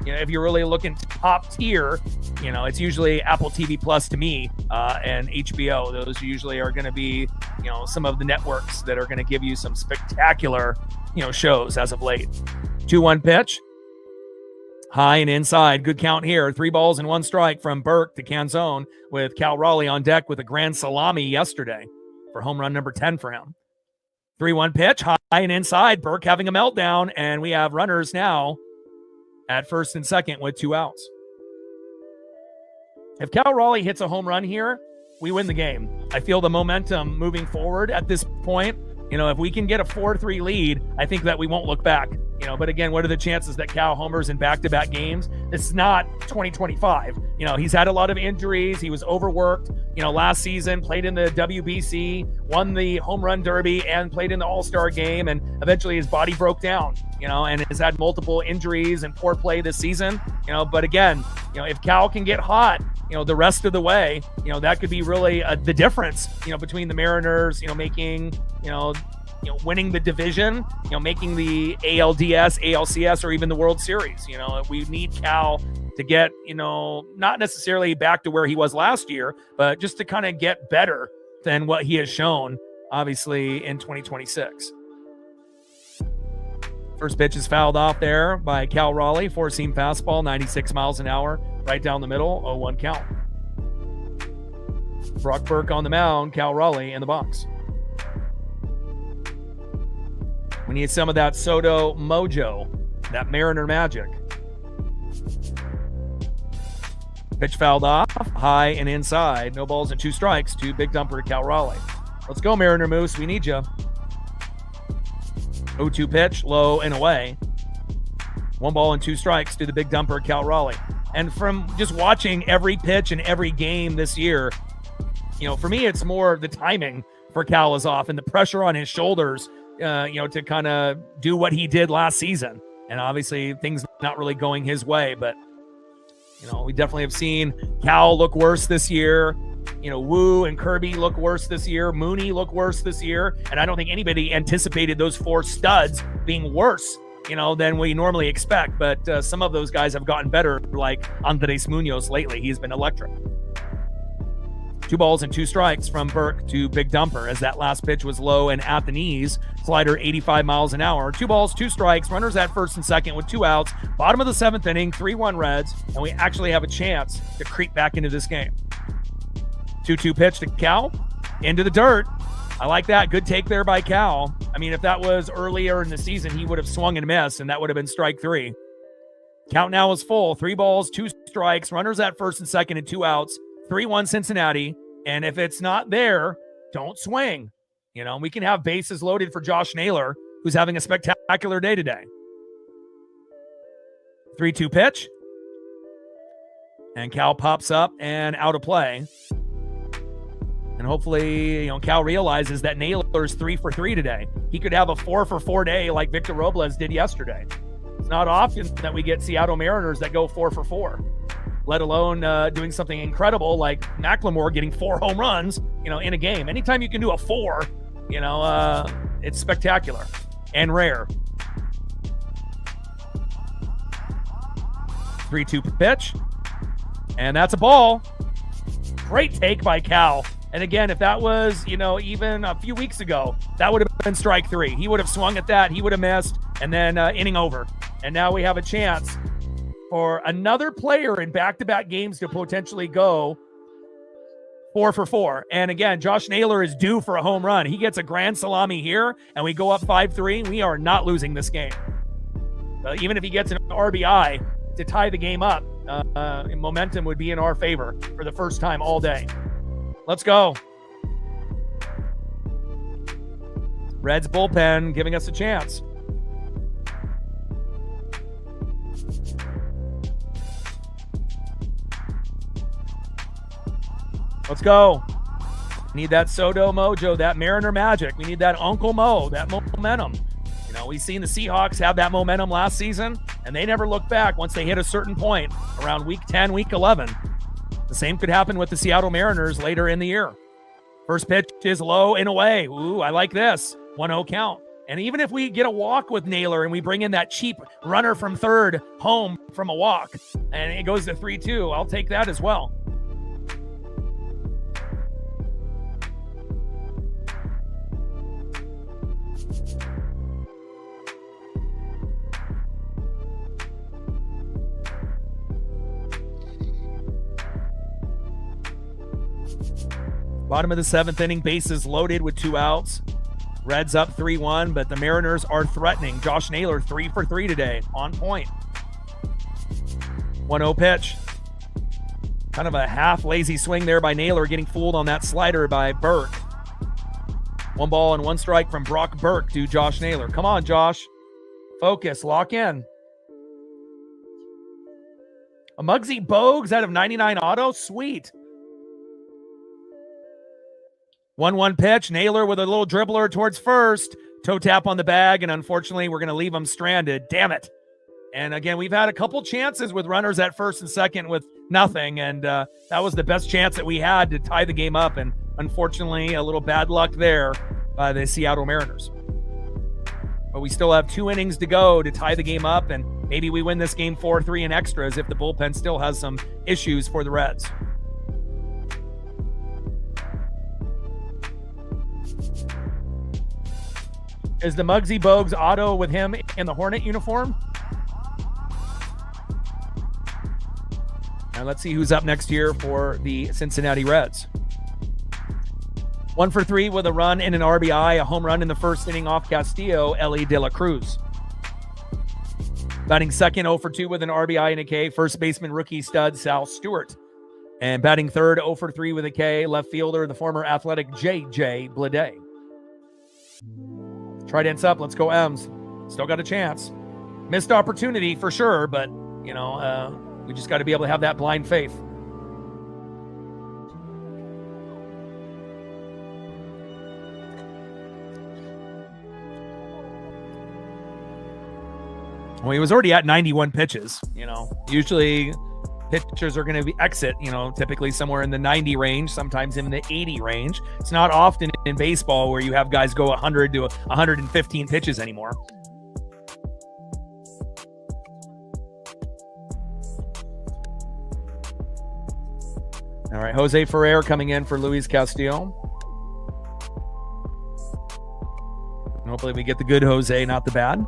if you're really looking top tier, it's usually Apple TV Plus to me and HBO. Those usually are going to be, some of the networks that are going to give you some spectacular, shows as of late. 2-1 pitch. High and inside. Good count here. 3 balls and 1 strike from Burke to Canzone, with Cal Raleigh on deck with a grand salami yesterday for home run number 10 for him. 3-1 pitch, high and inside. Burke having a meltdown, and we have runners now at first and second with 2 outs. If Cal Raleigh hits a home run here, we win the game. I feel the momentum moving forward at this point. If we can get a 4-3 lead, I think that we won't look back. But again, what are the chances that Cal homers in back-to-back games? This is not 2025. He's had a lot of injuries. He was overworked, last season, played in the WBC, won the home run derby, and played in the All-Star game. And eventually his body broke down, and has had multiple injuries and poor play this season. But again, if Cal can get hot, the rest of the way, that could be really the difference, between the Mariners, making, winning the division, making the ALDS, ALCS, or even the World Series. We need Cal to get, not necessarily back to where he was last year, but just to kind of get better than what he has shown, obviously, in 2026. First pitch is fouled off there by Cal Raleigh. 4-seam fastball, 96 miles an hour, right down the middle, 0-1 count. Brock Burke on the mound, Cal Raleigh in the box. We need some of that Soto mojo, that Mariner magic. Pitch fouled off, high and inside. No balls and 2 strikes to big dumper to Cal Raleigh. Let's go, Mariner Moose. We need you. 0-2 pitch, low and away. 1 ball and 2 strikes to the big dumper, Cal Raleigh. And from just watching every pitch and every game this year, for me, it's more the timing for Cal is off and the pressure on his shoulders, to kind of do what he did last season. And obviously things not really going his way, but, we definitely have seen Cal look worse this year. Wu and Kirby look worse this year. Mooney look worse this year. And I don't think anybody anticipated those 4 studs being worse, than we normally expect. But some of those guys have gotten better, like Andres Munoz lately. He's been electric. 2 balls and 2 strikes from Burke to big dumper, as that last pitch was low and at the knees. Slider 85 miles an hour. 2 balls, 2 strikes. Runners at first and second with 2 outs. Bottom of the 7th inning, 3-1 Reds, and we actually have a chance to creep back into this game. 2-2 pitch to Cal. Into the dirt. I like that. Good take there by Cal. I mean, if that was earlier in the season, he would have swung and missed, and that would have been strike 3. Count now is full. 3 balls, 2 strikes. Runners at first and second and 2 outs. 3-1 Cincinnati. And if it's not there, don't swing. We can have bases loaded for Josh Naylor, who's having a spectacular day today. 3-2 pitch. And Cal pops up and out of play. And hopefully, Cal realizes that Naylor's 3 for 3 today. He could have a 4 for 4 day like Victor Robles did yesterday. It's not often that we get Seattle Mariners that go 4 for 4. Let alone doing something incredible like McLemore getting 4 home runs, in a game. Anytime you can do a 4, it's spectacular and rare. 3-2 pitch. And that's a ball. Great take by Cal. And again, if that was, even a few weeks ago, that would have been strike 3. He would have swung at that. He would have missed. And then inning over. And now we have a chance for another player in back-to-back games to potentially go 4 for 4. And again, Josh Naylor is due for a home run. He gets a grand salami here, and we go up 5-3. We are not losing this game. Even if he gets an RBI to tie the game up, momentum would be in our favor for the first time all day. Let's go. Reds bullpen giving us a chance. Let's go. Need that Soto mojo, that Mariner magic. We need that Uncle Mo, that momentum. You know, we've seen the Seahawks have that momentum last season, and they never look back once they hit a certain point around week 10, week 11. The same could happen with the Seattle Mariners later in the year. First pitch is low and away. Ooh, I like this. 1-0 count. And even if we get a walk with Naylor and we bring in that cheap runner from third home from a walk, and it goes to 3-2, I'll take that as well. Bottom of the 7th inning, bases loaded with 2 outs. Reds up 3-1, but the Mariners are threatening. Josh Naylor 3 for 3 today, on point. 1-0 pitch. Kind of a half lazy swing there by Naylor, getting fooled on that slider by Burke. 1 ball and 1 strike from Brock Burke to Josh Naylor. Come on, Josh. Focus, lock in. A Muggsy Bogues out of 99 auto, sweet. 1-1 pitch. Naylor with a little dribbler towards first. Toe tap on the bag, and unfortunately, we're going to leave him stranded. Damn it. And again, we've had a couple chances with runners at first and second with nothing, and that was the best chance that we had to tie the game up, and unfortunately, a little bad luck there by the Seattle Mariners. But we still have 2 innings to go to tie the game up, and maybe we win this game 4-3 in extras if the bullpen still has some issues for the Reds. Is the Muggsy Bogues auto with him in the Hornet uniform? Now let's see who's up next year for the Cincinnati Reds. 1 for 3 with a run and an RBI, a home run in the first inning off Castillo, Ellie De La Cruz. Batting second, 0 for 2 with an RBI and a K, first baseman rookie stud Sal Stewart. And batting third, 0 for 3 with a K, left fielder, the former Athletic J.J. Bleday. Trident's up. Let's go, M's. Still got a chance. Missed opportunity for sure, but, you know, we just got to be able to have that blind faith. Well, he was already at 91 pitches. You know, usually pitchers are going to be exit, you know, typically somewhere in the 90 range, sometimes in the 80 range. It's not often in baseball where you have guys go 100 to 115 pitches anymore. All right, Jose Ferrer coming in for Luis Castillo. And hopefully we get the good Jose, not the bad.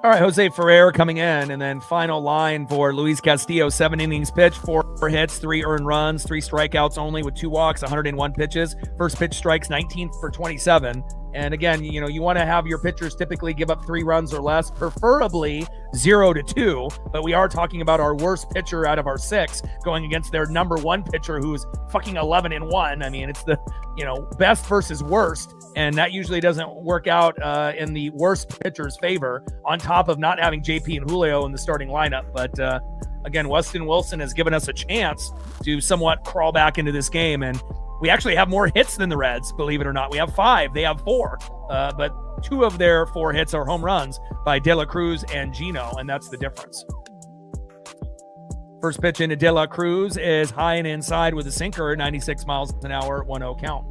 All right, Jose Ferrer coming in, and then final line for Luis Castillo, 7 innings pitched, 4 hits, 3 earned runs, 3 strikeouts only with 2 walks, 101 pitches. First pitch strikes, 19 for 27. And again, you know, you want to have your pitchers typically give up 3 runs or less, preferably 0 to 2. But we are talking about our worst pitcher out of our 6 going against their number 1 pitcher who's fucking 11-1. I mean, it's the, you know, best versus worst. And that usually doesn't work out in the worst pitcher's favor, on top of not having JP and Julio in the starting lineup. But again, Weston Wilson has given us a chance to somewhat crawl back into this game. And we actually have more hits than the Reds, believe it or not. We have 5. They have 4. But 2 of their 4 hits are home runs by De La Cruz and Gino, and that's the difference. First pitch into De La Cruz is high and inside with a sinker, 96 miles an hour, 1-0 count.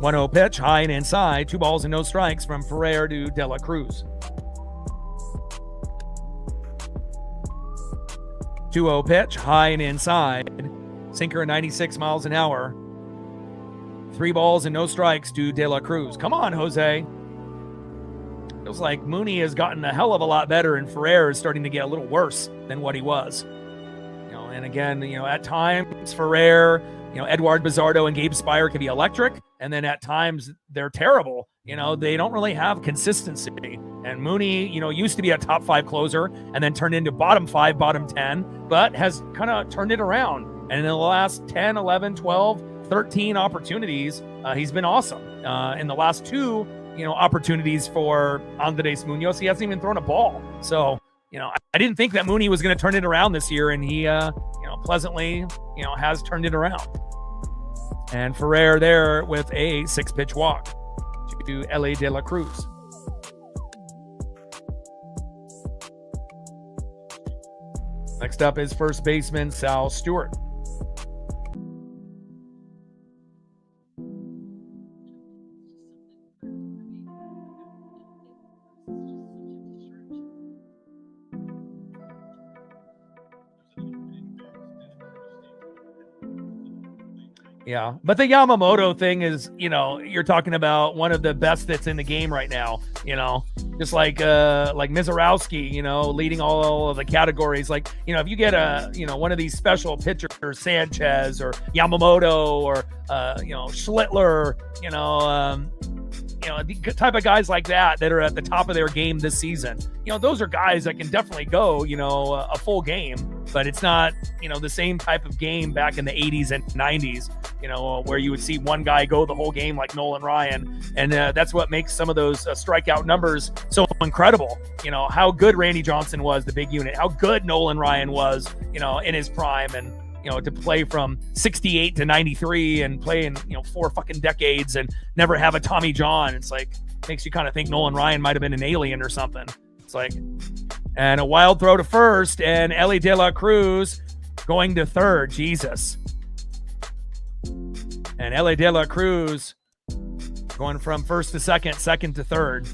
1-0 pitch, high and inside. 2 balls and no strikes from Ferrer to De La Cruz. 2-0 pitch, high and inside. Sinker 96 miles an hour. 3 balls and no strikes to De La Cruz. Come on, Jose. Feels like Mooney has gotten a hell of a lot better, and Ferrer is starting to get a little worse than what he was. And again, at times Ferrer, Edward Bizardo and Gabe Spire can be electric, and then at times they're terrible. They don't really have consistency. And Mooney, used to be a top 5 closer and then turned into bottom 5, bottom 10, but has kind of turned it around. And in the last 10, 11, 12, 13 opportunities, he's been awesome. In the last 2, opportunities for Andres Munoz, he hasn't even thrown a ball. So, I didn't think that Mooney was going to turn it around this year, and he, pleasantly, has turned it around. And Ferrer there with a 6-pitch walk to Ellie De La Cruz. Next up is first baseman Sal Stewart. Yeah, but the Yamamoto thing is, you're talking about one of the best that's in the game right now, just like Mizorowski, leading all of the categories. Like, if you get one of these special pitchers, Sanchez or Yamamoto or, Schlittler, the type of guys like that are at the top of their game this season. Those are guys that can definitely go, a full game, but it's not, the same type of game back in the 80s and 90s, where you would see one guy go the whole game like Nolan Ryan. And that's what makes some of those strikeout numbers so incredible. How good Randy Johnson was, the big unit, how good Nolan Ryan was, in his prime. And, to play from 68 to 93 and play in, 4 fucking decades and never have a Tommy John. It's like, makes you kind of think Nolan Ryan might've been an alien or something. It's like, and a wild throw to first, and Ellie De La Cruz going to third. Jesus. And Ellie De La Cruz going from first to second, second to third.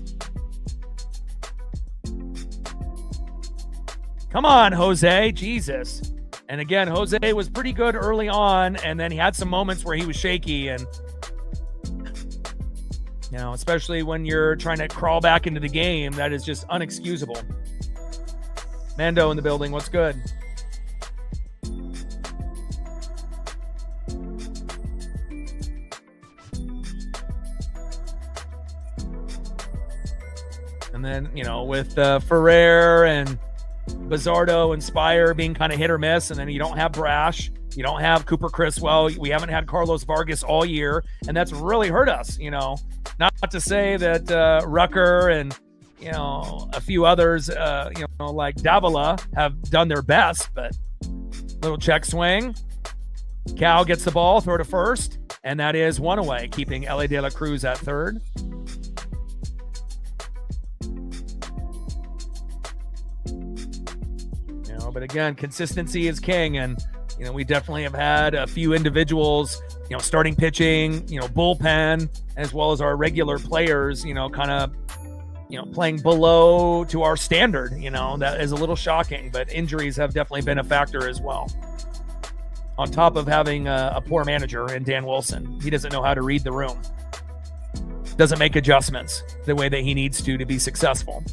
Come on, Jose. Jesus. And again, Jose was pretty good early on, and then he had some moments where he was shaky. And, especially when you're trying to crawl back into the game, that is just unexcusable. Mando in the building. What's good? And then, with Ferrer and Bizardo and Spire being kind of hit or miss, and then you don't have Brash, you don't have Cooper Criswell, we haven't had Carlos Vargas all year, and that's really hurt us. Not to say that Rucker and a few others like Davila have done their best, but little check swing, Cal gets the ball, throw to first, and that is 1 away, keeping Ellie De La Cruz at third. But again, consistency is king, and we definitely have had a few individuals, starting pitching, bullpen, as well as our regular players, kind of, playing below to our standard. That is a little shocking, but injuries have definitely been a factor as well. On top of having a poor manager in Dan Wilson, he doesn't know how to read the room, doesn't make adjustments the way that he needs to be successful.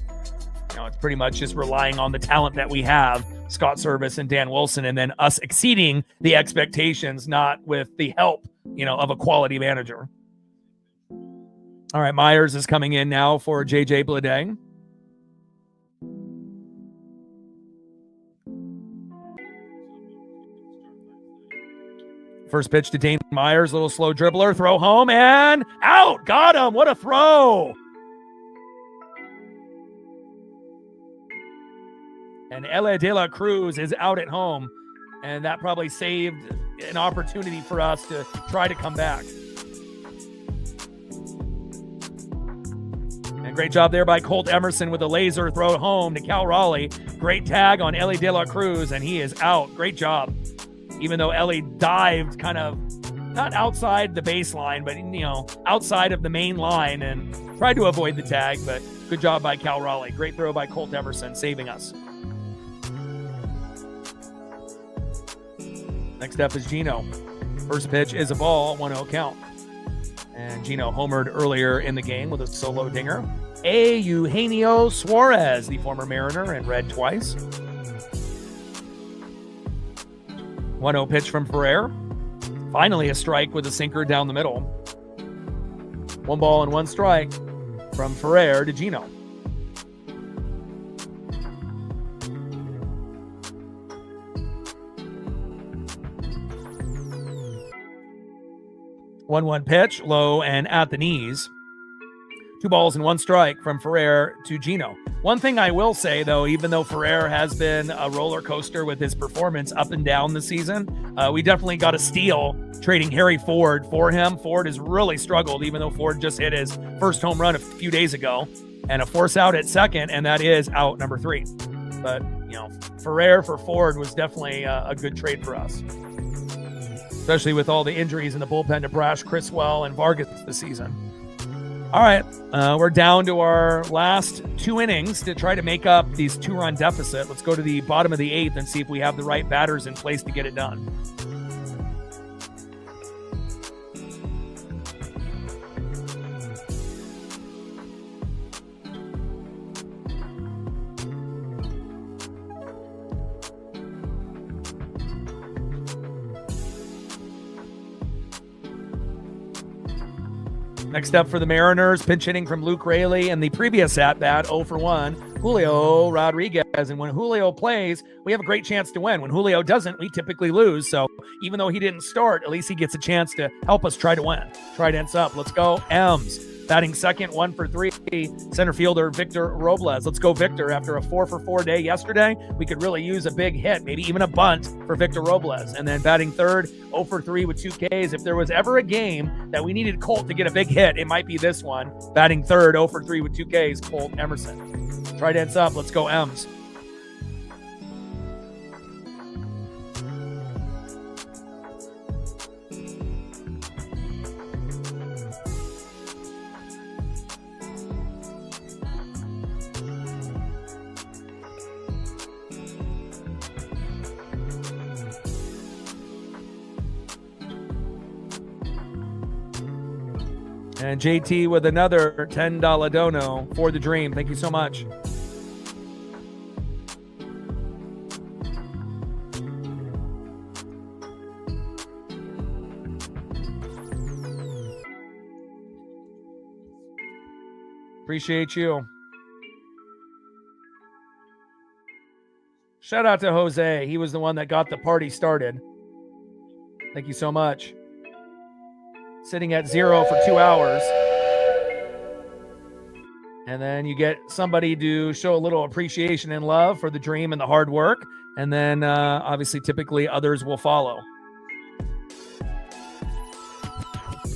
It's pretty much just relying on the talent that we have, Scott Service and Dan Wilson, and then us exceeding the expectations, not with the help, of a quality manager. All right, Myers is coming in now for JJ Bleday. First pitch to Dane Myers, little slow dribbler, throw home and out. Got him. What a throw. And Ellie De La Cruz is out at home, and that probably saved an opportunity for us to try to come back. And great job there by Colt Emerson with a laser throw home to Cal Raleigh. Great tag on Ellie De La Cruz, and he is out. Great job. Even though Ellie dived kind of not outside the baseline, but outside of the main line, and tried to avoid the tag, but good job by Cal Raleigh. Great throw by Colt Emerson, saving us. Next up is Gino. First pitch is a ball, 1-0 count. And Gino homered earlier in the game with a solo dinger. Eugenio Suarez, the former Mariner, and red twice. 1-0 pitch from Ferrer. Finally a strike with a sinker down the middle. 1 ball and 1 strike from Ferrer to Gino. One pitch, low and at the knees. 2 balls and 1 strike from Ferrer to Gino. One thing I will say, though, even though Ferrer has been a roller coaster with his performance up and down this season, we definitely got a steal trading Harry Ford for him. Ford has really struggled, even though Ford just hit his first home run a few days ago, and a force out at second, and that is out number 3. But, Ferrer for Ford was definitely a good trade for us, especially with all the injuries in the bullpen to Brash, Criswell, and Vargas this season. All right, we're down to our last 2 innings to try to make up these 2-run deficit. Let's go to the bottom of the 8th and see if we have the right batters in place to get it done. Next up for the Mariners, pinch hitting from Luke Raley, and the previous at-bat, 0 for 1, Julio Rodriguez. And when Julio plays, we have a great chance to win. When Julio doesn't, we typically lose. So even though he didn't start, at least he gets a chance to help us try to win. Trident's up. Let's go. Ems batting second, 1 for 3, center fielder Victor Robles. Let's go Victor. After a 4 for 4 day yesterday, we could really use a big hit, maybe even a bunt for Victor Robles. And then batting third, 0 for 3 with 2 Ks. If there was ever a game that we needed Colt to get a big hit, it might be this one. Batting third, 0 for 3 with 2 Ks, Colt Emerson. Trident's up. Let's go Ems. And JT with another $10 dono for the dream. Thank you so much. Appreciate you. Shout out to Jose. He was the one that got the party started. Thank you so much. Sitting at 0 for 2 hours. And then you get somebody to show a little appreciation and love for the dream and the hard work. And then obviously, typically others will follow.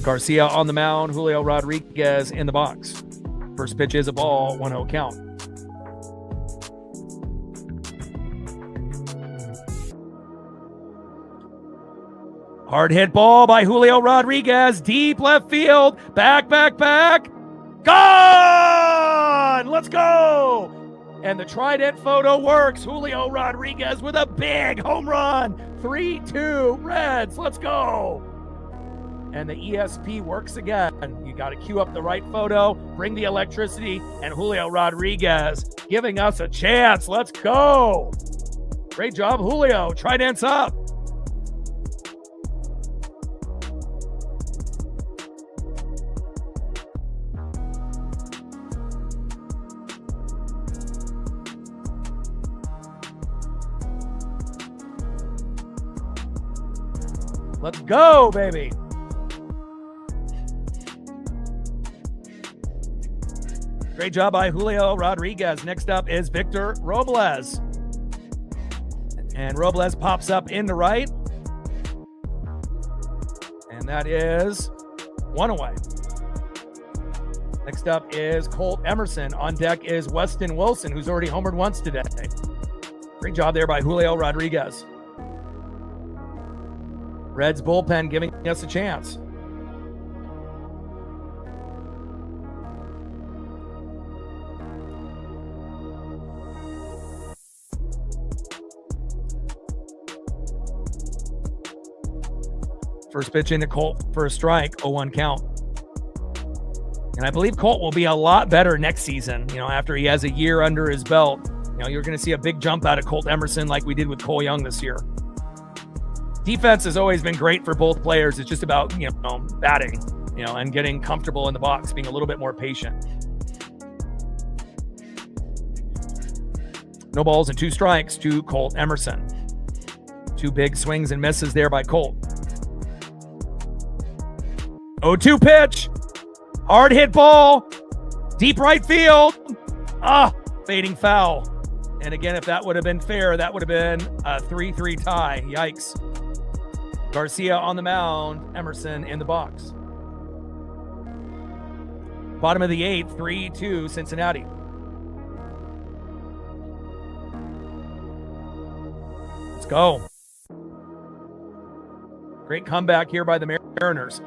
Garcia on the mound, Julio Rodriguez in the box. First pitch is a ball, 1-0 count. Hard hit ball by Julio Rodriguez, deep left field, back. Gone! Let's go! And the Trident photo works. Julio Rodriguez with a big home run. 3-2 Reds. Let's go! And the ESP works again. You got to cue up the right photo, bring the electricity, and Julio Rodriguez giving us a chance. Let's go! Great job, Julio. Trident's up. Let's go, baby. Great job by Julio Rodriguez. Next up is Victor Robles. And Robles pops up in the right. And that is 1 away. Next up is Colt Emerson. On deck is Weston Wilson, who's already homered once today. Great job there by Julio Rodriguez. Reds bullpen giving us a chance. First pitch into Colt for a strike, 0-1 count. And I believe Colt will be a lot better next season, after he has a year under his belt. You're going to see a big jump out of Colt Emerson like we did with Cole Young this year. Defense has always been great for both players. It's just about, batting, and getting comfortable in the box, being a little bit more patient. No balls and 2 strikes to Colt Emerson. 2 big swings and misses there by Colt. 0-2 pitch. Hard hit ball. Deep right field. Fading foul. And again, if that would have been fair, that would have been a 3-3 tie. Yikes. Garcia on the mound. Emerson in the box. Bottom of the 8th, 3-2 Cincinnati. Let's go. Great comeback here by the Mariners.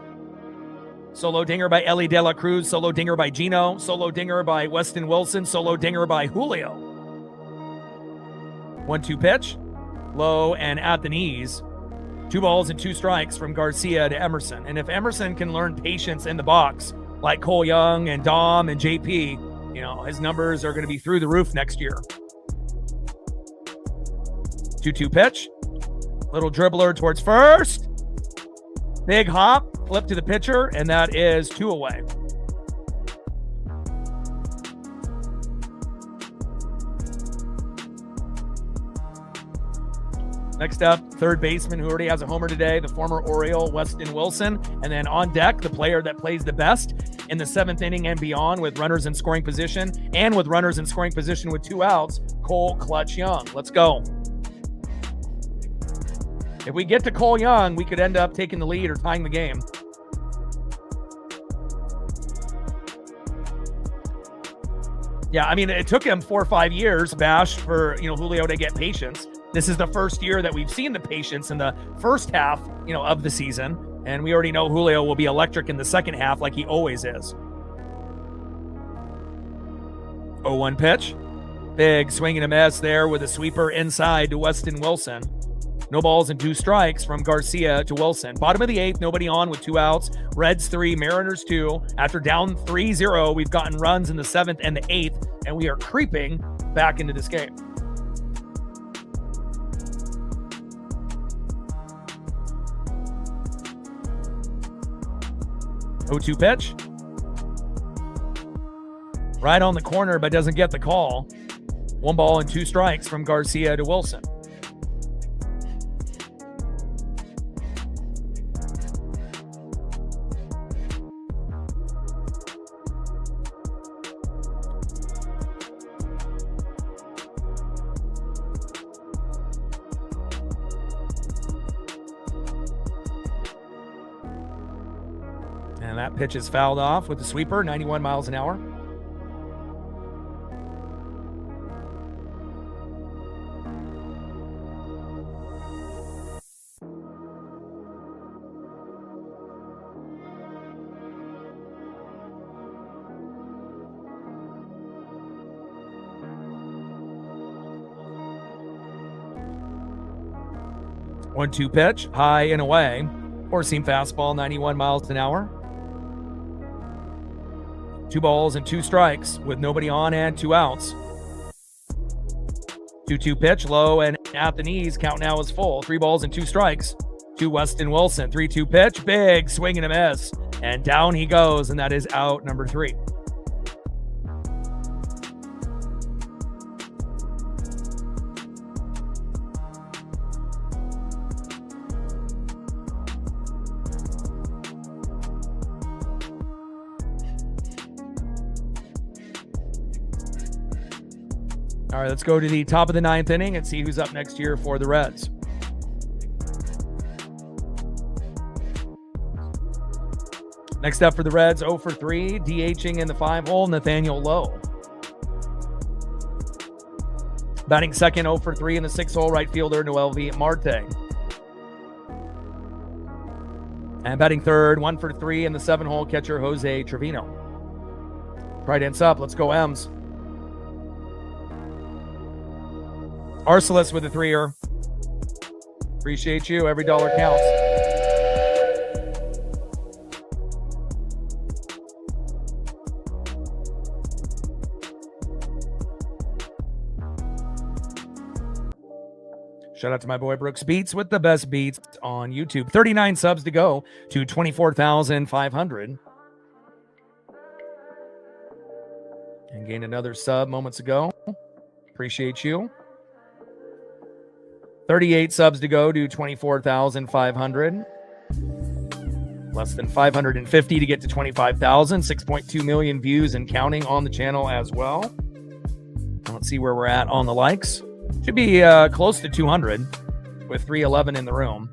Solo dinger by Ellie De La Cruz. Solo dinger by Gino. Solo dinger by Weston Wilson. Solo dinger by Julio. 1-2 pitch. Low and at the knees. 2 balls and 2 strikes from Garcia to Emerson. And if Emerson can learn patience in the box, like Cole Young and Dom and JP, his numbers are going to be through the roof next year. 2-2 pitch. Little dribbler towards first. Big hop. Flip to the pitcher, and that is 2 away. Next up, third baseman who already has a homer today, the former Oriole, Weston Wilson. And then on deck, the player that plays the best in the 7th inning and beyond with runners in scoring position and with runners in scoring position with 2 outs, Cole Clutch Young. Let's go. If we get to Cole Young, we could end up taking the lead or tying the game. Yeah, it took him 4 or 5 years, Bash, for Julio to get patience. This is the first year that we've seen the patience in the first half, of the season, and we already know Julio will be electric in the second half, like he always is. 0-1 pitch, big swing and a miss there with a sweeper inside to Weston Wilson. No balls and 2 strikes from Garcia to Wilson. Bottom of the 8th, nobody on with 2 outs. Reds 3, Mariners 2. After down 3-0, we've gotten runs in the 7th and the 8th, and we are creeping back into this game. (0-2 pitch. Right on the corner, but doesn't get the call. 1 ball and 2 strikes from Garcia to Wilson. And that pitch is fouled off with the sweeper, 91 miles an hour. (1-2 pitch, high and away. Four-seam fastball, 91 miles an hour. 2 balls and 2 strikes with nobody on and 2 outs. 2-2 pitch, low and at the knees. Count now is full. 3 balls and 2 strikes to Weston Wilson. 3-2 pitch, big swing and a miss. And down he goes, and that is out number 3. All right, let's go to the top of the 9th inning and see who's up next year for the Reds. Next up for the Reds, 0 for 3, DHing in the 5-hole, Nathaniel Lowe. Batting second, 0 for 3 in the 6-hole, right fielder Noelvi Marte. And batting third, 1 for 3 in the 7-hole, catcher Jose Trevino. Right ends up. Let's go, M's. Arcelis with a 3-er. Appreciate you. Every dollar counts. Shout out to my boy Brooks Beats with the best beats on YouTube. 39 subs to go to 24,500. And gained another sub moments ago. Appreciate you. 38 subs to go to 24,500. Less than 550 to get to 25,000. 6.2 million views and counting on the channel as well. Let's see where we're at on the likes. Should be close to 200 with 311 in the room.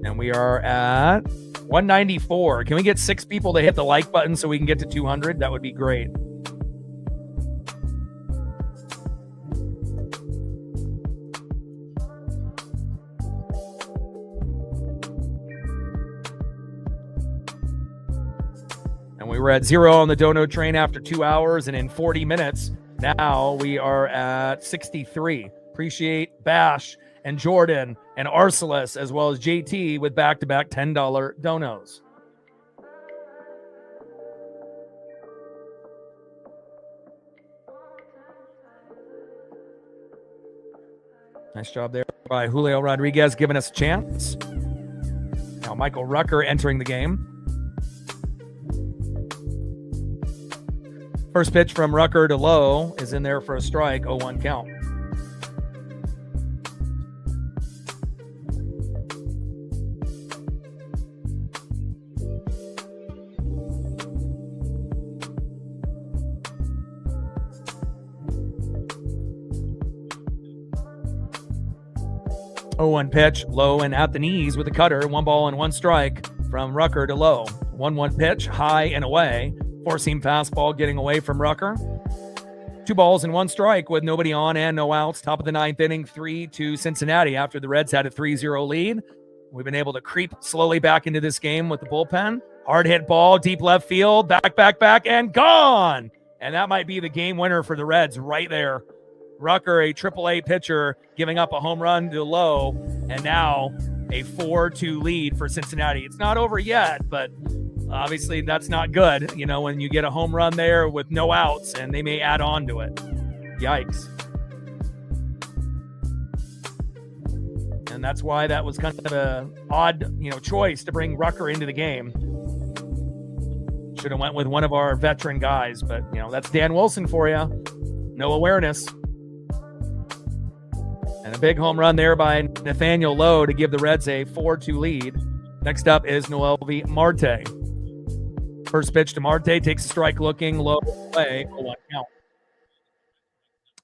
And we are at 194. Can we get 6 people to hit the like button so we can get to 200? That would be great. And we were at 0 on the dono train after 2 hours, and in 40 minutes, now we are at 63. Appreciate Bash and Jordan and Arcelis, as well as JT with back-to-back $10 donos. Nice job there by Julio Rodriguez giving us a chance. Now Michael Rucker entering the game. First pitch from Rucker to Lowe is in there for a strike, 0-1 count. Oh, 1 pitch, low and at the knees with a cutter. 1 ball and 1 strike from Rucker to Lowe. 1-1 pitch, high and away. Four-seam fastball getting away from Rucker. 2 balls and 1 strike with nobody on and no outs. Top of the 9th inning, 3-2 Cincinnati after the Reds had a 3-0 lead. We've been able to creep slowly back into this game with the bullpen. Hard hit ball, deep left field, back, and gone. And that might be the game winner for the Reds right there. Rucker, a AAA pitcher, giving up a home run to Lowe, and now a 4-2 lead for Cincinnati. It's not over yet, but obviously that's not good, you know, when you get a home run there with no outs and they may add on to it. Yikes. And that's why that was kind of an odd, choice to bring Rucker into the game. Should have went with one of our veteran guys, but, that's Dan Wilson for you. No awareness. And a big home run there by Nathaniel Lowe to give the Reds a 4-2 lead. Next up is Noelvi Marte. First pitch to Marte, takes a strike looking, low away, 0-1 count.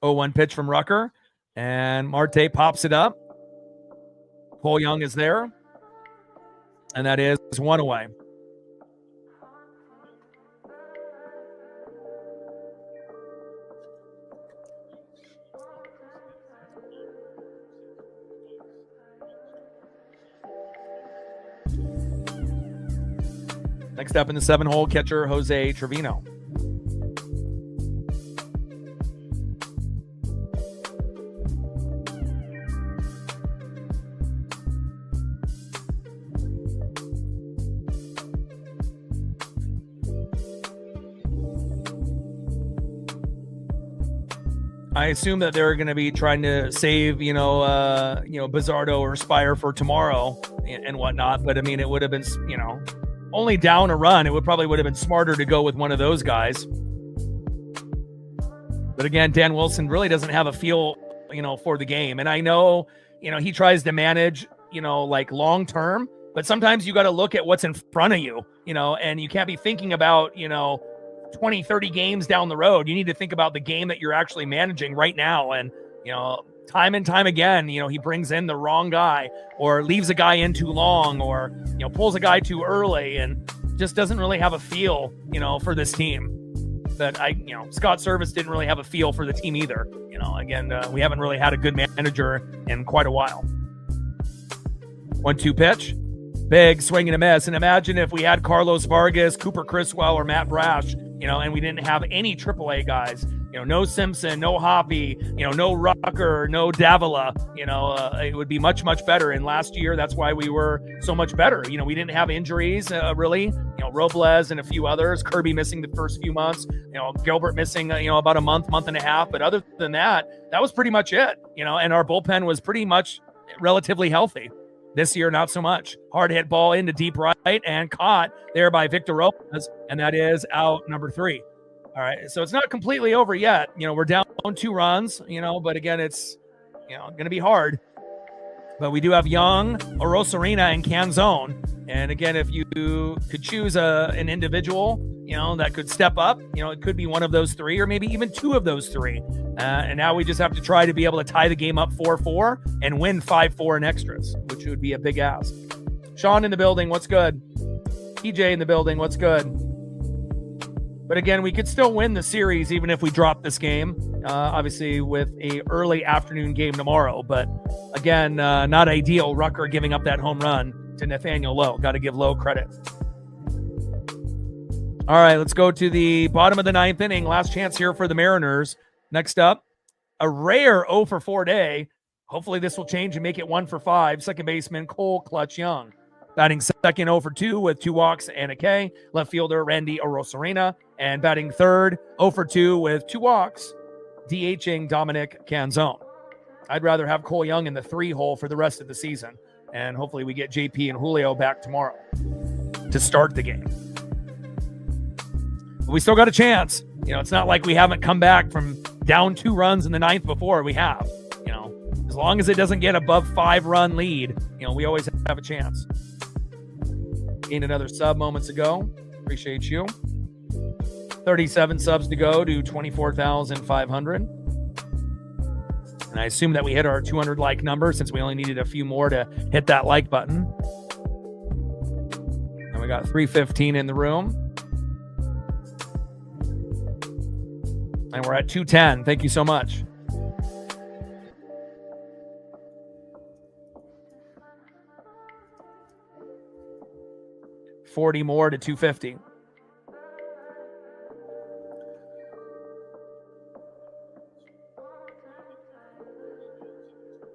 0-1 pitch from Rucker, and Marte pops it up. Cole Young is there, and that is 1 away. Next up in the 7-hole, catcher Jose Trevino. I assume that they're going to be trying to save, Bizzardo or Spire for tomorrow and whatnot. But I mean, it would have been, only down a run. It would have been smarter to go with one of those guys. But again, Dan Wilson really doesn't have a feel, for the game. And I know, he tries to manage, like long term. But sometimes you got to look at what's in front of you, and you can't be thinking about, 20, 30 games down the road. You need to think about the game that you're actually managing right now. And, time and time again, he brings in the wrong guy or leaves a guy in too long or, pulls a guy too early and just doesn't really have a feel, for this team. But Scott Service didn't really have a feel for the team either. Again, we haven't really had a good manager in quite a while. 1-2 pitch. Big swing and a miss. And imagine if we had Carlos Vargas, Cooper Criswell, or Matt Brash, and we didn't have any AAA guys. No Simpson, no Hoppy, no Rucker, no Davila. It would be much, much better. And last year, that's why we were so much better. We didn't have injuries, really. Robles and a few others. Kirby missing the first few months. Gilbert missing, about a month and a half. But other than that, that was pretty much it. And our bullpen was pretty much relatively healthy. This year, not so much. Hard hit ball into deep right and caught there by Victor Robles, and that is out number 3. All right, so it's not completely over yet. We're down 2 runs, but again, it's, going to be hard. But we do have Young, Orosarina, and Canzone. And again, if you could choose an individual, that could step up, it could be one of those 3 or maybe even 2 of those 3. And now we just have to try to be able to tie the game up 4-4 and win 5-4 in extras, which would be a big ask. Sean in the building, what's good? TJ in the building, what's good? But again, we could still win the series even if we drop this game, obviously with a early afternoon game tomorrow. But again, not ideal. Rucker giving up that home run to Nathaniel Lowe. Got to give Lowe credit. All right, let's go to the bottom of the 9th inning. Last chance here for the Mariners. Next up, a rare 0-for-4 day. Hopefully this will change and make it 1-for-5. Second baseman Cole Clutch Young. Batting second 0-for-2 with 2 walks and a K. Left fielder Randy Orosarina. And batting third 0-for-2 with 2 walks. DHing Dominic Canzone. I'd rather have Cole Young in the 3 hole for the rest of the season. And hopefully we get JP and Julio back tomorrow to start the game. But we still got a chance. It's not like we haven't come back from down 2 runs in the 9th before. We have. As long as it doesn't get above 5-run lead, we always have a chance. Gained another sub moments ago. Appreciate you. 37 subs to go to 24,500. And I assume that we hit our 200 like number since we only needed a few more to hit that like button. And we got 315 in the room. And we're at 210. Thank you so much. $40 more to 250.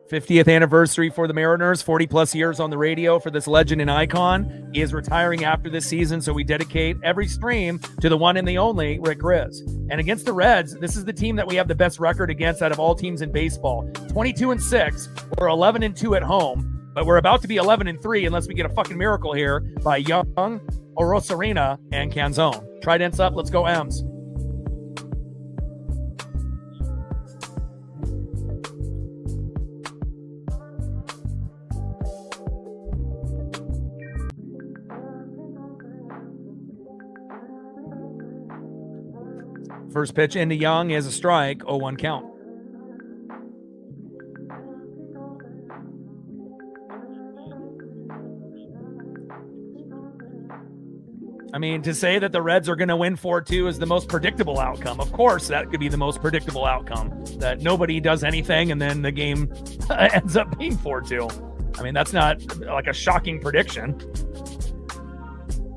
'50th anniversary for the Mariners, 40 plus years on the radio for this legend and icon. He is retiring after this season, so we dedicate every stream to the one and the only Rick Grizz. And against the Reds, this is the team that we have the best record against out of all teams in baseball. 22-6. We're 11-2 at home, but we're about to be 11-3 unless we get a fucking miracle here by Young, Orosarina, and Canzone. Tridents up. Let's go, M's. First pitch into Young is a strike, 0-1 count. I mean, to say that the Reds are going to win 4-2 is the most predictable outcome. Of course, that could be the most predictable outcome, that nobody does anything and then the game ends up being 4-2. I mean, that's not like a shocking prediction.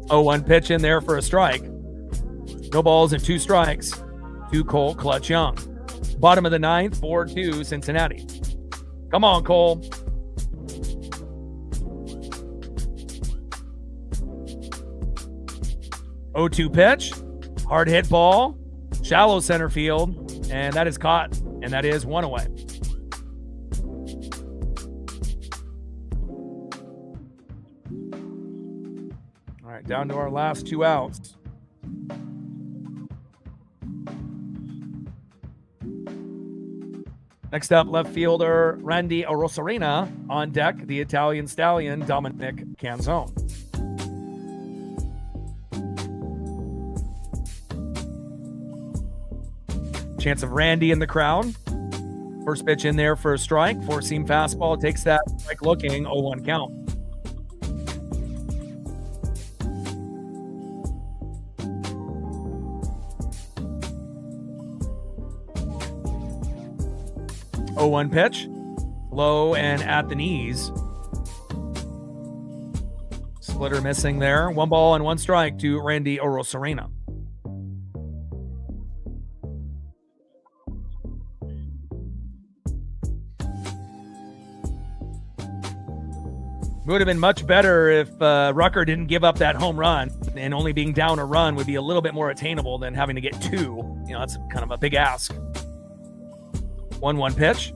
0-1 pitch in there for a strike. No balls and 2 strikes to Cole Clutch Young. Bottom of the 9th, 4-2 Cincinnati. Come on, Cole. O2 pitch, hard hit ball, shallow center field, and that is caught, and that is 1 away. All right, down to our last 2 outs. Next up, left fielder Randy Orosarina. On deck, the Italian stallion Dominic Canzone. Chance of Randy in the crowd. First pitch in there for a strike. 4-seam fastball takes that strike looking. 0-1 count. Oh, 0-1 pitch. Low and at the knees. Splitter missing there. 1 ball and 1 strike to Randy Arozarena. It would have been much better if Rucker didn't give up that home run, and only being down a run would be a little bit more attainable than having to get 2. You know, that's kind of a big ask. 1-1 pitch.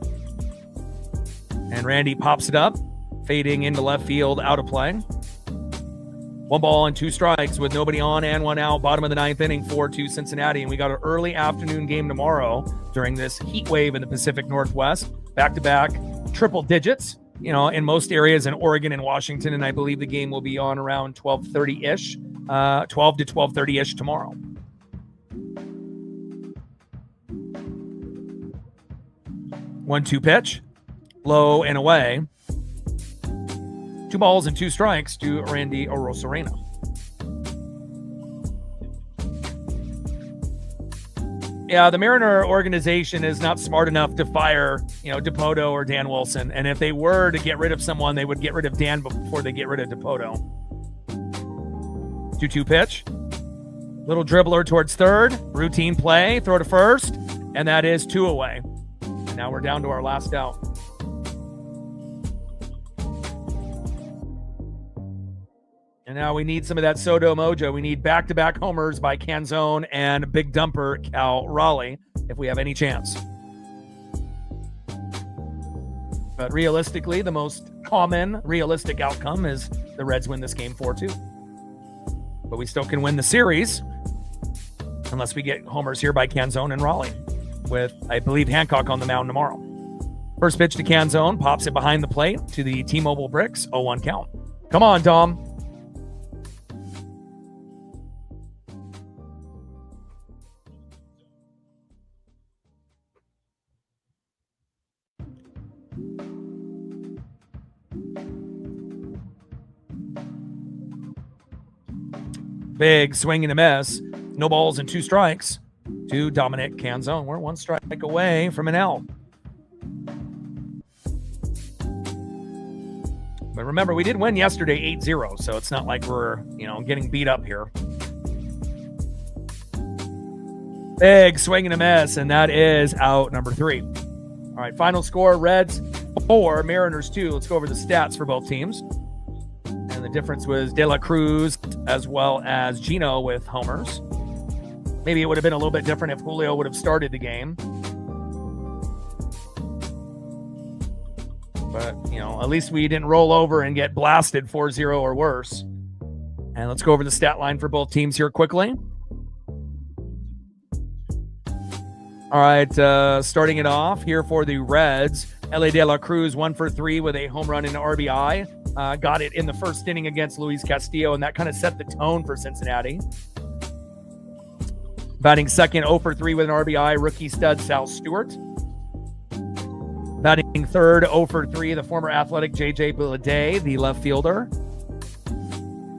And Randy pops it up, fading into left field, out of play. 1 ball and 2 strikes with nobody on and 1 out. Bottom of the 9th inning, 4-2 Cincinnati. And we got an early afternoon game tomorrow during this heat wave in the Pacific Northwest. Back-to-back triple digits. You know, in most areas in Oregon and Washington, and I believe the game will be on around 12:30-ish, 12 to 12:30-ish tomorrow. One-two pitch, low and away. 2 balls and 2 strikes to Randy Arozarena. Yeah, the Mariner organization is not smart enough to fire, you know, Dipoto or Dan Wilson. And if they were to get rid of someone, they would get rid of Dan before they get rid of Dipoto. 2-2 pitch. Little dribbler towards third. Routine play. Throw to first. And that is 2 away. And now we're down to our last out. And now we need some of that Soto mojo. We need back-to-back homers by Canzone and big dumper Cal Raleigh if we have any chance. But realistically, the most common realistic outcome is the Reds win this game 4-2. But we still can win the series unless we get homers here by Canzone and Raleigh with, I believe, Hancock on the mound tomorrow. First pitch to Canzone, pops it behind the plate to the T-Mobile bricks, 0-1 count. Come on, Dom. Big swing and a miss. No balls and 2 strikes to Dominic Canzone. We're 1 strike away from an L. But remember, we did win yesterday 8-0, so it's not like we're, you know, getting beat up here. Big swing and a miss, and that is out number 3. All right, final score, Reds 4, Mariners 2. Let's go over the stats for both teams. And the difference was De La Cruz as well as Gino with homers. Maybe it would have been a little bit different if Julio would have started the game. But, you know, at least we didn't roll over and get blasted 4-0 or worse. And let's go over the stat line for both teams here quickly. All right, starting it off here for the Reds. L.A. De La Cruz 1 for 3 with a home run and an RBI. Got it in the first inning against Luis Castillo, and that kind of set the tone for Cincinnati. Batting second, 0 for 3 with an RBI, rookie stud Sal Stewart. Batting third, 0 for 3, the former Athletic J.J. Bleday, the left fielder.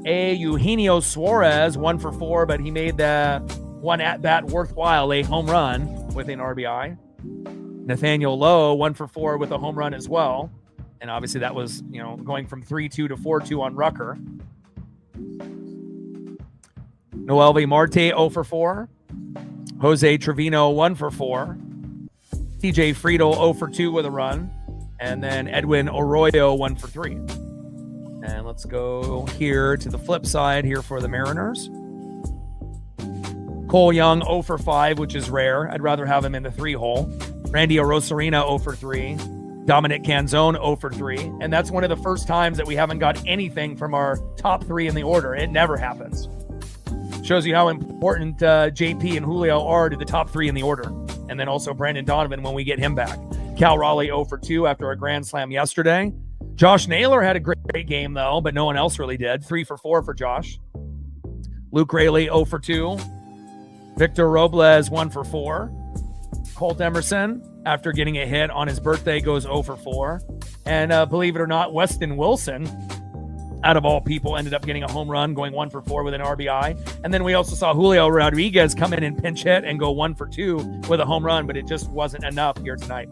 Eugenio Suarez, 1 for 4, but he made the one at-bat worthwhile, a home run with an RBI. Nathaniel Lowe, 1 for 4 with a home run as well. And obviously that was, you know, going from 3-2 to 4-2 on Rucker. Noelvi Marte, 0 for 4. Jose Trevino, 1 for 4. TJ Friedel, 0 for 2 with a run. And then Edwin Arroyo, 1 for 3. And let's go here to the flip side here for the Mariners. Cole Young, 0 for 5, which is rare. I'd rather have him in the 3-hole. Randy Arozarena, 0 for 3. Dominic Canzone, 0 for 3. And that's one of the first times that we haven't got anything from our top 3 in the order. It never happens. Shows you how important JP and Julio are to the top 3 in the order. And then also Brandon Donovan when we get him back. Cal Raleigh 0 for 2 after a grand slam yesterday. Josh Naylor had a great game, though, but no one else really did. 3 for 4 for Josh. Luke Raley 0 for 2. Victor Robles 1 for 4. Colt Emerson, after getting a hit on his birthday, goes 0 for 4. And believe it or not, Weston Wilson, out of all people, ended up getting a home run, going 1 for 4 with an RBI. And then we also saw Julio Rodriguez come in and pinch hit and go 1 for 2 with a home run, but it just wasn't enough here tonight.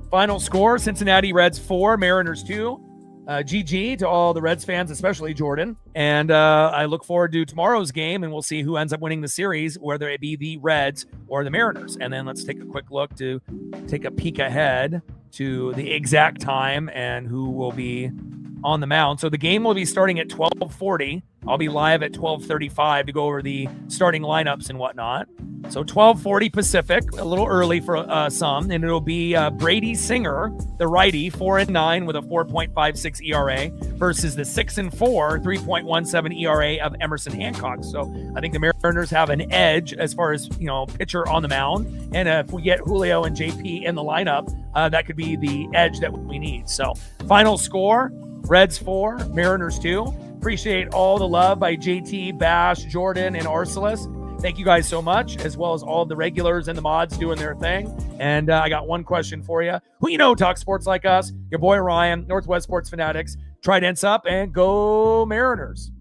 Final score, Cincinnati Reds 4, Mariners 2. GG to all the Reds fans, especially Jordan. And I look forward to tomorrow's game, and we'll see who ends up winning the series, whether it be the Reds or the Mariners. And then let's take a quick look to take a peek ahead to the exact time and who will be on the mound. So the game will be starting at 12:40. I'll be live at 12:35 to go over the starting lineups and whatnot. So 12:40 Pacific, a little early for some, and it'll be Brady Singer, the righty, 4-9 with a 4.56 ERA versus the 6-4, 3.17 ERA of Emerson Hancock. So I think the Mariners have an edge as far as, pitcher on the mound. And if we get Julio and JP in the lineup, that could be the edge that we need. So final score, Reds 4, Mariners 2. Appreciate all the love by JT, Bash, Jordan, and Arcelis. Thank you guys so much, as well as all of the regulars and the mods doing their thing. And I got one question for you. Who talks sports like us? Your boy Ryan, Northwest Sports Fanatics. Tridents up and go Mariners.